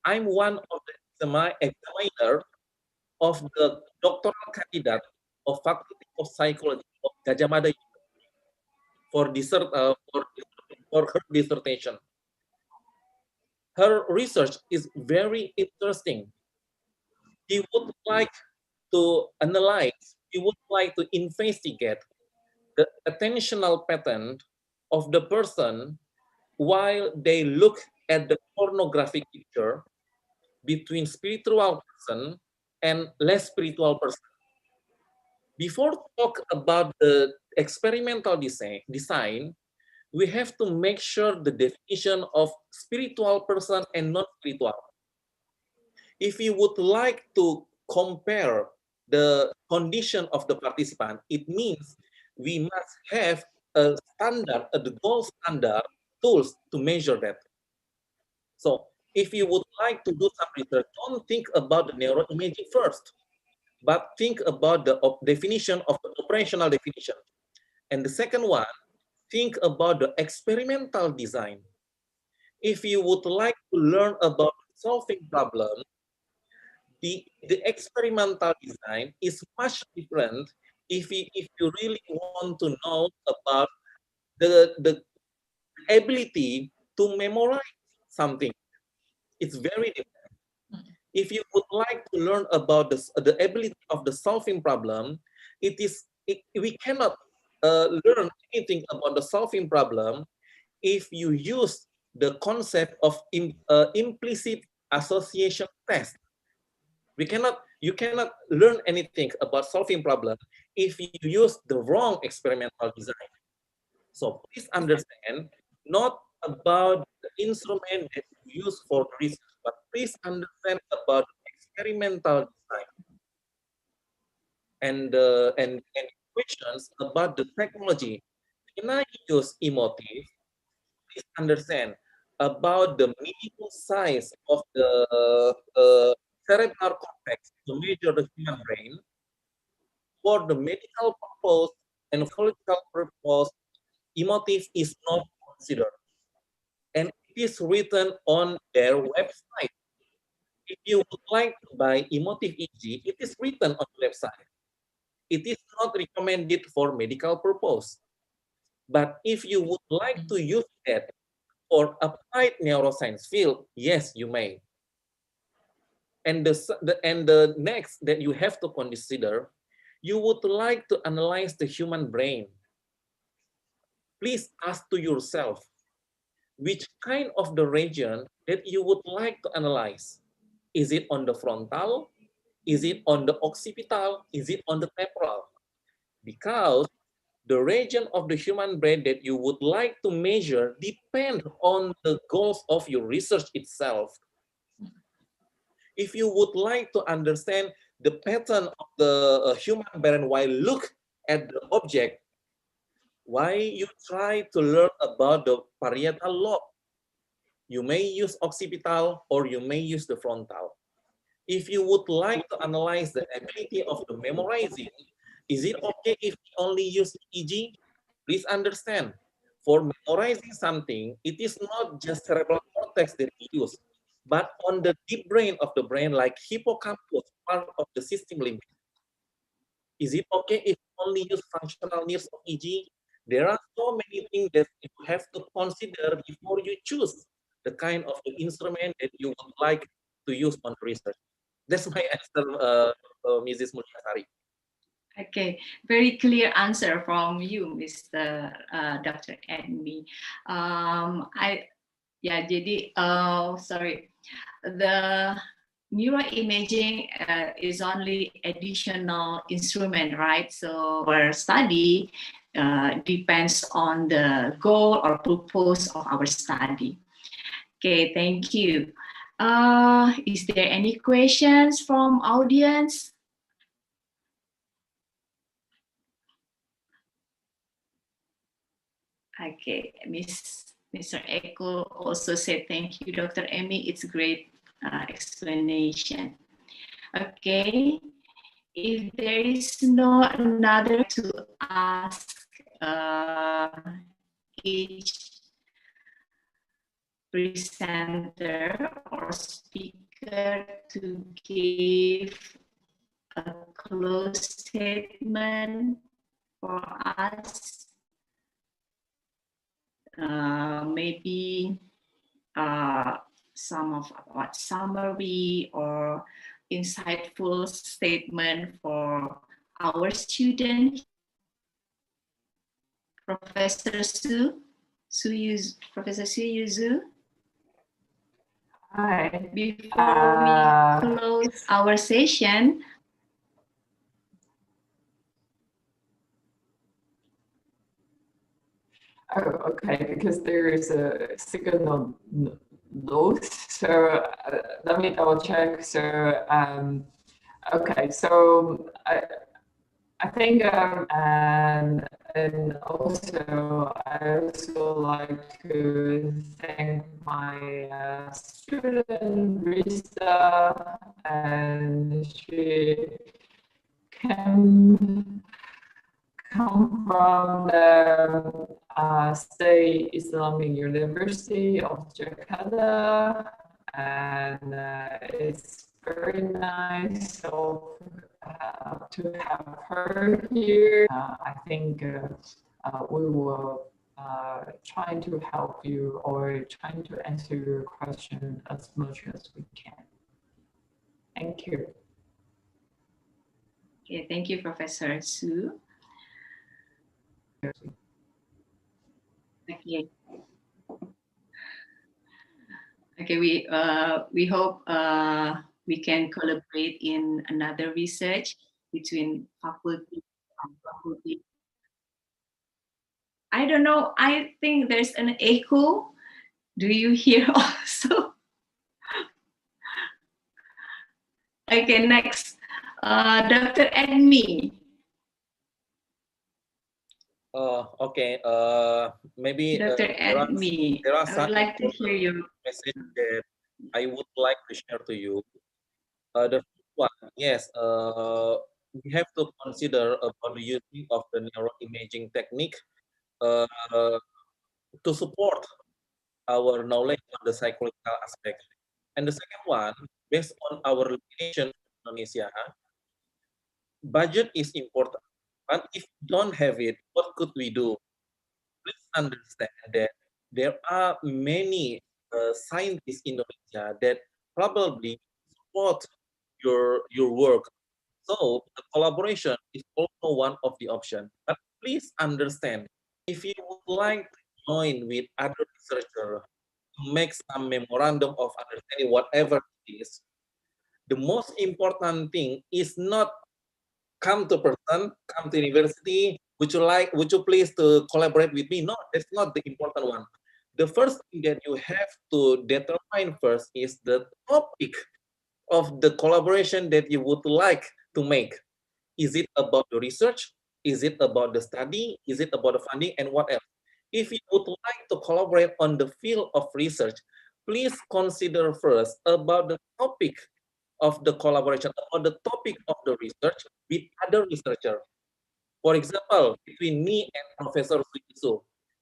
I'm one of the examiner of the doctoral candidate of Faculty of Psychology of Gajah Mada for her dissertation. Her research is very interesting. She would like to analyze, she would like to investigate the attentional pattern of the person while they look at the pornographic picture between spiritual person and less spiritual person. Before talk about the experimental design, we have to make sure the definition of spiritual person and non-spiritual. If you would like to compare the condition of the participant, it means we must have a standard, the gold standard tools to measure that. So if you would like to do some research, don't think about the neuroimaging first, but think about the definition of the operational definition. And the second one, think about the experimental design. If you would like to learn about solving problems, the experimental design is much different if you really want to know about the ability to memorize something. It's very different. If you would like to learn about the ability of the solving problem, we cannot learn anything about the solving problem if you use the concept of implicit association test. You cannot learn anything about solving problem if you use the wrong experimental design. So please understand, not about the instrument that you use for research, but please understand about experimental design and questions about the technology. Can I use emotive? Please understand about the minimum size of the cerebral cortex to measure the human brain. For the medical purpose and physiological purpose, emotive is not considered. And it is written on their website. If you would like to buy emotive EEG, it is written on the website. It is not recommended for medical purpose. But if you would like to use that for applied neuroscience field, yes, you may. And the next that you have to consider, you would like to analyze the human brain. Please ask to yourself, which kind of the region that you would like to analyze? Is it on the frontal? Is it on the occipital? Is it on the temporal? Because the region of the human brain that you would like to measure depend on the goals of your research itself. If you would like to understand the pattern of the human brain while look at the object, why you try to learn about the parietal lobe? You may use occipital or you may use the frontal. If you would like to analyze the ability of the memorizing, is it okay if we only use EEG? Please understand, for memorizing something, it is not just cerebral cortex that we use, but on the deep brain of the brain, like hippocampus, part of the system limbic. Is it okay if we only use functional needs of EEG? There are so many things that you have to consider before you choose the kind of the instrument that you would like to use on research. That's my answer, Mrs. Mulyasari. Okay, very clear answer from you, Mr. Dr. Admi. Jadi, sorry, the neuroimaging is only additional instrument, right? So our study depends on the goal or purpose of our study. Okay, thank you. Is there any questions from audience? Okay, Mr. Eko also said thank you, Dr. Amy. It's a great explanation. Okay, if there is no another to ask each presenter or speaker to give a close statement for us. Maybe some of what summary or insightful statement for our student. Professor Professor Su Yuzu. Hi. Before we close our session, oh, okay, because there is a signal loss, so let me double check. So, okay, so I think, and also I also like to thank my student Risa, and she come from the State Islamic University of Jakarta, and it's very nice to have her here. I think we will try to help you or trying to answer your question as much as we can. Thank you. okay, thank you, Professor Su. Okay. Okay, we hope we can collaborate in another research between faculty and faculty. I don't know. I think there's an echo. Do you hear also? Okay, next, Dr. Admi. Okay. Maybe Dr. Admi, there are I some would like to hear your message that I would like to share to you. The first one, yes, we have to consider about the using of the neuroimaging technique to support our knowledge on the psychological aspect. And the second one, based on our location in Indonesia, budget is important. But if we don't have it, what could we do? Please understand that there are many scientists in Indonesia that probably support your work. So the collaboration is also one of the options. But please understand, if you would like to join with other researchers to make some memorandum of understanding, whatever it is, the most important thing is not come to person, come to university, would you please to collaborate with me? No, that's not the important one. The first thing that you have to determine first is the topic of the collaboration that you would like to make. Is it about the research? Is it about the study? Is it about the funding and what else? If you would like to collaborate on the field of research, please consider first about the topic of the collaboration, about the topic of the research with other researchers. For example, between me and Professor Suisu,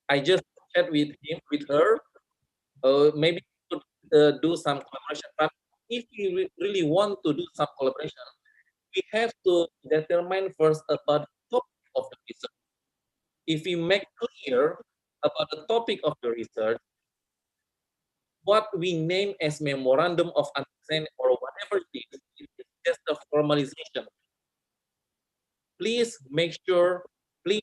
I just chat with him, with her, maybe to do some collaboration. But if we really want to do some collaboration, we have to determine first about the topic of the research. If we make clear about the topic of the research, what we name as memorandum of understanding or whatever it is just a formalization. Please make sure, please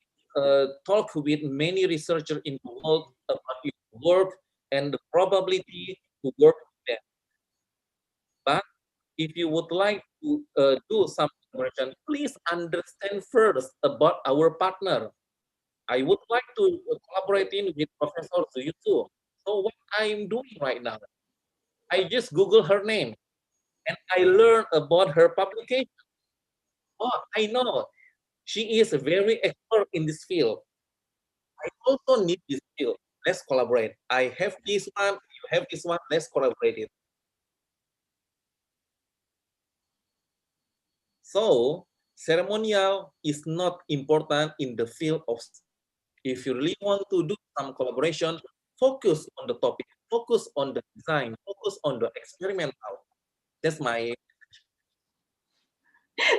talk with many researchers in the world about your work and the probability to work with them. But if you would like to do some collaboration, please understand first about our partner. I would like to collaborate in with Professor Zuyusu. So what I'm doing right now, I just Google her name and I learn about her publication. Oh, I know she is very expert in this field. I also need this skill. Let's collaborate. I have this one, you have this one, let's collaborate it. So ceremonial is not important in the field of, if you really want to do some collaboration, focus on the topic, focus on the design, focus on the experimental. That's my.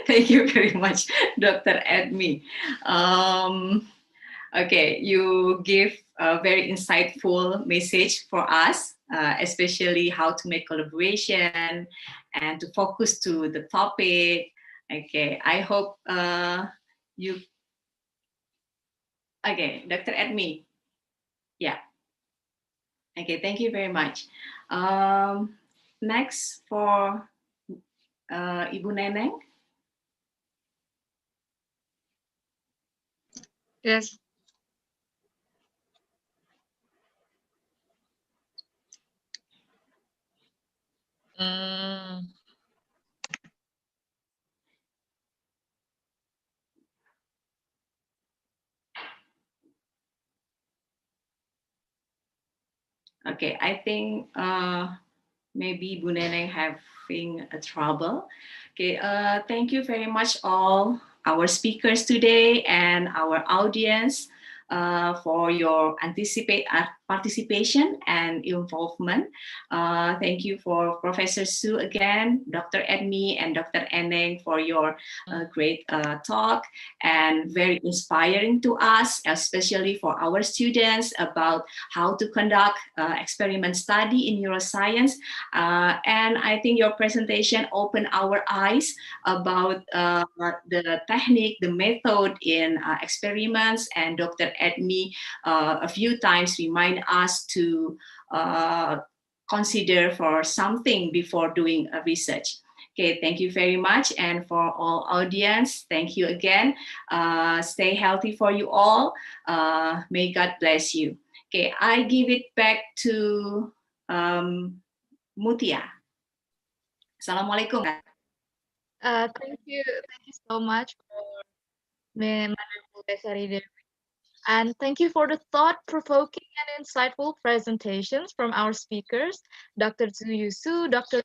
Thank you very much, Dr. Admi. Okay, you give a very insightful message for us, especially how to make collaboration and to focus to the topic. Okay, I hope you. Okay, Dr. Admi. Yeah. Okay, thank you very much. Next for Ibu Neneng. Yes. Okay, I think maybe Bu Neneng having a trouble. Okay, thank you very much all our speakers today and our audience for your participation and involvement. Thank you for Professor Su again, Dr. Admi and Dr. Eneng for your great talk and very inspiring to us, especially for our students about how to conduct experiment study in neuroscience. And I think your presentation opened our eyes about the technique, the method in experiments, and Dr. Admi a few times remind us to consider for something before doing a research. Okay, thank you very much. And for all audience, thank you again. Stay healthy for you all. May God bless you. Okay, I give it back to Mutia. Assalamualaikum. Thank you so much for Madam Saride. And thank you for the thought-provoking and insightful presentations from our speakers, Dr. Zuyusu, Dr.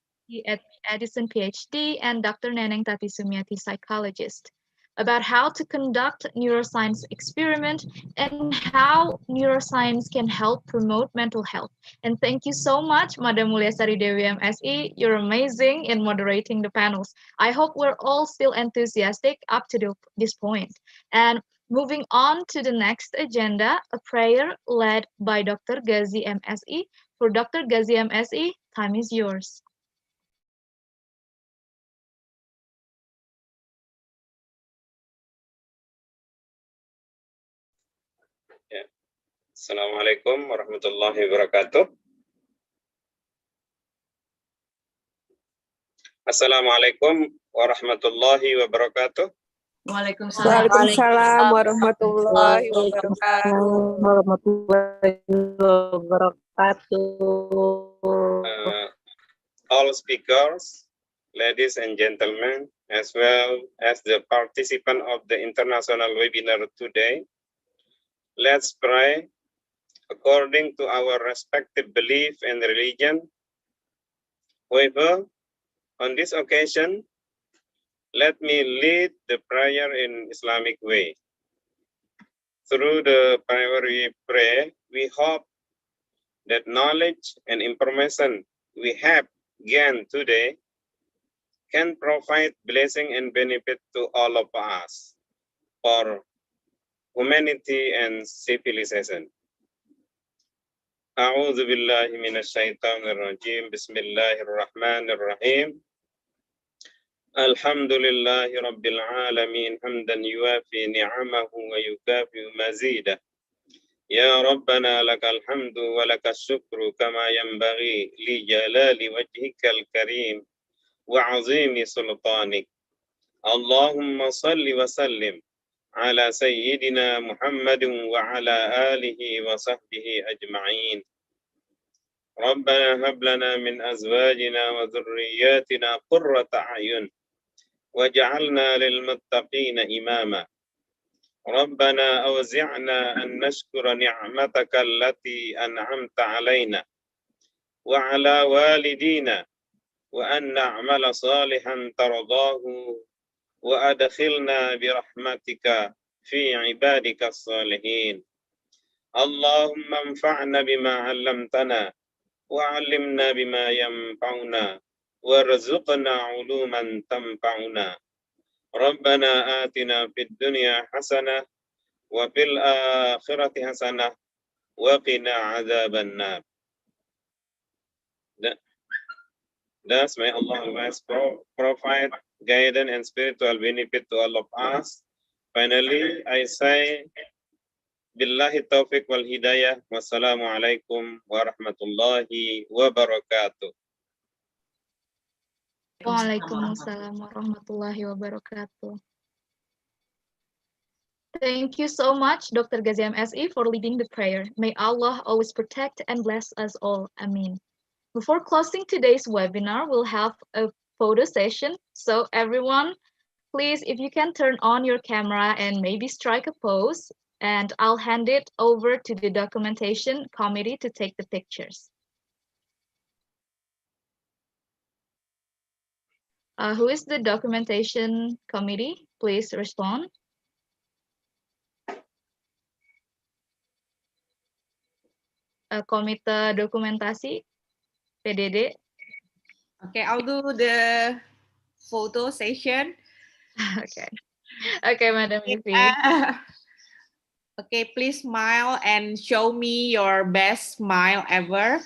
Edison, PhD, and Dr. Neneng Tati Sumiati, psychologist. about how to conduct neuroscience experiment and how neuroscience can help promote mental health. And thank you so much, Madam Mulyasari Dewi MSE. You're amazing in moderating the panels. I hope we're all still enthusiastic up to this point. And moving on to the next agenda, a prayer led by Dr. Ghazi MSE. For Dr. Ghazi MSE, time is yours. Assalamualaikum warahmatullahi wabarakatuh. Assalamualaikum warahmatullahi wabarakatuh. Waalaikumsalam. Waalaikumsalam warahmatullahi wabarakatuh. All speakers, ladies and gentlemen, as well as the participant of the international webinar today, let's pray according to our respective belief and religion. However, on this occasion, let me lead the prayer in Islamic way. Through the prayer we pray, we hope that knowledge and information we have gained today can provide blessing and benefit to all of us for humanity and civilization. A'udzu billahi minasyaitonir rajim. Bismillahirrahmanirrahim. Alhamdulillahi rabbil alamin hamdan yuafi ni'amahu wa yukafi mazidah. Ya Rabbana lakal hamdu wa lakas syukru kama yanbaghi li jalali wajhikal karim wa azimi sultanik. Allahumma salli wa sallim ala sayyidina Muhammadin wa ala alihi wa sahbihi ajma'in. Rabbana hab lana min azwajina wa dhurriyyatina qurrata a'yun waj'alna lil muttaqina imama. Rabbana awzi'na an nashkura ni'mataka allati an'amta 'alaina wa 'ala walidina wa an na'mala salihan tardahu wa adkhilna bi rahmatika fi 'ibadika as-salihin. Allahumma anfa'na bima 'allamtana wa 'allimna bima yanfa'una warzuqna 'uluman tanfa'una. Rabbana atina fid dunya hasanah wa fil akhirati hasanah wa qina 'adzaban nar. Thus may Allah always provide guidance and spiritual benefit to all of us. Finally, I say billahi taufiq wal hidayah. Wassalamualaikum warahmatullahi wabarakatuh. Waalaikumsalam warahmatullahi wabarakatuh. Thank you so much, Dr. Ghazi MSE, for leading the prayer. May Allah always protect and bless us all. Amin. Before closing today's webinar, we'll have a photo session. So everyone, please, if you can turn on your camera and maybe strike a pose, and I'll hand it over to the documentation committee to take the pictures. Who is the documentation committee? Please respond. Komite Dokumentasi, PDD. Okay, I'll do the photo session. Okay, Madam Yufi. Okay, please smile and show me your best smile ever.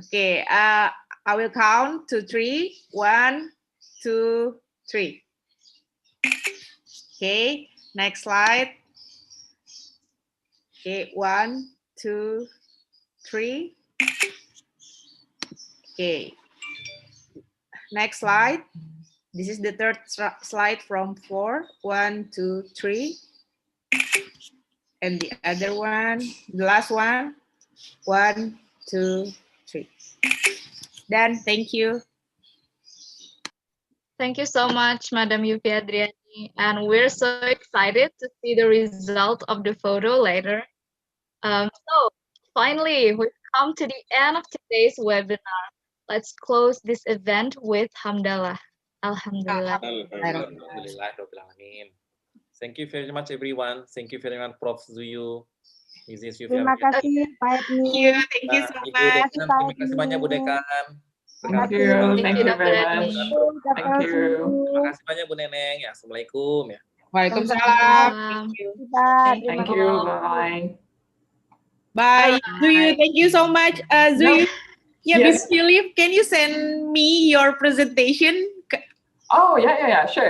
Okay, I will count to 3. 1, 2, 3. Okay, next slide. Okay, 1, 2, 3. Okay, next slide. This is the third slide from 4. 1, 2, 3. And the other one, the last one. 1, 2, 3. Done. Thank you. Thank you so much, Madam Yufi Adriani. And we're so excited to see the result of the photo later. So finally, we've come to the end of today's webinar. Let's close this event with Hamdalah. Alhamdulillah. Alhamdulillah. Thank you very much, everyone. Thank you very much, Prof. Zuyu. Terima kasih, Pak Admi. Thank you so Ibu much. Dekan, terima kasih banyak Bu Dekan. Thank you very much. Thank you. Terima kasih banyak Bu Neneng. Ya, Assalamualaikum ya. Waalaikumsalam. Thank you. Bye. Bye. Zuyu, thank you so much. Zuyu, Yes. before you leave, can you send me your presentation? Oh, yeah. Sure.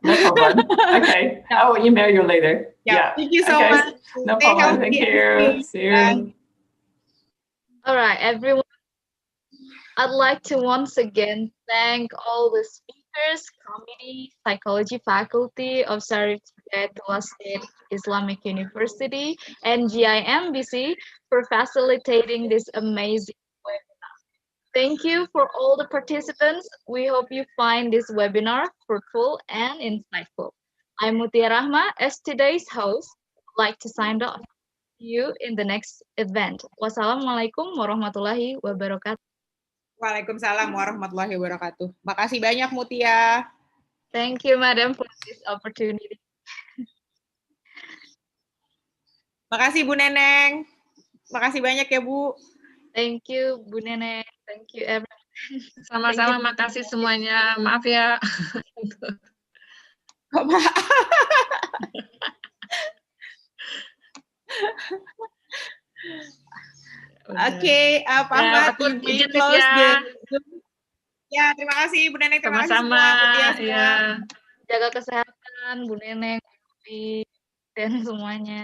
No problem. Okay. I will email you later. Yeah. Thank you so Okay. much. No Stay problem. healthy Thank and you. safe. See you. All right, everyone. I'd like to once again thank all the speakers, committee, psychology faculty of Sarif Hidayatullah State Islamic University and GIMBC for facilitating this amazing webinar. Thank you for all the participants. We hope you find this webinar fruitful and insightful. I'm Mutia Rahma, as today's host. I'd like to sign off. See you in the next event. Wassalamualaikum warahmatullahi wabarakatuh. Waalaikumsalam warahmatullahi wabarakatuh. Makasih banyak Mutia. Thank you, Madam, for this opportunity. Makasih Bu Neneng. Makasih banyak ya Bu. Thank you, Bu Neneng. Thank you, everyone. Sama-sama, makasih semuanya. Maaf ya. Oke, Pak Ahmad, aku you may izin close ya. the Zoom. Ya, terima kasih Bu Neneng, terima kasih semua, Mutia semua. Jaga kesehatan, Bu Neneng, dan semuanya.